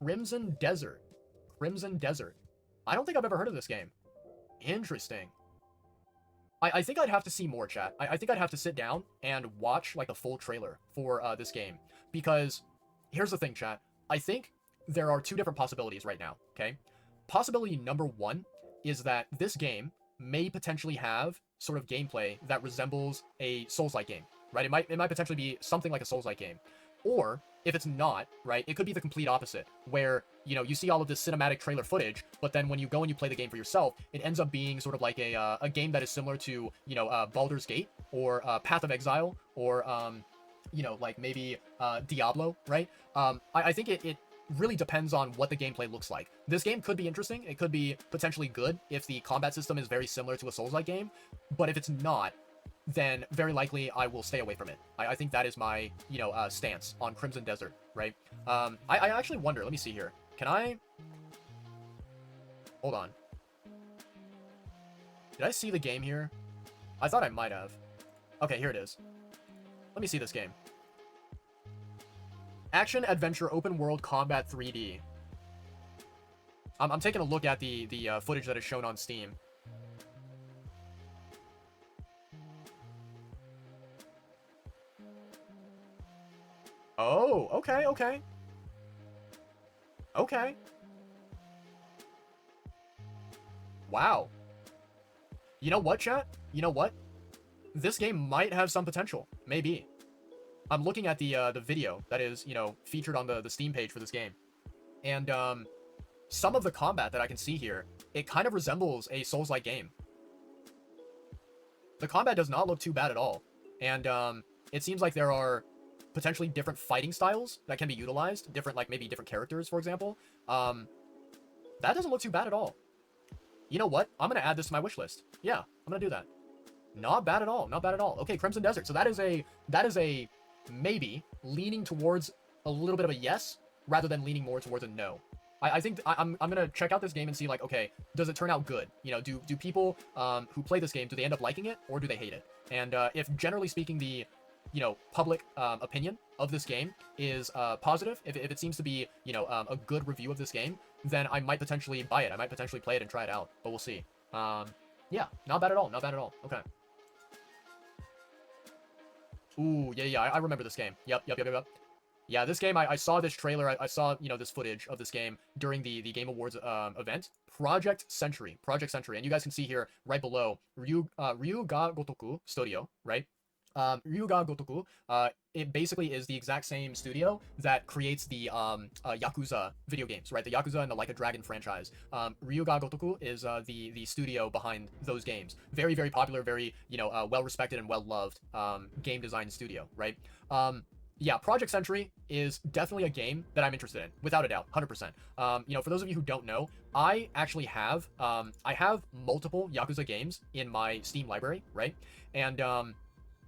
Crimson Desert. Crimson Desert. I don't think I've ever heard of this game. Interesting. I think I'd have to see more, chat. I think I'd have to sit down and watch, like, the full trailer for this game. Because, here's the thing, chat. I think there are two different possibilities right now, okay? Possibility number one is that this game may potentially have sort of gameplay that resembles a Souls-like game, right? It might potentially be something like a Souls-like game. Or, if it's not, right, it could be the complete opposite, where, you see all of this cinematic trailer footage, but then when you go and you play the game for yourself, it ends up being sort of like a game that is similar to, Baldur's Gate, or Path of Exile, or, like maybe Diablo, right? I think it really depends on what the gameplay looks like. This game could be interesting, it could be potentially good if the combat system is very similar to a Souls-like game, but if it's not, then very likely I will stay away from it. I think that is my, stance on Crimson Desert, right? I actually wonder, let me see here. Can I... Hold on. Did I see the game here? I thought I might have. Okay, here it is. Let me see this game. Action, adventure, open world, combat 3D. I'm taking a look at the footage that is shown on Steam. Oh, okay, okay. Okay. Wow. You know what, chat? You know what? This game might have some potential. Maybe. I'm looking at the video that is, you know, featured on the Steam page for this game. And, some of the combat that I can see here, it kind of resembles a Souls-like game. The combat does not look too bad at all. And, it seems like there are potentially different fighting styles that can be utilized. Different, like, maybe different characters, for example. That doesn't look too bad at all. You know what? I'm going to add this to my wish list. Yeah, I'm going to do that. Not bad at all. Not bad at all. Okay, Crimson Desert. So that is a maybe leaning towards a little bit of a yes rather than leaning more towards a no. I think I'm going to check out this game and see, like, okay, does it turn out good? You know, do people who play this game, do they end up liking it or do they hate it? And if generally speaking the, you know, public opinion of this game is positive, if it seems to be, you know, a good review of this game, then I might potentially buy it. I might potentially play it and try it out, but we'll see. Yeah, not bad at all. Not bad at all. Okay. Ooh, yeah, I remember this game. Yep. Yeah, this game, I saw this trailer, I saw, you know, this footage of this game during the Game Awards event. Project Century, and you guys can see here, right below, Ryu ga Gotoku Studio, right? Ryu ga Gotoku, it basically is the exact same studio that creates the Yakuza video games, right? The Yakuza and the Like a Dragon franchise. Ryu ga Gotoku is the studio behind those games. Very, very popular, very, you know, well-respected and well-loved game design studio, right? Yeah, Project Century is definitely a game that I'm interested in, without a doubt, 100%. You know, for those of you who don't know, I actually have, I have multiple Yakuza games in my Steam library, right? And,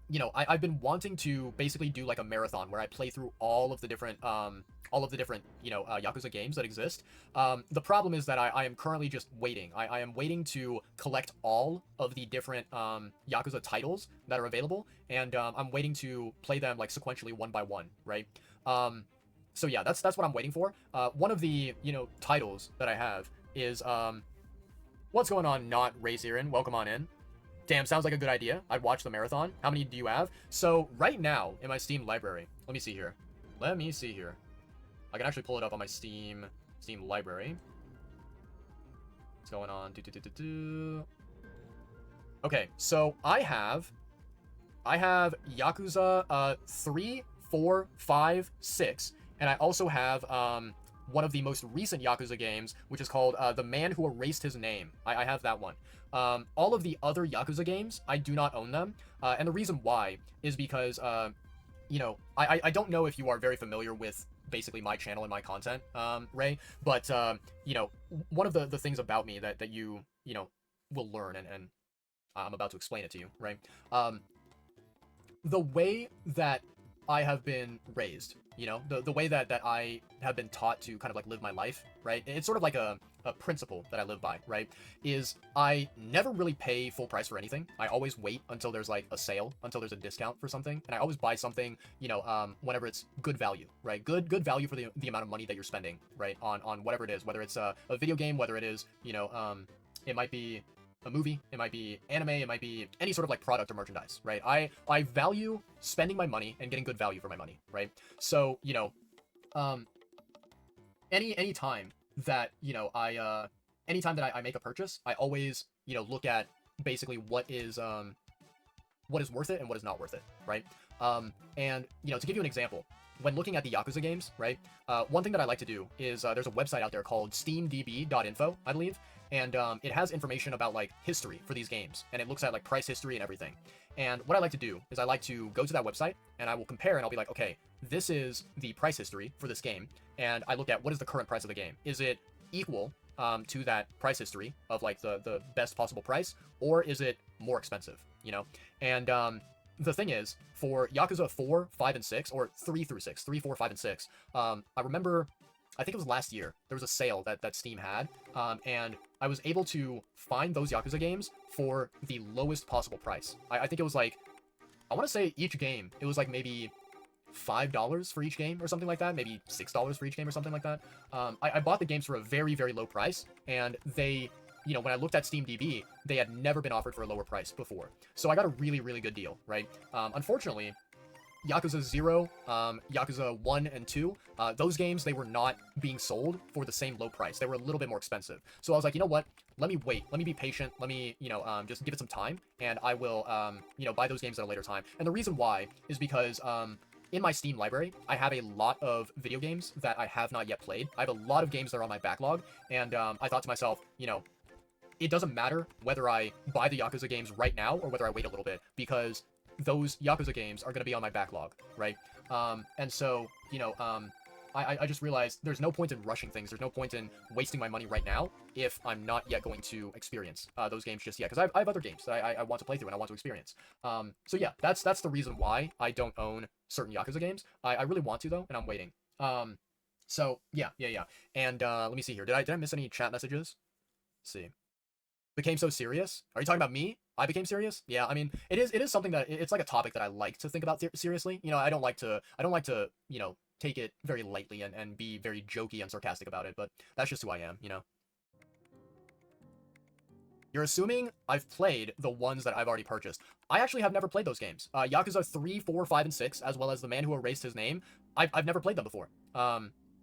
you know, I've been wanting to basically do like a marathon where I play through all of the different, you know, Yakuza games that exist. The problem is that I am currently just waiting. I am waiting to collect all of the different Yakuza titles that are available, and I'm waiting to play them like sequentially one by one, right? So yeah, that's what I'm waiting for. One of the, you know, titles that I have is what's going on? Not Ray Siren, welcome on in. Damn, sounds like a good idea. I'd watch the marathon. How many do you have? So right now in my Steam library, let me see here. I can actually pull it up on my Steam library. What's going on? Okay, so I have Yakuza 3, 4, 5, 6, and I also have one of the most recent Yakuza games, which is called The Man Who Erased His Name. I have that one. All of the other Yakuza games, I do not own them. And the reason why is because, you know, I don't know if you are very familiar with basically my channel and my content, Ray, but, you know, one of the things about me that you know, will learn, and I'm about to explain it to you, right? The way that I have been raised, you know, the way that I have been taught to kind of like live my life, right? It's sort of like a principle that I live by, right? Is I never really pay full price for anything. I always wait until there's like a sale, until there's a discount for something, and I always buy something, you know, whenever it's good value, right? Good value for the amount of money that you're spending, right? On whatever it is, whether it's a video game, whether it is, you know, it might be a movie, it might be anime, it might be any sort of like product or merchandise, right? I value spending my money and getting good value for my money, right? So, you know, any time that, you know, anytime that I make a purchase, I always, you know, look at basically what is worth it and what is not worth it, right? And, you know, to give you an example, when looking at the Yakuza games, right, one thing that I like to do is there's a website out there called steamdb.info, I believe, and it has information about like history for these games, and it looks at like price history and everything. And what I like to do is I like to go to that website and I will compare, and I'll be like, okay, this is the price history for this game, and I look at what is the current price of the game. Is it equal to that price history of like the best possible price, or is it more expensive, you know? And the thing is, for Yakuza 4, 5, and 6, or 3 through 6, 3, 4, 5, and 6, I remember I think it was last year, there was a sale that Steam had, and I was able to find those Yakuza games for the lowest possible price. I think it was like, I want to say each game, it was like maybe $5 for each game or something like that, maybe $6 for each game or something like that. I bought the games for a very, very low price, and they, you know, when I looked at SteamDB, they had never been offered for a lower price before. So I got a really, really good deal, right? Unfortunately, Yakuza 0, Yakuza 1 and 2, those games, they were not being sold for the same low price. They were a little bit more expensive. So I was like, you know what? Let me wait. Let me be patient. Let me, you know, just give it some time, and I will, you know, buy those games at a later time. And the reason why is because, in my Steam library, I have a lot of video games that I have not yet played. I have a lot of games that are on my backlog, and I thought to myself, you know, it doesn't matter whether I buy the Yakuza games right now or whether I wait a little bit, because those Yakuza games are going to be on my backlog, right? And so, you know, I just realized there's no point in rushing things. There's no point in wasting my money right now if I'm not yet going to experience those games just yet. Because I have other games that I want to play through and I want to experience. So yeah, that's the reason why I don't own certain Yakuza games. I really want to, though, and I'm waiting. So yeah. And let me see here. Did I miss any chat messages? Let's see. Became so serious? Are you talking about me? I became serious? Yeah, I mean, it is something that, it's like a topic that I like to think about seriously. You know, I don't like to, you know, take it very lightly and be very jokey and sarcastic about it, but that's just who I am, you know? You're assuming I've played the ones that I've already purchased. I actually have never played those games. Yakuza 3, 4, 5, and 6, as well as The Man Who Erased His Name, I've never played them before.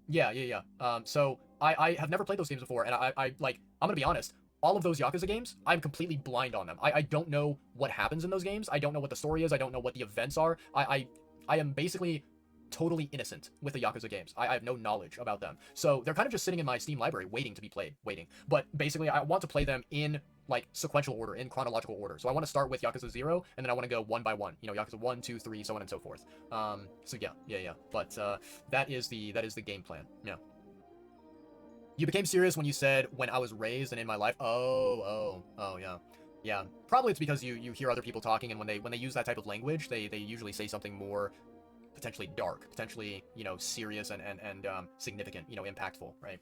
Yeah. So I have never played those games before, and I like, I'm gonna be honest, all of those Yakuza games, I'm completely blind on them. I don't know what happens in those games. I don't know what the story is. I don't know what the events are. I am basically totally innocent with the Yakuza games. I have no knowledge about them. So they're kind of just sitting in my Steam library waiting to be played, But basically, I want to play them in, like, sequential order, in chronological order. So I want to start with Yakuza 0, and then I want to go one by one. You know, Yakuza 1, 2, 3, so on and so forth. So yeah. But that is the game plan. Yeah. You became serious when you said, when I was raised and in my life. Oh, yeah. Yeah, probably it's because you hear other people talking, and when they use that type of language, they usually say something more potentially dark, potentially, you know, serious and significant, you know, impactful, right?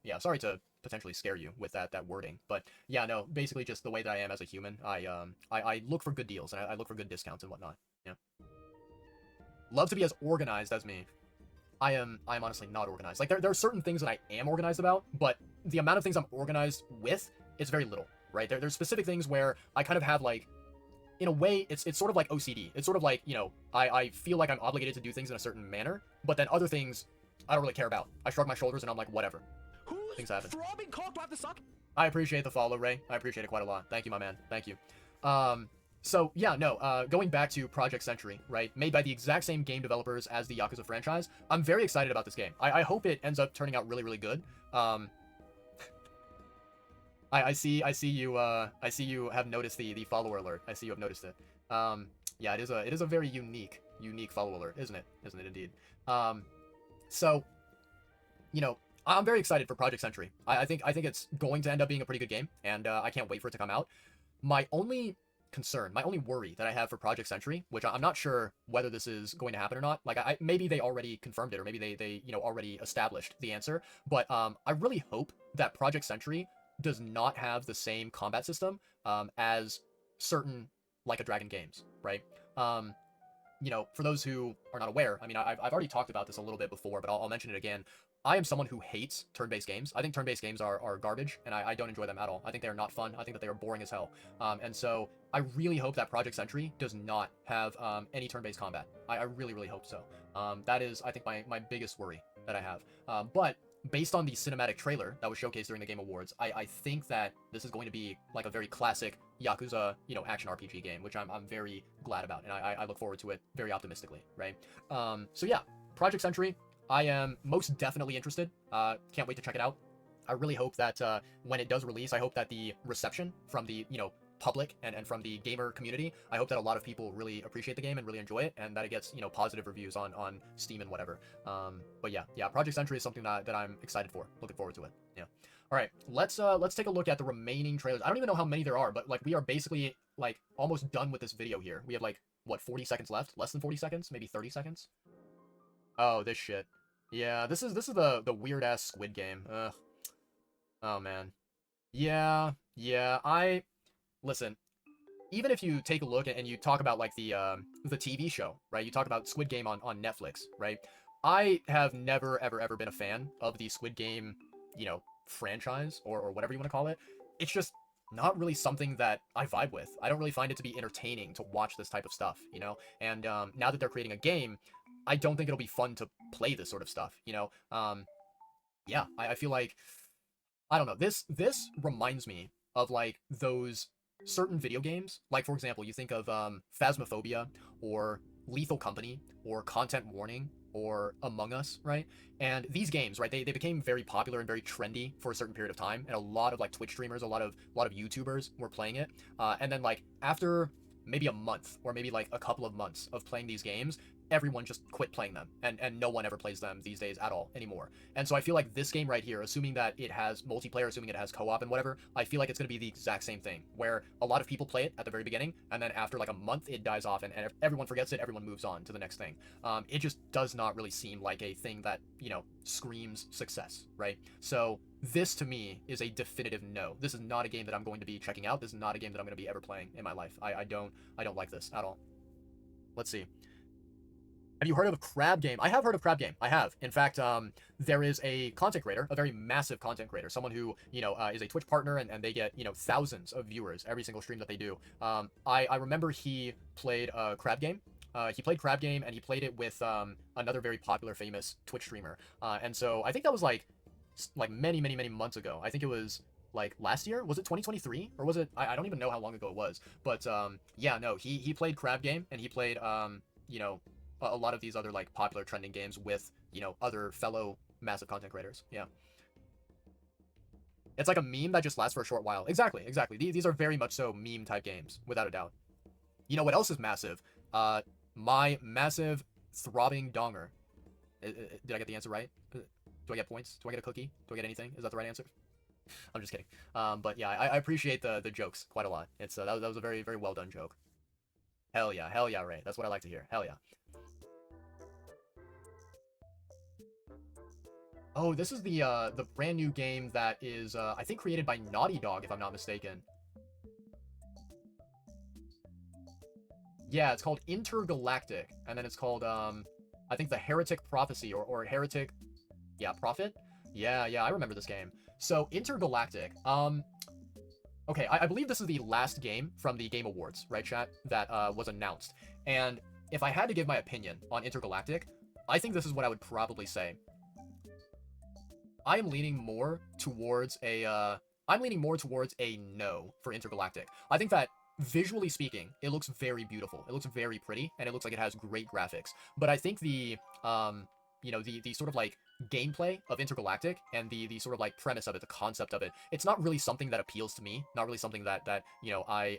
Yeah, sorry to potentially scare you with that wording, but yeah, no, basically just the way that I am as a human, I look for good deals, and I look for good discounts and whatnot. Yeah. Love to be as organized as me. I am honestly not organized. Like, there are certain things that I am organized about, but the amount of things I'm organized with is very little, right? There's specific things where I kind of have, like, in a way, it's sort of like OCD. It's sort of like, you know, I feel like I'm obligated to do things in a certain manner, but then other things I don't really care about. I shrug my shoulders and I'm like, whatever. Things happen. I appreciate the follow, Ray. I appreciate it quite a lot. Thank you, my man. Thank you. So yeah, no, going back to Project Century, right? Made by the exact same game developers as the Yakuza franchise. I'm very excited about this game. I hope it ends up turning out really, really good. I see you have noticed the follower alert. I see you have noticed it. Yeah, it is a very unique follow alert, isn't it? Isn't it indeed? So, you know, I'm very excited for Project Century. I think it's going to end up being a pretty good game, and I can't wait for it to come out. My only concern, my only worry that I have for Project Century, which I'm not sure whether this is going to happen or not. Like, maybe they already confirmed it, or maybe they you know, already established the answer. But I really hope that Project Century does not have the same combat system as certain Like a Dragon games, right? You know, for those who are not aware, I mean, I've already talked about this a little bit before, but I'll mention it again. I am someone who hates turn-based games. I think turn-based games are garbage, and I don't enjoy them at all. I think they are not fun. I think that they are boring as hell. And so I really hope that Project Century does not have any turn-based combat. I really, really hope so. That is, I think, my biggest worry that I have. But based on the cinematic trailer that was showcased during the Game Awards, I think that this is going to be like a very classic Yakuza, you know, action RPG game, which I'm very glad about, and I look forward to it very optimistically, right? So yeah, Project Century, I am most definitely interested. Can't wait to check it out. I really hope that when it does release, I hope that the reception from the, you know, public and from the gamer community, I hope that a lot of people really appreciate the game and really enjoy it, and that it gets, you know, positive reviews on Steam and whatever. But yeah, Project Century is something that I'm excited for. Looking forward to it. Yeah. All right, let's take a look at the remaining trailers. I don't even know how many there are, but like, we are basically like almost done with this video here. We have like, what, 40 seconds left? Less than 40 seconds? Maybe 30 seconds? Oh, this shit. Yeah, this is the weird ass Squid Game. Ugh. Oh man. Yeah, yeah. Listen. Even if you take a look and you talk about like the TV show, right? You talk about Squid Game on Netflix, right? I have never ever been a fan of the Squid Game, franchise or whatever you want to call it. It's just not really something that I vibe with. I don't really find it to be entertaining to watch this type of stuff, you know. And now that they're creating a game, I don't think it'll be fun to play this sort of stuff, you know. Yeah, I feel like I don't know. This reminds me of like those certain video games. Like for example, you think of Phasmophobia or Lethal Company or Content Warning or Among Us, right? And these games, right, they became very popular and very trendy for a certain period of time, and a lot of like Twitch streamers, a lot of YouTubers were playing it. And then like after maybe a month or maybe like a couple of months of playing these games, everyone just quit playing them, and no one ever plays them these days at all anymore. And so I feel like this game right here, assuming that it has multiplayer, assuming it has co-op and whatever, I feel like it's going to be the exact same thing, where a lot of people play it at the very beginning, and then after like a month, it dies off, and everyone forgets it, everyone moves on to the next thing. It just does not really seem like a thing that, screams success, right? So this to me is a definitive no. This is not a game that I'm going to be checking out. This is not a game that I'm going to be ever playing in my life. I don't like this at all. Let's see. Have you heard of Crab Game? I have heard of Crab Game. I have. In fact, there is a content creator, a very massive content creator, someone who, is a Twitch partner, and they get, thousands of viewers every single stream that they do. I remember he played Crab Game. He played Crab Game, and he played it with another very popular, famous Twitch streamer. And so I think that was like many months ago. I think it was like last year. Was it 2023 or was it? I don't even know how long ago it was. But yeah, no, he played Crab Game, and he played a lot of these other like popular trending games with, other fellow massive content creators. Yeah. It's like a meme that just lasts for a short while. Exactly, exactly. These are very much so meme type games, without a doubt. You know what else is massive? My massive throbbing donger. Did I get the answer right? Do I get points? Do I get a cookie? Do I get anything? Is that the right answer? I'm just kidding. But yeah, I appreciate the jokes quite a lot. It's that was a very well done joke. Hell yeah, Ray. That's what I like to hear. Hell yeah. Oh, this is the brand new game that is I think created by Naughty Dog, if I'm not mistaken. Yeah, it's called Intergalactic, and then it's called I think the Heretic Prophecy or Heretic, yeah, Prophet. Yeah, I remember this game. So Intergalactic. Okay, I believe this is the last game from the Game Awards, right, chat? That was announced. And if I had to give my opinion on Intergalactic, I think this is what I would probably say. I am leaning more towards a no for Intergalactic. I think that visually speaking, it looks very beautiful. It looks very pretty, and it looks like it has great graphics. But I think the sort of like gameplay of Intergalactic and the sort of like premise of it, the concept of it, it's not really something that appeals to me. Not really something that I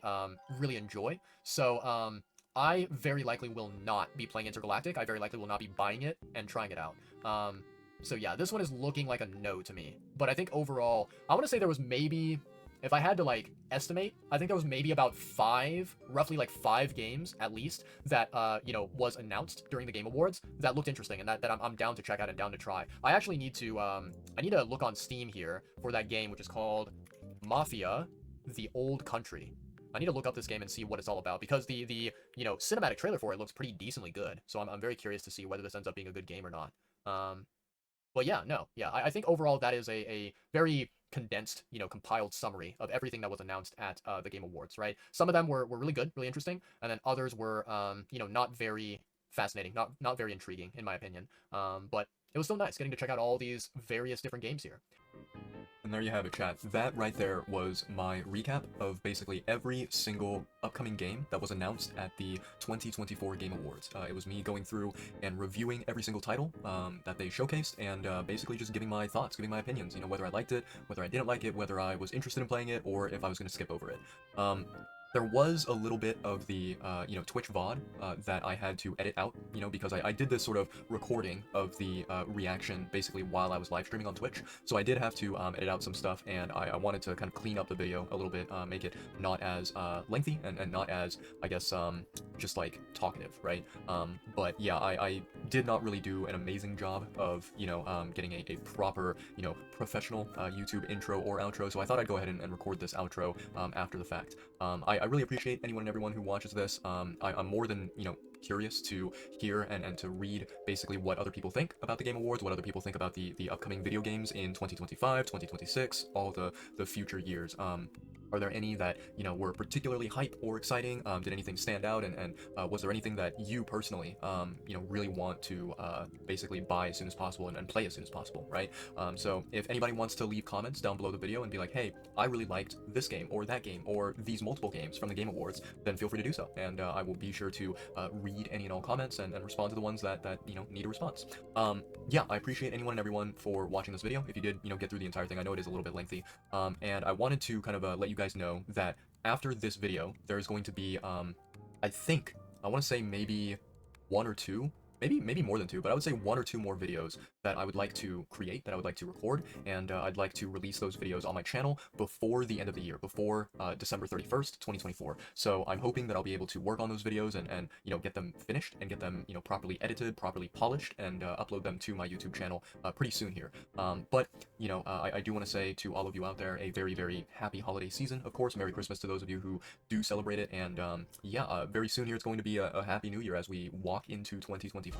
really enjoy. So I very likely will not be playing Intergalactic. I very likely will not be buying it and trying it out. So yeah, this one is looking like a no to me. But I think overall, I want to say there was maybe, if I had to like estimate, I think there was maybe about roughly like five games at least that was announced during the Game Awards that looked interesting and that I'm down to check out and down to try. I actually need to look on Steam here for that game, which is called Mafia: The Old Country. I need to look up this game and see what it's all about, because the cinematic trailer for it looks pretty decently good. So I'm very curious to see whether this ends up being a good game or not. But yeah, no, yeah, I think overall that is a very condensed, compiled summary of everything that was announced at the Game Awards, right? Some of them were really good, really interesting, and then others were, not very fascinating, not very intriguing, in my opinion. But it was still nice getting to check out all these various different games here. And there you have it, chat. That right there was my recap of basically every single upcoming game that was announced at the 2024 Game Awards. It was me going through and reviewing every single title that they showcased, and basically just giving my thoughts, giving my opinions, whether I liked it, whether I didn't like it, whether I was interested in playing it, or if I was going to skip over it. There was a little bit of the, Twitch VOD that I had to edit out, because I did this sort of recording of the reaction basically while I was live streaming on Twitch. So I did have to edit out some stuff, and I wanted to kind of clean up the video a little bit, make it not as lengthy and not as, I guess, just like talkative, right? But yeah, I did not really do an amazing job of, getting a proper, professional YouTube intro or outro. So I thought I'd go ahead and record this outro after the fact. I really appreciate anyone and everyone who watches this. I'm more than, curious to hear and to read basically what other people think about the Game Awards, what other people think about the upcoming video games in 2025, 2026, all the future years. Are there any that, were particularly hype or exciting? Did anything stand out? And was there anything that you personally, really want to basically buy as soon as possible and play as soon as possible, right? So if anybody wants to leave comments down below the video and be like, hey, I really liked this game or that game or these multiple games from the Game Awards, then feel free to do so. And I will be sure to read any and all comments and respond to the ones that need a response. Yeah, I appreciate anyone and everyone for watching this video. If you did, get through the entire thing, I know it is a little bit lengthy. And I wanted to kind of let you guys know that after this video, there is going to be, I want to say maybe one or two, maybe more than two, but I would say one or two more videos that I would like to create, that I would like to record, and I'd like to release those videos on my channel before the end of the year, before December 31st, 2024. So I'm hoping that I'll be able to work on those videos and get them finished and get them, properly edited, properly polished, and upload them to my YouTube channel pretty soon here. But, I do want to say to all of you out there, a very, very happy holiday season. Of course, Merry Christmas to those of you who do celebrate it, and yeah, very soon here it's going to be a happy new year as we walk into 2025.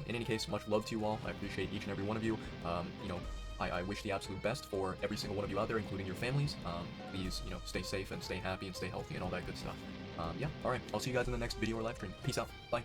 In any case, much love to you all. I appreciate each and every one of you. I wish the absolute best for every single one of you out there, including your families. Please, stay safe and stay happy and stay healthy and all that good stuff. Yeah, alright. I'll see you guys in the next video or live stream. Peace out. Bye.